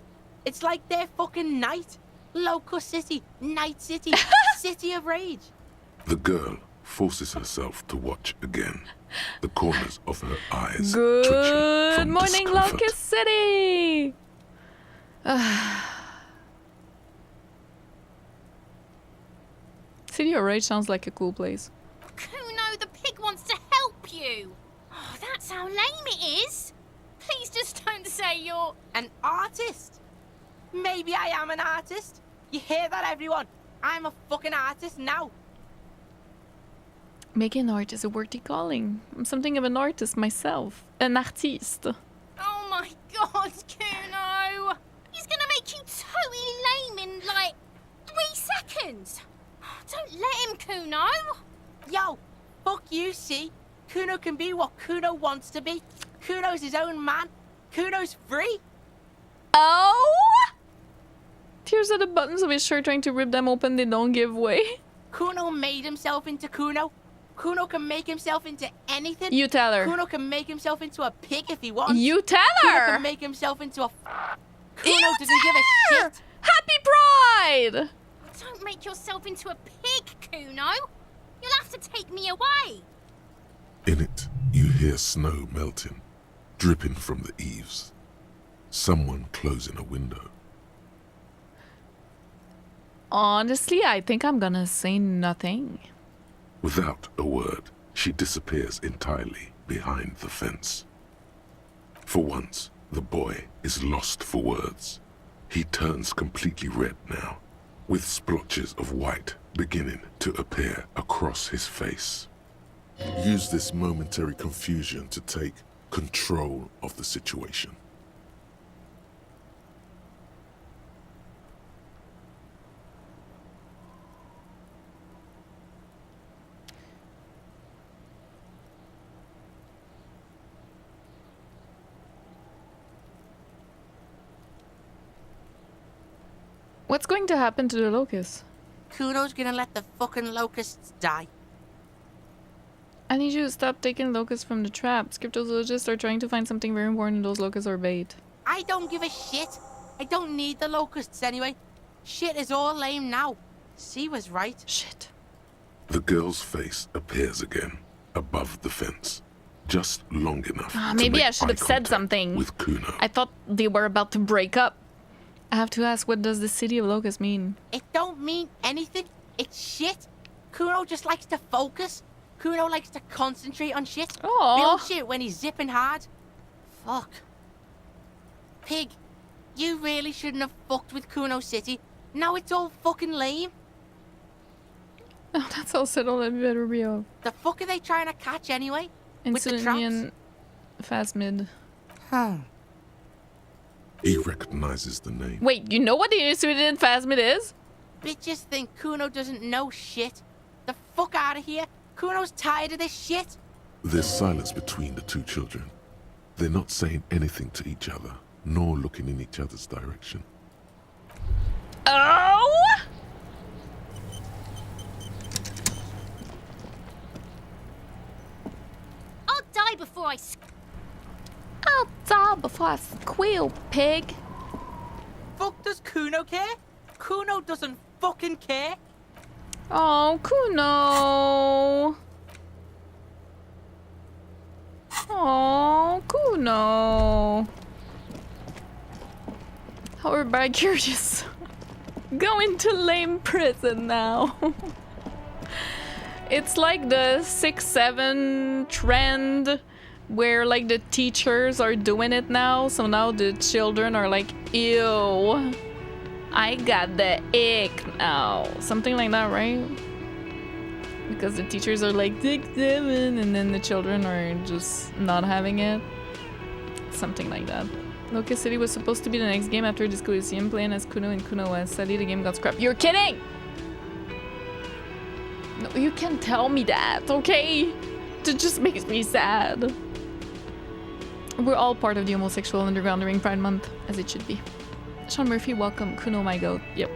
It's like their fucking night. Locust City, Night City, City of Rage. The girl forces herself to watch again. The corners of her eyes Good twitching from morning, discomfort. Locust City! City of Rage sounds like a cool place. Cuno, the pig wants to help you. Oh, that's how lame it is. Please just don't say you're an artist. Maybe I am an artist. You hear that, everyone? I'm a fucking artist now. Making art is a worthy calling. I'm something of an artist myself. An artiste. Oh my god, Cuno! He's gonna make you totally lame in like 3 seconds. Don't let him, Cuno. Yo, fuck you, see? Cuno can be what Cuno wants to be. Cuno's his own man. Cuno's free. Oh! Tears at the buttons of his shirt, trying to rip them open, they don't give way. Cuno made himself into Cuno. Cuno can make himself into anything. You tell her. Cuno can make himself into a pig if he wants. You tell her. Cuno can make himself into a... Cuno doesn't give a shit. Happy Pride! Don't make yourself into a pig, Cuno. You'll have to take me away. In it, you hear snow melting, dripping from the eaves. Someone closing a window. Honestly, I think I'm gonna say nothing. Without a word, she disappears entirely behind the fence. For once, the boy is lost for words. He turns completely red now, with splotches of white beginning to appear across his face. Use this momentary confusion to take control of the situation. What's going to happen to the locusts? Cuno's gonna let the fucking locusts die. I need you to stop taking locusts from the traps. Cryptozoologists are trying to find something very important and those locusts are bait. I don't give a shit. I don't need the locusts anyway. Shit is all lame now. C was right. Shit. The girl's face appears again, above the fence. Just long enough to Maybe make I should have eye said contact something. with Cuno. I thought they were about to break up. I have to ask, what does the city of locusts mean? It don't mean anything. It's shit. Cuno just likes to focus. Cuno likes to concentrate on shit. Aww. Build shit when he's zipping hard. Fuck. Pig, you really shouldn't have fucked with Cuno City. Now it's all fucking lame. Oh, that's all settled. I better be off. The fuck are they trying to catch anyway? With the Insulinian traps? phasmid. Huh. He recognizes the name. Wait, you know what the Insulinian phasmid is? Bitches think Cuno doesn't know shit. The fuck out of here. Cuno's tired of this shit. There's silence between the two children. They're not saying anything to each other, nor looking in each other's direction. Oh! I'll die before I I'll die before I squeal, pig. Fuck does Cuno care? Cuno doesn't fucking care. Oh, Cuno. Oh, Cuno. Our Bicurious going to lame prison now. It's like the 6-7 trend where like the teachers are doing it now, so now the children are like, ew, I got the ick now. Something like that, right? Because the teachers are like 6-7 and then the children are just not having it. Something like that. Locust City was supposed to be the next game after DISCO ELYSIUM, playing as Cuno and Cuno was. Sadly, the game got scrapped. You're kidding! No, you can't tell me that, okay? It just makes me sad. We're all part of the homosexual underground during Pride Month, as it should be. Sean Murphy, welcome. Cuno, my goat. Yep.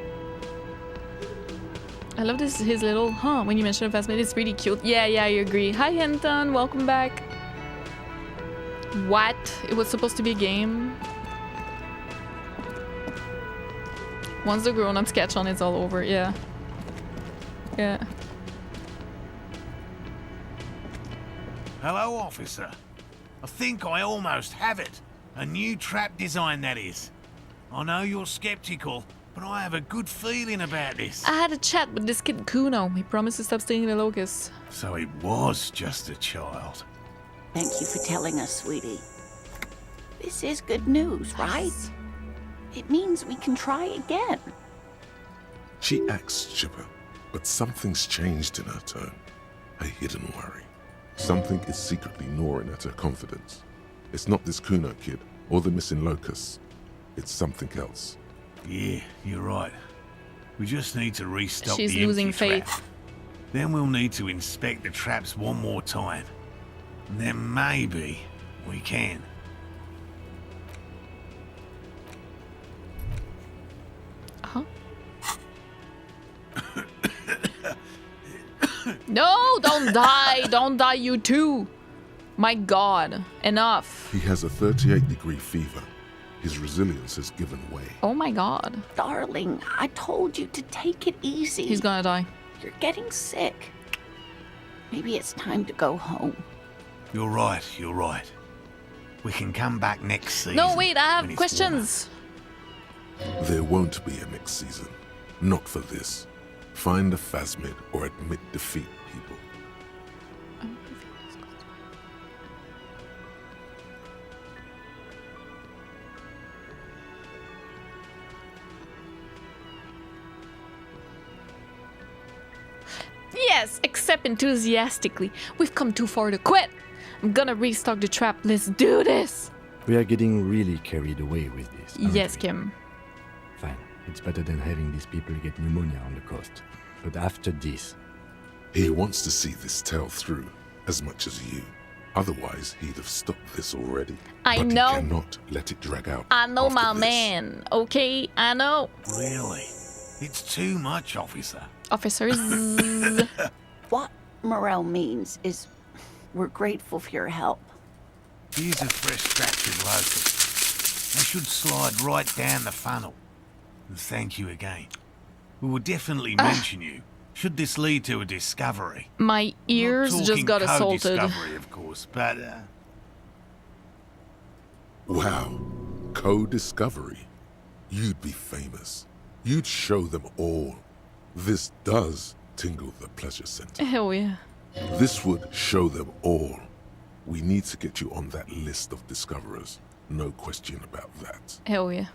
I love this, his little, when you mention a fastmate, it's really cute. Yeah, I agree. Hi, Hinton, welcome back. What? It was supposed to be a game? Once the grown-ups catch on, it's all over. Yeah. Yeah. Hello, officer. I think I almost have it. A new trap design, that is. I know you're skeptical, but I have a good feeling about this. I had a chat with this kid Cuno. He promised to stop stealing the locusts. So he was just a child. Thank you for telling us, sweetie. This is good news, right? It means we can try again. She acts chipper, but something's changed in her tone. A hidden worry. Something is secretly gnawing at her confidence. It's not this Cuno kid or the missing locusts. It's something else. Yeah, you're right. We just need to restock She's the losing empty faith. trap. Then we'll need to inspect the traps one more time. And then maybe we can. Huh? No, don't die. Don't die, you too. My God, enough. He has a 38-degree fever. His resilience has given way. Oh my God. Darling, I told you to take it easy. He's gonna die. You're getting sick. Maybe it's time to go home. You're right, you're right. We can come back next season. No, wait, I have when it's questions. There won't be a next season. Not for this. Find a phasmid or admit defeat, people. Yes, accept enthusiastically. We've come too far to quit. I'm gonna restock the trap. Let's do this. We are getting really carried away with this. aren't Yes, we? Kim. Fine. It's better than having these people get pneumonia on the coast. But after this... He wants to see this tale through as much as you. Otherwise, he'd have stopped this already. I but know. He cannot let it drag out. I know after my this. man. Okay, I know. Really? It's too much, officer. Officers. What Morell means is we're grateful for your help. Here's a fresh batch of locusts. They should slide right down the funnel. And thank you again. We will definitely mention you, should this lead to a discovery. My ears Not just got talking assaulted. co-discovery, of course, but Wow. Co-discovery. You'd be famous. You'd show them all. This does tingle the pleasure center. Hell yeah. This would show them all. We need to get you on that list of discoverers. No question about that. Hell yeah.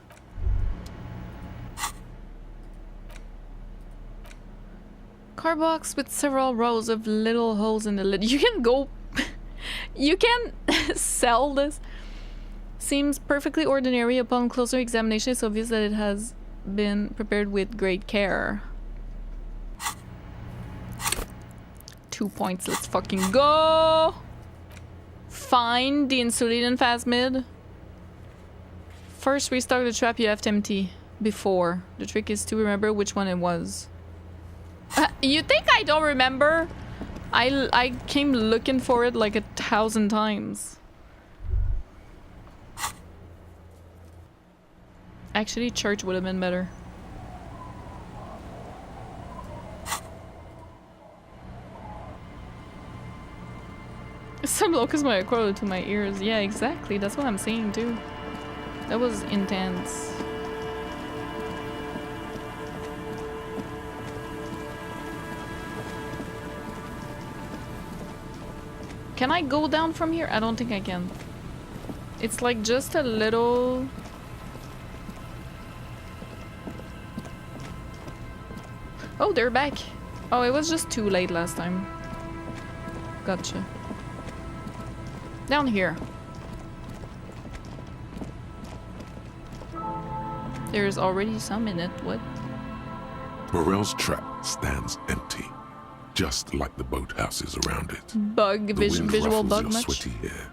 Car box with several rows of little holes in the lid. You can go... you can sell this. Seems perfectly ordinary. Upon closer examination, it's obvious that it has been prepared with great care. 2 points. Let's fucking go. Find the insulin phasmid. First restart the trap you left empty before. The trick is to remember which one it was. You think I don't remember? I came looking for it like 1,000 times. Actually, church would have been better. Some locusts might have crawled to my ears. Yeah, exactly. That's what I'm saying too. That was intense. Can I go down from here? I don't think I can. It's like just a little... Oh, they're back. Oh, it was just too late last time. Gotcha. Down here. There's already some in it. What? Morell's trap stands empty, just like the boathouses around it. Bug, visual bug your much? sweaty hair.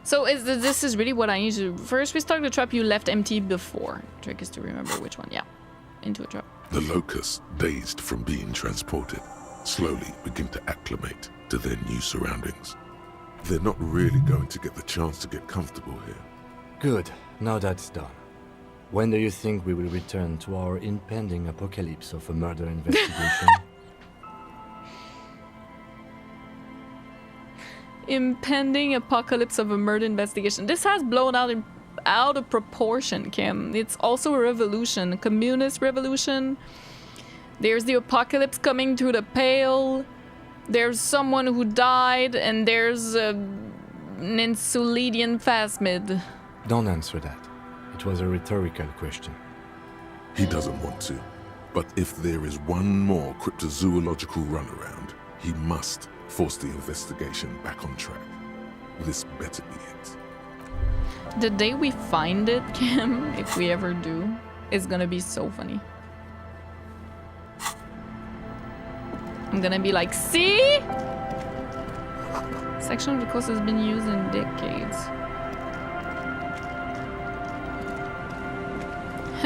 So this is really what I need to do. First, we start the trap you left empty before. Trick is to remember which one. Yeah, into a trap. The locusts, dazed from being transported, slowly begin to acclimate to their new surroundings. They're not really going to get the chance to get comfortable here. Good. Now that's done. When do you think we will return to our impending apocalypse of a murder investigation? Impending apocalypse of a murder investigation. This has blown out of proportion, Kim. It's also a revolution, a communist revolution. There's the apocalypse coming through the pale. There's someone who died, and there's an insulidian phasmid. Don't answer that. It was a rhetorical question. He doesn't want to, but if there is one more cryptozoological runaround, he must force the investigation back on track. This better be it. The day we find it, Kim, if we ever do, is gonna be so funny. I'm gonna be like, see? Section of the coast has been used in decades.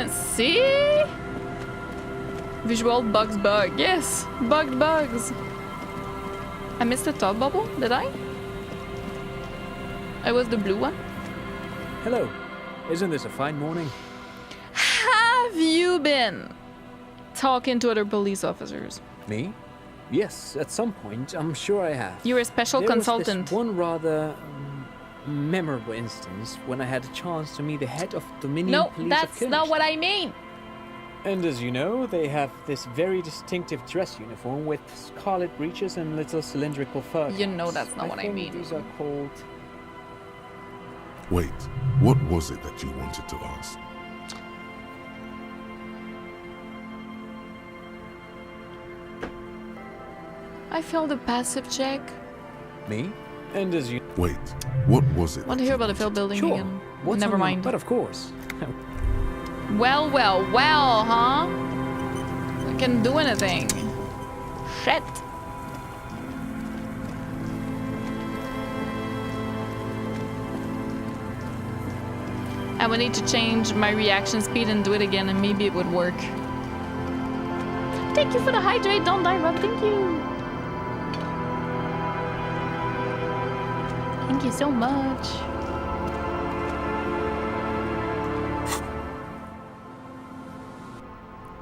See? Visual bugs bug. Yes, bugged bugs. I missed the top bubble, did I? I was the blue one. Hello. Isn't this a fine morning? Have you been talking to other police officers? Me? Yes, at some point, I'm sure I have. You're a special consultant. Was this one rather memorable instance when I had a chance to meet the head of Dominion Police. No, that's not what I mean. And as you know, they have this very distinctive dress uniform with scarlet breeches and little cylindrical fur caps. You know that's not what I mean. These are called... Wait, what was it that you wanted to ask? I failed a passive check. Me? And as you... Wait, what was it? Want to hear about the failed building sure. again? What's Never mind. But of course. Well, huh? We can do anything. Shit. I would need to change my reaction speed and do it again, and maybe it would work. Thank you for the hydrate, don't die, Rob. Thank you. Thank you so much.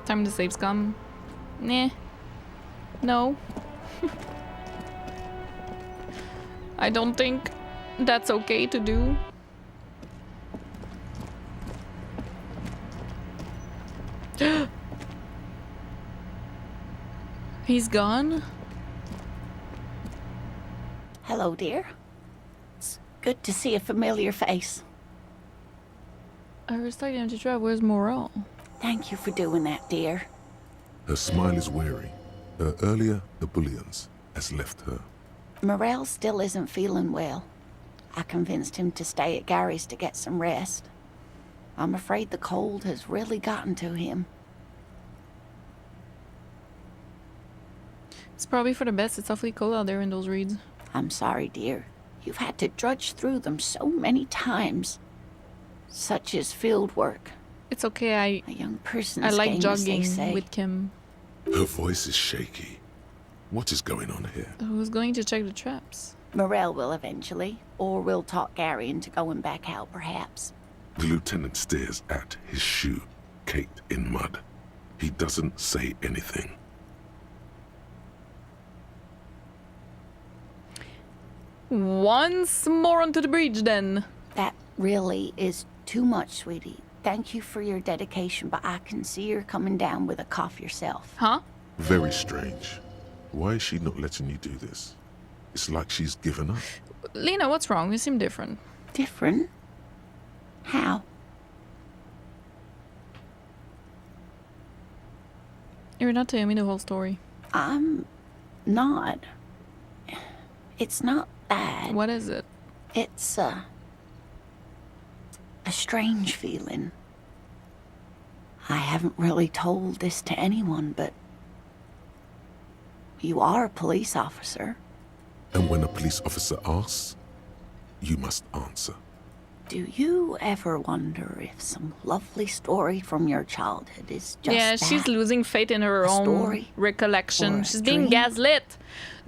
Time to save scum. Nah. No. I don't think that's okay to do. He's gone? Hello, dear. It's good to see a familiar face. I was starting to try. Where's Morell? Thank you for doing that, dear. Her smile is weary. Her earlier ebullience has left her. Morell still isn't feeling well. I convinced him to stay at Gary's to get some rest. I'm afraid the cold has really gotten to him. It's probably for the best. It's awfully cold out there in those reeds. I'm sorry, dear. You've had to drudge through them so many times. Such is field work. It's okay, a young person's I like game, jogging as they say. with Kim. Her voice is shaky. What is going on here? Who's going to check the traps? Morell will eventually, or we'll talk Gary into going back out, perhaps. The lieutenant stares at his shoe, caked in mud. He doesn't say anything. Once more onto the bridge, then. That really is too much, sweetie. Thank you for your dedication, but I can see you're coming down with a cough yourself. Huh? Very strange. Why is she not letting you do this? It's like she's given up. Lena, what's wrong? You seem different. Different? How? You're not telling me the whole story. I'm not. It's not that. What is it? It's a strange feeling. I haven't really told this to anyone, but you are a police officer. And when a police officer asks, you must answer. Do you ever wonder if some lovely story from your childhood is just yeah, she's losing faith in her own story recollection. She's being gaslit.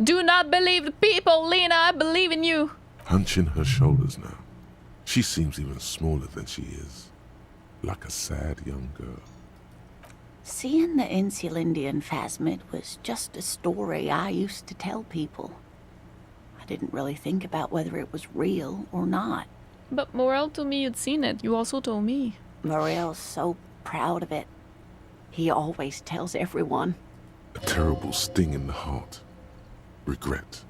Do not believe the people, Lena. I believe in you. Hunching her shoulders now. She seems even smaller than she is. Like a sad young girl. Seeing the Insulindian phasmid was just a story I used to tell people. I didn't really think about whether it was real or not. But Morell told me you'd seen it. You also told me. Morell's so proud of it. He always tells everyone. A terrible sting in the heart. Regret.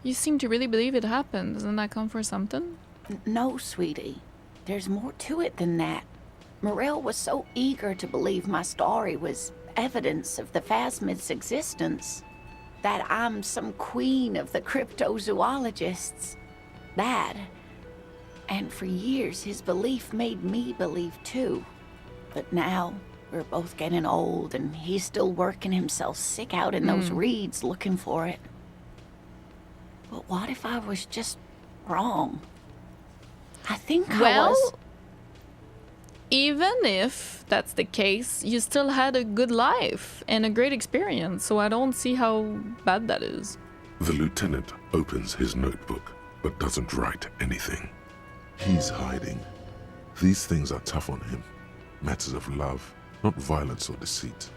You seem to really believe it happened. Doesn't that come for something? No, sweetie. There's more to it than that. Morell was so eager to believe my story was evidence of the phasmid's existence. That I'm some queen of the cryptozoologists. That. And for years, his belief made me believe too. But now, we're both getting old, and he's still working himself sick out in those reeds looking for it. But what if I was just wrong? I think I was. Even if that's the case, you still had a good life and a great experience, so I don't see how bad that is. The lieutenant opens his notebook, but doesn't write anything. He's hiding. These things are tough on him. Matters of love, not violence or deceit.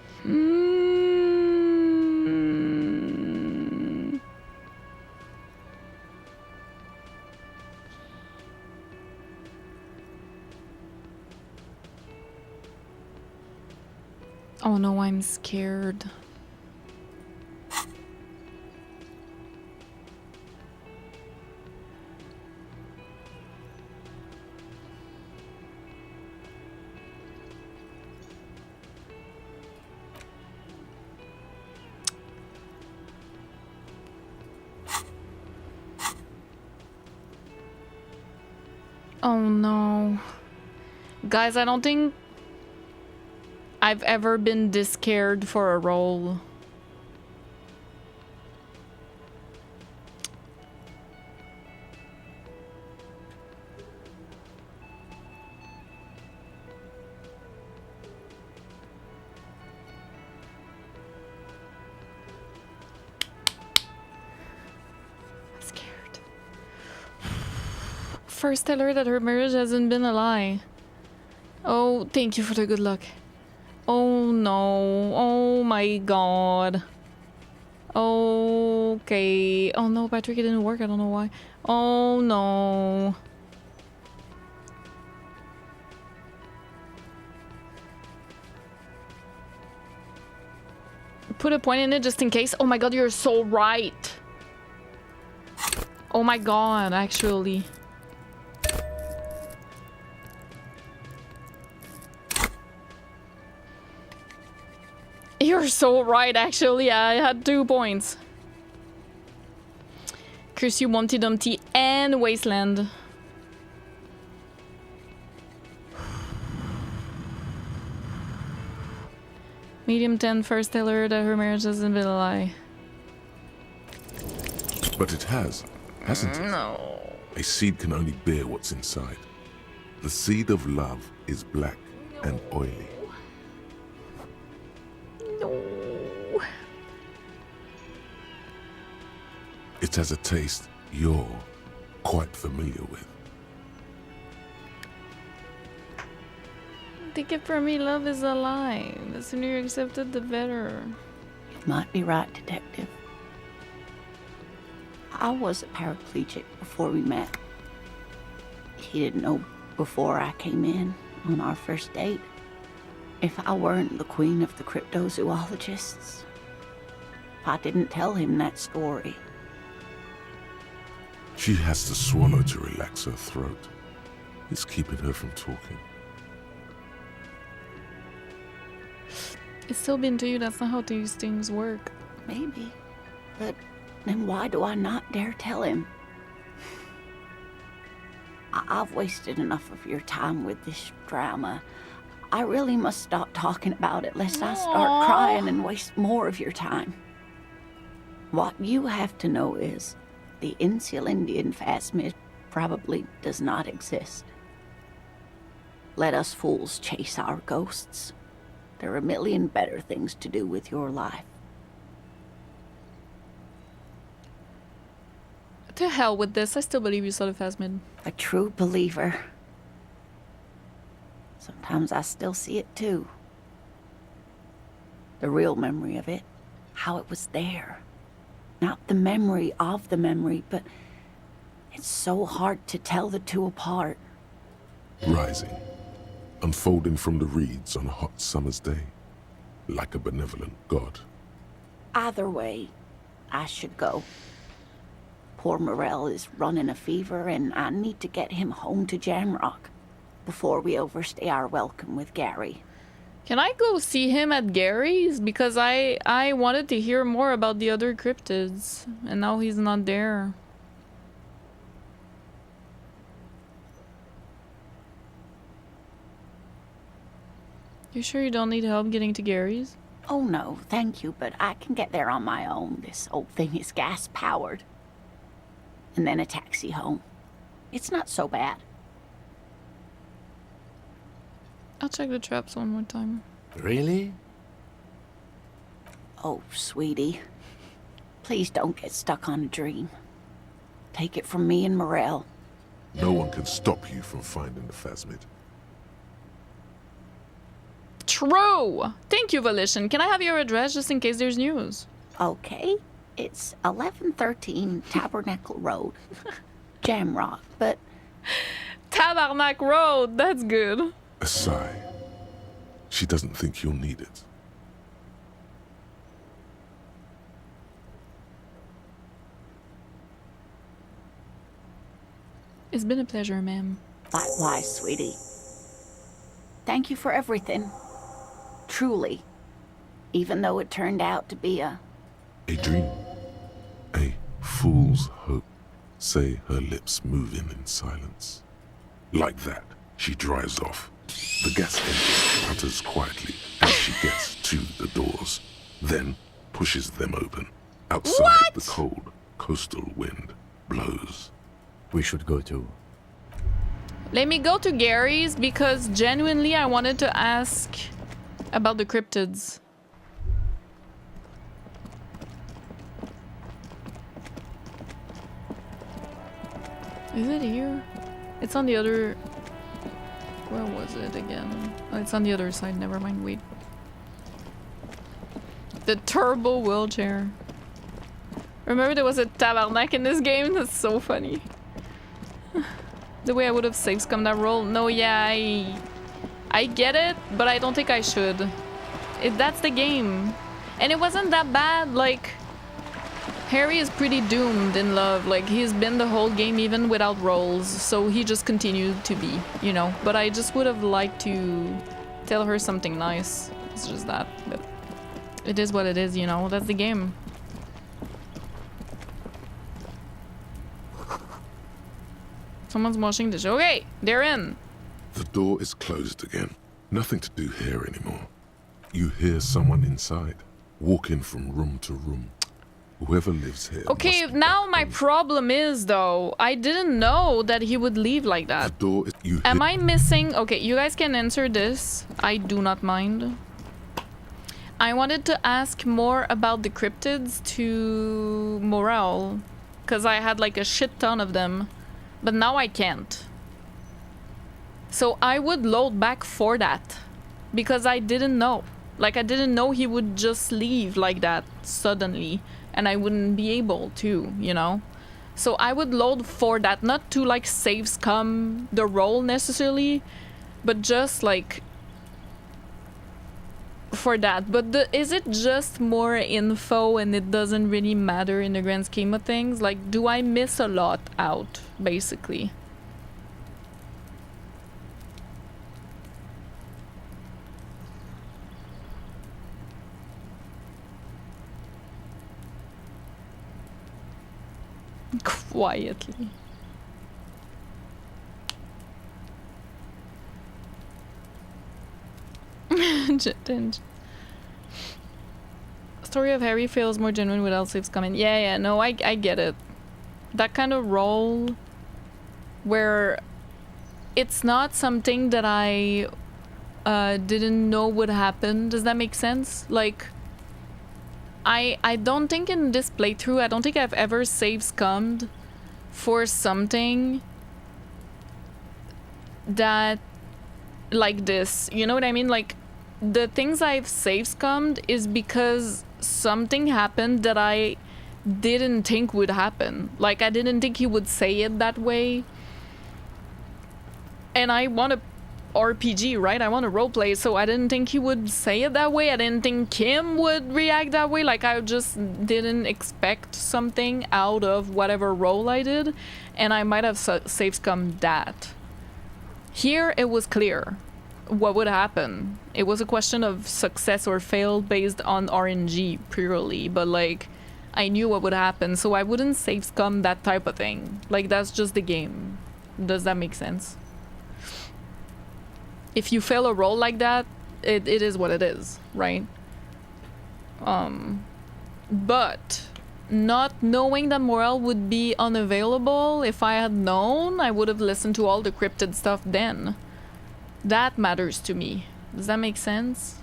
Oh no, I'm scared. Oh no. Guys, I don't think I've ever been this scared for a role. I'm scared. First tell her that her marriage hasn't been a lie. Oh, thank you for the good luck. Oh no, oh my god. Okay. Oh no, Patrick, it didn't work, I don't know why. Oh no. Put a point in it just in case. Oh my god, you're so right. Oh my god, actually. You're so right, actually. I had 2 points. Curse you, Monty Dumpty and Wasteland. Medium 10 first tell her that her marriage hasn't been a lie. But it has, hasn't it? No. A seed can only bear what's inside. The seed of love is black and oily. No. It has a taste you're quite familiar with. Take it from me, love is a lie. The sooner you accept it, the better. You might be right, Detective. I was a paraplegic before we met. He didn't know before I came in on our first date. If I weren't the queen of the cryptozoologists, if I didn't tell him that story. She has to swallow to relax her throat. It's keeping her from talking. It's still been to you, that's not how these things work. Maybe, but then why do I not dare tell him? I've wasted enough of your time with this drama. I really must stop talking about it lest I start crying and waste more of your time. What you have to know is the Insulindian phasmid probably does not exist. Let us fools chase our ghosts. There are a million better things to do with your life. To hell with this, I still believe you saw the phasmid. A true believer. Sometimes I still see it too. The real memory of it, how it was there. Not the memory of the memory, but it's so hard to tell the two apart. Rising, unfolding from the reeds on a hot summer's day, like a benevolent god. Either way, I should go. Poor Morell is running a fever, and I need to get him home to Jamrock before we overstay our welcome with Gary. Can I go see him at Gary's? Because I wanted to hear more about the other cryptids, and now he's not there. You sure you don't need help getting to Gary's? Oh no, thank you, but I can get there on my own. This old thing is gas-powered. And then a taxi home. It's not so bad. I'll check the traps one more time. Really? Oh, sweetie. Please don't get stuck on a dream. Take it from me and Morell. No one can stop you from finding the phasmid. True! Thank you, Volition. Can I have your address just in case there's news? Okay. It's 1113 Tabernacle Road. Jamrock, but... Tabernacle Road! That's good. A sigh. She doesn't think you'll need it. It's been a pleasure, ma'am. Likewise, sweetie. Thank you for everything. Truly. Even though it turned out to be a dream. A fool's hope. Say her lips moving in silence. Like that, she drives off. The gas engine putters quietly as she gets to the doors, then pushes them open. Outside, the cold coastal wind blows. We should go too. Let me go to Gary's because genuinely I wanted to ask about the cryptids. Is it here? It's on the other... Where was it again? Oh, it's on the other side. Never mind. Wait. The turbo wheelchair. Remember there was a tabarnak in this game? That's so funny. The way I would have saved that roll. No, yeah, I get it, but I don't think I should. That's the game. And it wasn't that bad. Like, Harry is pretty doomed in love. Like, he's been the whole game even without rolls. So he just continued to be, you know. But I just would have liked to tell her something nice. It's just that. But it is what it is, you know. That's the game. Someone's washing dishes. Okay, they're in. The door is closed again. Nothing to do here anymore. You hear someone inside, walking from room to room. Whoever lives here. Okay, now my problem is though, I didn't know that he would leave like that. The door is, Am I missing? Okay, you guys can answer this. I do not mind. I wanted to ask more about the cryptids to Morell, because I had like a shit ton of them, but now I can't. So I would load back for that, because I didn't know. Like, I didn't know he would just leave like that suddenly, and I wouldn't be able to, you know? So I would load for that, not to like save scum the role necessarily, but just like for that. But is it just more info and it doesn't really matter in the grand scheme of things? Like, do I miss a lot out, basically? Quietly. Story of Harry feels more genuine without saves coming. Yeah, no, I get it. That kind of role where it's not something that I didn't know would happen. Does that make sense? Like, I don't think in this playthrough, I don't think I've ever save scummed for something that like this. You know what I mean? Like, the things I've save scummed is because something happened that I didn't think would happen. Like, I didn't think he would say it that way. And I want to RPG, right? I want to roleplay, so I didn't think he would say it that way. I didn't think Kim would react that way. Like, I just didn't expect something out of whatever role I did, and I might have save scummed that. Here, it was clear what would happen. It was a question of success or fail based on RNG purely, but like, I knew what would happen, so I wouldn't save scum that type of thing. Like, that's just the game. Does that make sense? If you fail a role like that, it is what it is, right? But not knowing that Morell would be unavailable, if I had known, I would have listened to all the cryptid stuff then. That matters to me. Does that make sense?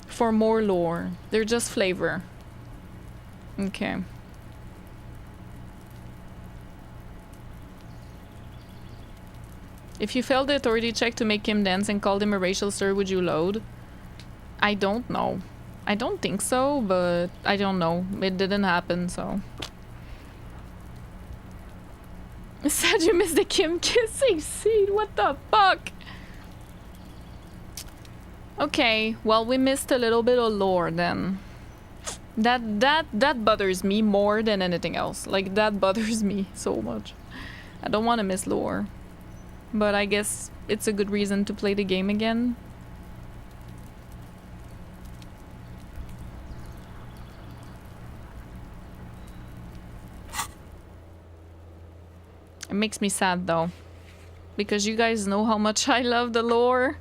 For more lore. They're just flavor. Okay. If you failed the authority check to make him dance and called him a racial slur, would you load? I don't know. I don't think so, but I don't know. It didn't happen, so. Said you missed the Kim kissing scene. What the fuck? Okay, well, we missed a little bit of lore then. That bothers me more than anything else. Like, that bothers me so much. I don't want to miss lore. But I guess it's a good reason to play the game again. It makes me sad though, because you guys know how much I love the lore.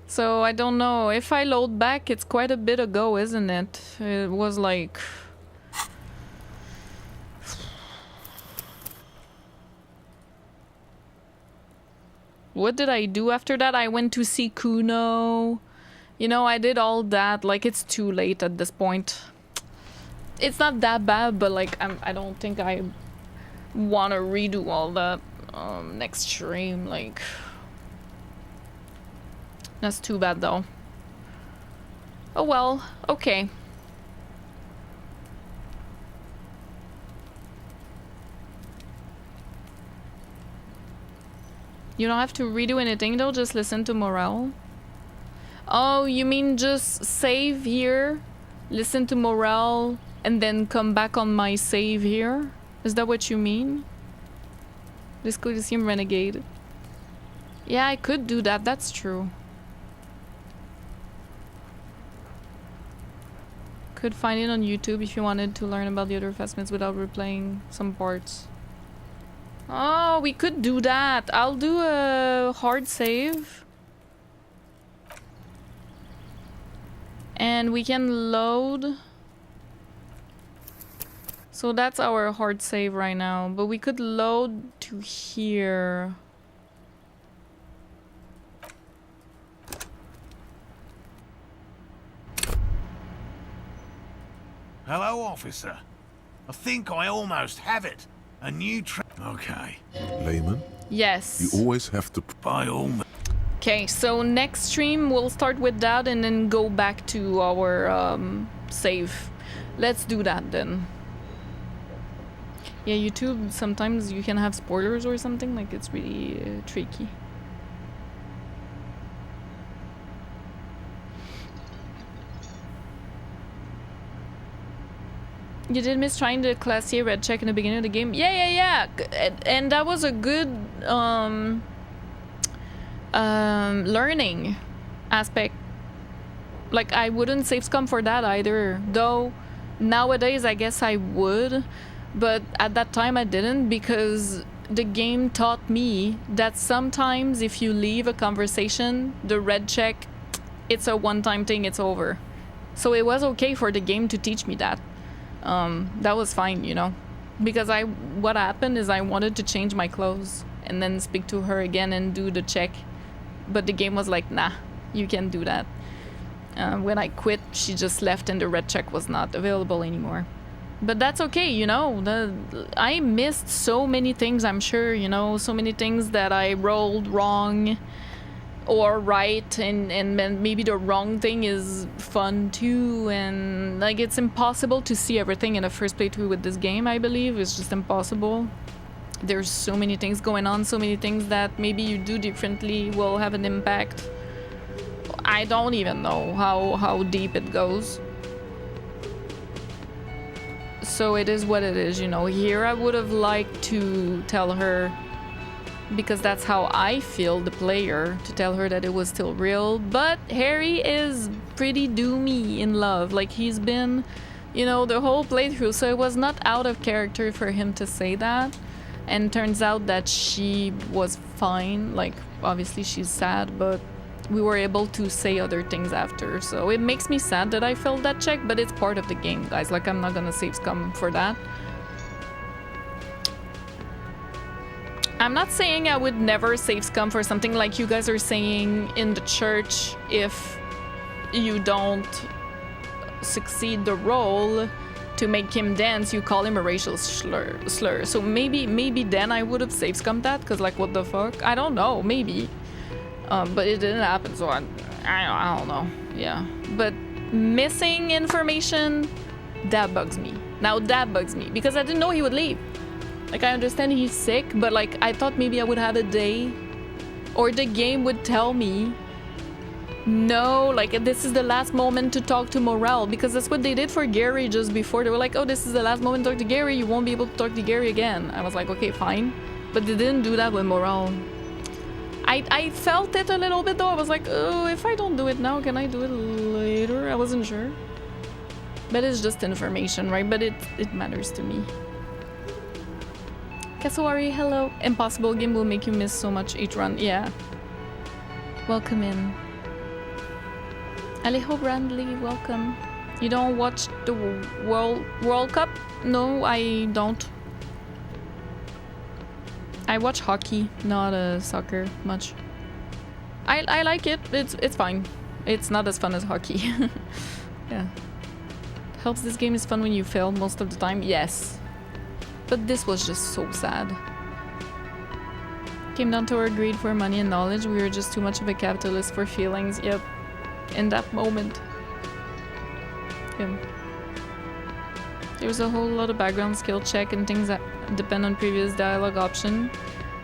So I don't know, if I load back, it's quite a bit ago, isn't it? It was like... What did I do after that? I went to see Cuno. You know, I did all that. Like, it's too late at this point. It's not that bad, but like, I don't think I want to redo all that next stream. Like, that's too bad though. Oh well, okay. You don't have to redo anything though, just listen to Morell. Oh, you mean just save here, listen to Morell, and then come back on my save here? Is that what you mean? DISCO ELYSIUM Renegade. Yeah, I could do that, that's true. Could find it on YouTube if you wanted to learn about the other Fastmates without replaying some parts. Oh, we could do that. I'll do a hard save. And we can load. So that's our hard save right now, but we could load to here. Hello, officer. I think I almost have it. A new Okay. Layman? Yes. You always have to... By all means. Okay, so next stream we'll start with that and then go back to our save. Let's do that then. Yeah, YouTube, sometimes you can have spoilers or something, like it's really tricky. You did miss trying the Classier red check in the beginning of the game? Yeah. And that was a good learning aspect. Like, I wouldn't save scum for that either. Though, nowadays, I guess I would. But at that time, I didn't, because the game taught me that sometimes if you leave a conversation, the red check, it's a one-time thing, it's over. So it was okay for the game to teach me that. That was fine, you know, because what happened is I wanted to change my clothes and then speak to her again and do the check, but the game was like, nah, you can't do that. When I quit, she just left and the red check was not available anymore. But that's okay, you know, I missed so many things, I'm sure, you know, so many things that I rolled wrong or right, and maybe the wrong thing is fun too, and like it's impossible to see everything in the first playthrough with this game, I believe. It's just impossible. There's so many things going on, so many things that maybe you do differently will have an impact. I don't even know how deep it goes. So it is what it is, you know. Here I would have liked to tell her, because that's how I feel, the player, to tell her that it was still real. But Harry is pretty doomy in love. Like, he's been, you know, the whole playthrough, so it was not out of character for him to say that. And turns out that she was fine. Like, obviously she's sad, but we were able to say other things after. So it makes me sad that I failed that check, but it's part of the game, guys. Like, I'm not gonna save scum for that. I'm not saying I would never save scum for something like you guys are saying in the church. If you don't succeed the role to make him dance, you call him a racial slur. So maybe then I would have saved scum that, because like, what the fuck? I don't know, maybe. But it didn't happen, so I don't know. Yeah, but missing information, that bugs me. Now that bugs me, because I didn't know he would leave. Like, I understand he's sick, but like, I thought maybe I would have a day, or the game would tell me, no, like, this is the last moment to talk to Morell, because that's what they did for Gary just before. They were like, oh, this is the last moment to talk to Gary, you won't be able to talk to Gary again. I was like, okay, fine. But they didn't do that with Morell. I felt it a little bit though. I was like, oh, if I don't do it now, can I do it later? I wasn't sure. But it's just information, right? But it matters to me. Kasuari, hello. Impossible game will make you miss so much each run. Yeah. Welcome in. Alejo Brandley, welcome. You don't watch the World Cup? No, I don't. I watch hockey, not soccer much. I like it. It's fine. It's not as fun as hockey. Yeah. Helps this game is fun when you fail most of the time. Yes. But this was just so sad. Came down to our greed for money and knowledge. We were just too much of a capitalist for feelings. Yep. In that moment. Yeah. There's a whole lot of background skill check and things that depend on previous dialogue option,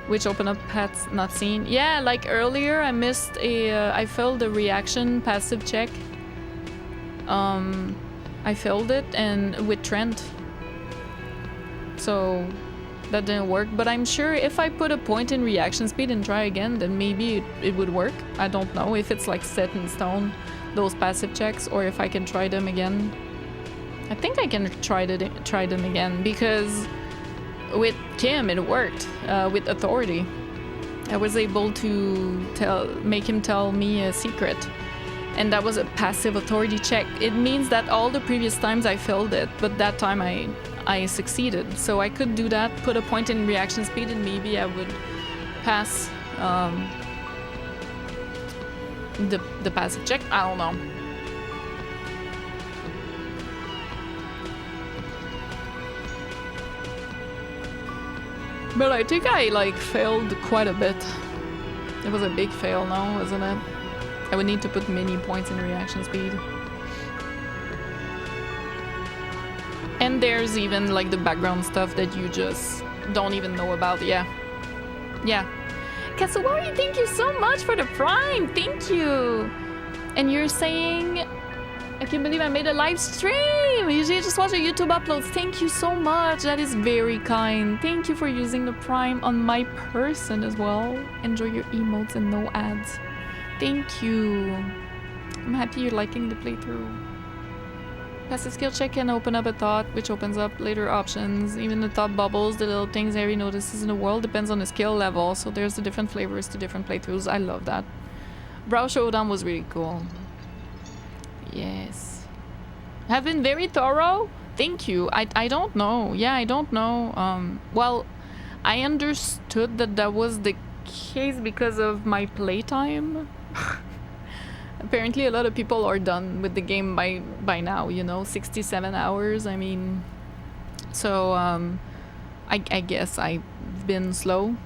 which open up paths not seen. Yeah, like earlier I missed I failed the reaction passive check. I failed it, and with Trent. So that didn't work, but I'm sure if I put a point in reaction speed and try again, then maybe it would work. I don't know if it's like set in stone, those passive checks, or if I can try them again. I think I can try them again, because with Kim it worked. With authority, I was able to make him tell me a secret, And that was a passive authority check. It means that all the previous times I failed it, but that time I succeeded. So I could do that, put a point in reaction speed, and maybe I would pass the passive check. I don't know. But I think I like failed quite a bit. It was a big fail now, wasn't it? I would need to put many points in reaction speed. And there's even like the background stuff that you just don't even know about. Yeah. Yeah. Kasuwari, thank you so much for the Prime. Thank you. And you're saying, I can't believe I made a live stream. Usually I just watch your YouTube uploads. Thank you so much. That is very kind. Thank you for using the Prime on my person as well. Enjoy your emotes and no ads. Thank you. I'm happy you're liking the playthrough. Pass a skill check and open up a thought, which opens up later options. Even the thought bubbles, the little things Harry notices in the world, depends on the skill level. So there's the different flavors to different playthroughs. I love that. Brow Showdown was really cool. Yes. Have been very thorough. Thank you. I don't know. Yeah, I don't know. Well, I understood that that was the case because of my playtime. Apparently a lot of people are done with the game by now, you know, 67 hours. I mean, so I guess I've been slow.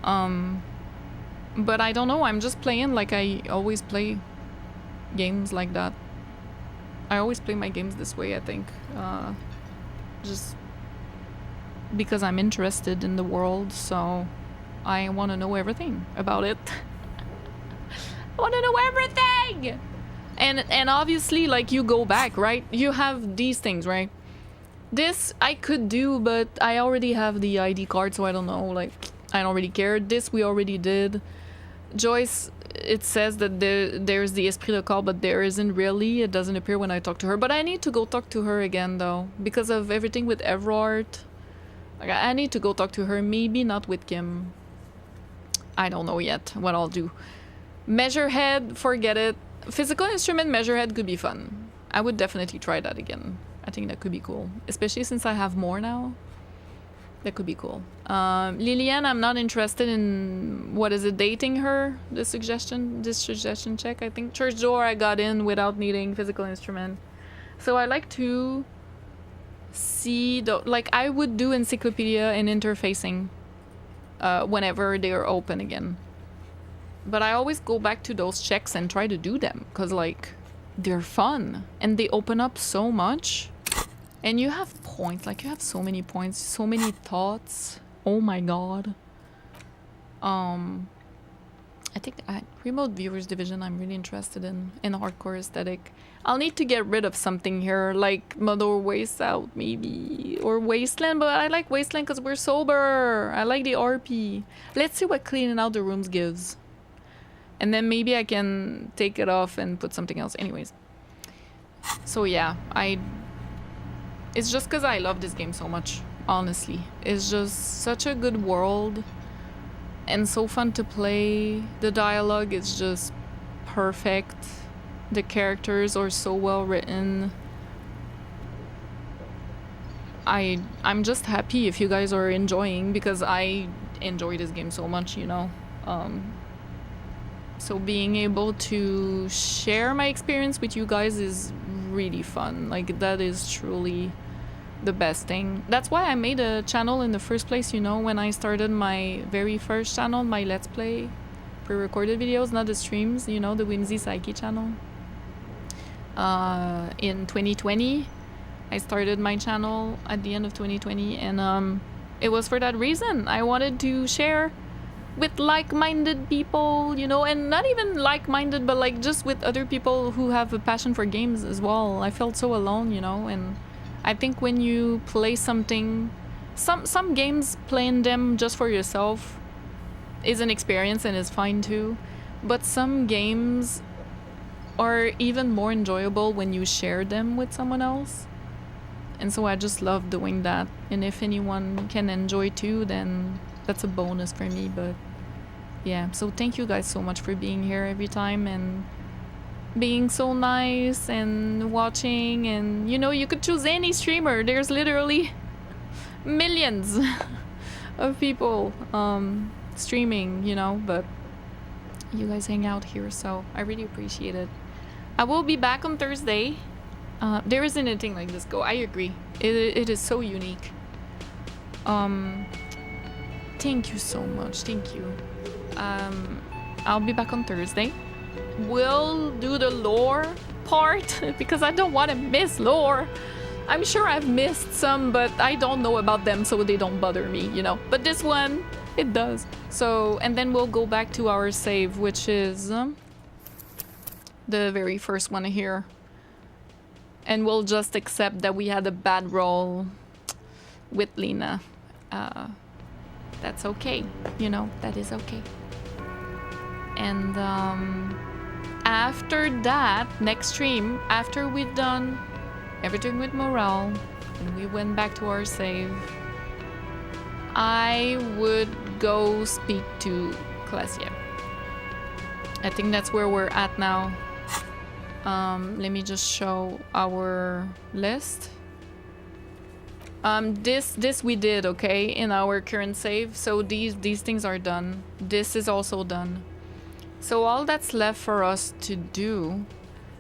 But I don't know, I'm just playing like I always play games like that. I always play my games this way, I think. Just because I'm interested in the world, so I want to know everything about it. I want to know everything! And obviously, like, you go back, right? You have these things, right? This I could do, but I already have the ID card, so I don't know, like, I don't really care. This we already did. Joyce, it says that there's the Esprit de Corps, but there isn't really. It doesn't appear when I talk to her. But I need to go talk to her again, though, because of everything with Evrart. Like, I need to go talk to her. Maybe not with Kim. I don't know yet what I'll do. Measurehead, forget it. Physical instrument measurehead could be fun. I would definitely try that again. I think that could be cool, especially since I have more now. That could be cool. Lillian, I'm not interested in, what is it, dating her? This suggestion check, I think. Church door, I got in without needing physical instrument. So I like to see, like I would do encyclopedia and interfacing whenever they're open again. But I always go back to those checks and try to do them, because like, they're fun. And they open up so much. And you have points, like you have so many points, so many thoughts. Oh my god. I think remote viewers division I'm really interested in hardcore aesthetic. I'll need to get rid of something here, like Mother Waste Out maybe, or Wasteland, but I like Wasteland because we're sober. I like the RP. Let's see what cleaning out the rooms gives. And then maybe I can take it off and put something else. Anyways. So yeah, it's just because I love this game so much, honestly. It's just such a good world and so fun to play. The dialogue is just perfect. The characters are so well written. I'm just happy if you guys are enjoying, because I enjoy this game so much, you know. So being able to share my experience with you guys is really fun. Like, that is truly the best thing. That's why I made a channel in the first place, you know, when I started my very first channel, my Let's Play pre-recorded videos, not the streams, you know, the Whimsy Psyche channel. In 2020, I started my channel at the end of 2020, and it was for that reason. I wanted to share with like-minded people, you know, and not even like-minded, but like just with other people who have a passion for games as well. I felt so alone, you know, and I think when you play something, some games, playing them just for yourself is an experience and is fine too, but some games are even more enjoyable when you share them with someone else. And so I just love doing that, and if anyone can enjoy too, then that's a bonus for me. But yeah, so thank you guys so much for being here every time and being so nice and watching, and you know, you could choose any streamer. There's literally millions of people streaming, you know, but you guys hang out here, so I really appreciate it. I will be back on Thursday. There isn't anything like Disco. I agree. It is so unique. Thank you so much. Thank you. I'll be back on Thursday. We'll do the lore part because I don't want to miss lore. I'm sure I've missed some, but I don't know about them, so they don't bother me, you know. But this one, it does. So, and then we'll go back to our save, which is the very first one here. And we'll just accept that we had a bad roll with Lena. That's okay, you know, that is okay. And after that, next stream, after we've done everything with Morell and we went back to our save, I would go speak to Clasia. I think that's where we're at now. Let me just show our list. This we did, okay, in our current save. So these things are done. This is also done. So all that's left for us to do,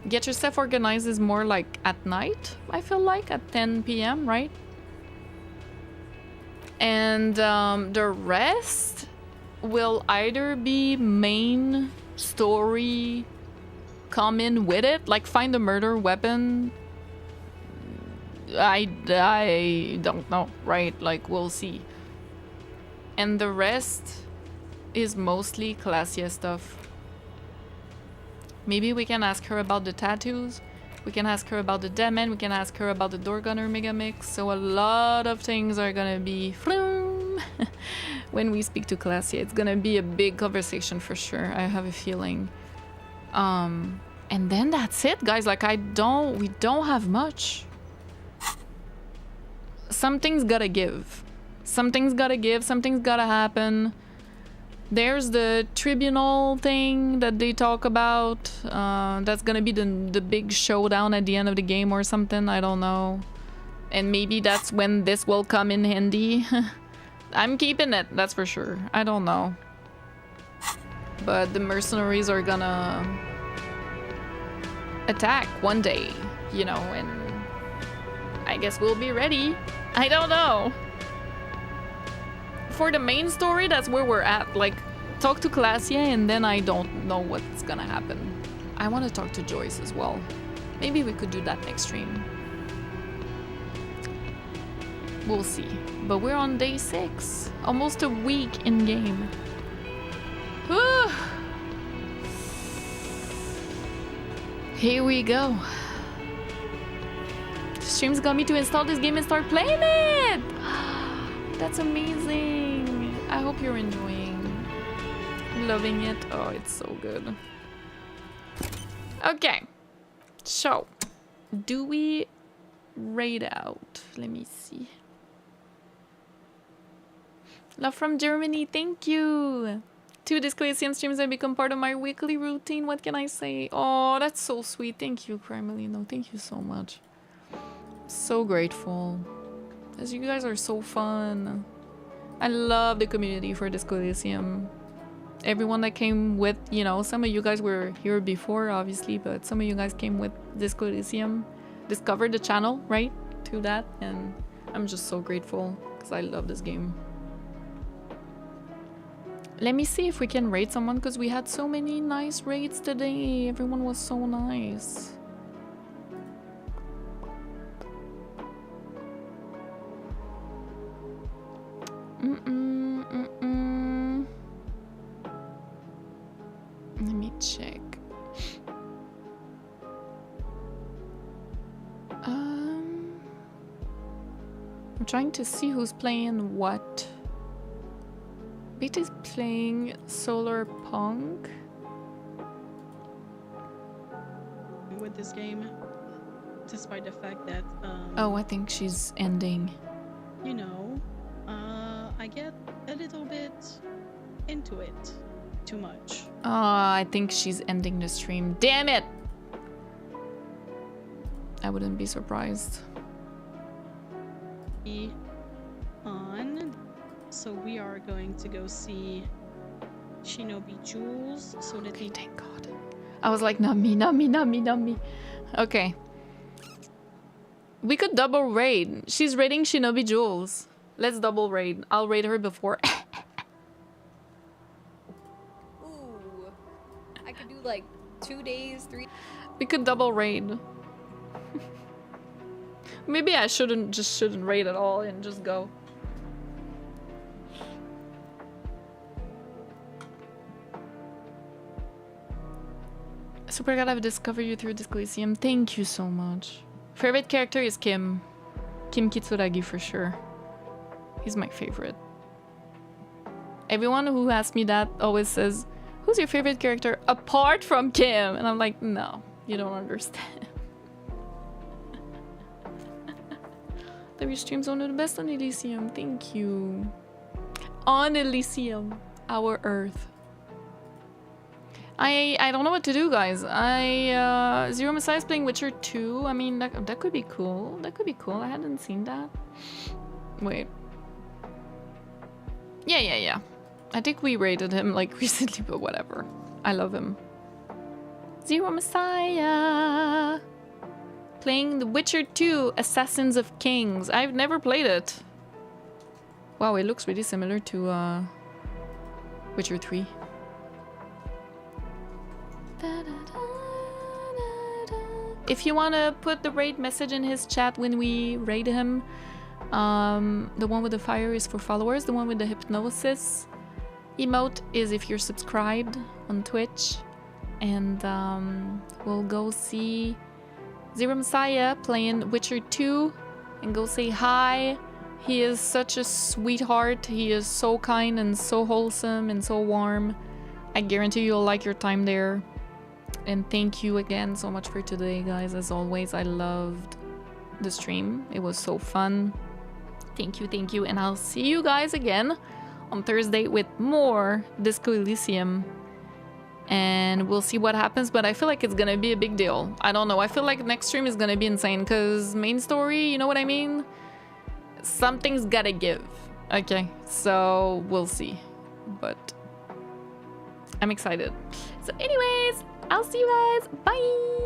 get yourself organized, is more like at night, I feel like, at 10 p.m., right? And the rest will either be main story, come in with it, like find a murder weapon. I don't know, right? Like, we'll see. And the rest is mostly Clasia stuff. Maybe we can ask her about the tattoos. We can ask her about the Demon. We can ask her about the Door Gunner Mega Mix. So a lot of things are gonna be when we speak to Clasia. It's gonna be a big conversation for sure. I have a feeling. And then that's it, guys. Like, we don't have much. Something's gotta give. Something's gotta give. Something's gotta happen. There's the tribunal thing that they talk about. That's gonna be the big showdown at the end of the game or something. I don't know. And maybe that's when this will come in handy. I'm keeping it, that's for sure. I don't know. But the mercenaries are gonna attack one day, you know, and I guess we'll be ready. I don't know. For the main story, that's where we're at. Like, talk to Clasia, and then I don't know what's gonna happen. I want to talk to Joyce as well. Maybe we could do that next stream. We'll see. But we're on day 6. Almost a week in game. Whew. Here we go. The streams got me to install this game and start playing it! That's amazing. I hope you're enjoying. Loving it. Oh, it's so good. Okay. So, do we raid out? Let me see. Love from Germany. Thank you. 2 Disco ELYSIUM streams have become part of my weekly routine. What can I say? Oh, that's so sweet. Thank you, Crimelino. Thank you so much. So grateful. As you guys are so fun. I love the community for Disco ELYSIUM. Everyone that came with, you know, some of you guys were here before, obviously, but some of you guys came with Disco ELYSIUM, discovered the channel, right, through that, and I'm just so grateful because I love this game. Let me see if we can raid someone because we had so many nice raids today. Everyone was so nice. Let me check. I'm trying to see who's playing what. Beta's playing Solar Punk. With this game, despite the fact that oh, I think she's ending. You know, I get a little bit into it too much. I think she's ending the stream. Damn it! I wouldn't be surprised. On. So we are going to go see Shinobi Jules so that they... Thank God. I was like, not me, not me, not me, not me. Okay. We could double raid. She's raiding Shinobi Jules. Let's double raid. I'll raid her before. Ooh. I could do like 2 days, 3... We could double raid. Maybe I shouldn't raid at all and just go. Super glad I've discovered you through DISCO ELYSIUM. Thank you so much. Favorite character is Kim. Kim Kitsuragi for sure. He's my favorite. Everyone who asks me that always says, who's your favorite character apart from Kim? And I'm like, no, you don't understand. Your streams are the best on Elysium. Thank you. On Elysium, our Earth. I don't know what to do, guys. Zero Messiah is playing Witcher 2. I mean, that could be cool. That could be cool. I hadn't seen that. Wait. Yeah. I think we rated him like recently, but whatever. I love him. Zero Messiah. Playing The Witcher 2, Assassins of Kings. I've never played it. Wow, it looks really similar to Witcher 3. If you want to put the raid message in his chat when we raid him, the one with the fire is for followers. The one with the hypnosis emote is if you're subscribed on Twitch. And we'll go see Zero Messiah playing Witcher 2 and go say hi. He is such a sweetheart. He is so kind and so wholesome and so warm. I guarantee you'll like your time there. And thank you again so much for today, guys. As always, I loved the stream. It was so fun. Thank you. And I'll see you guys again on Thursday with more DISCO ELYSIUM. And we'll see what happens, but I feel like it's gonna be a big deal. I don't know. I feel like next stream is gonna be insane because main story, you know what I mean? Something's gotta give. Okay, so we'll see. But I'm excited. So anyways, I'll see you guys. Bye!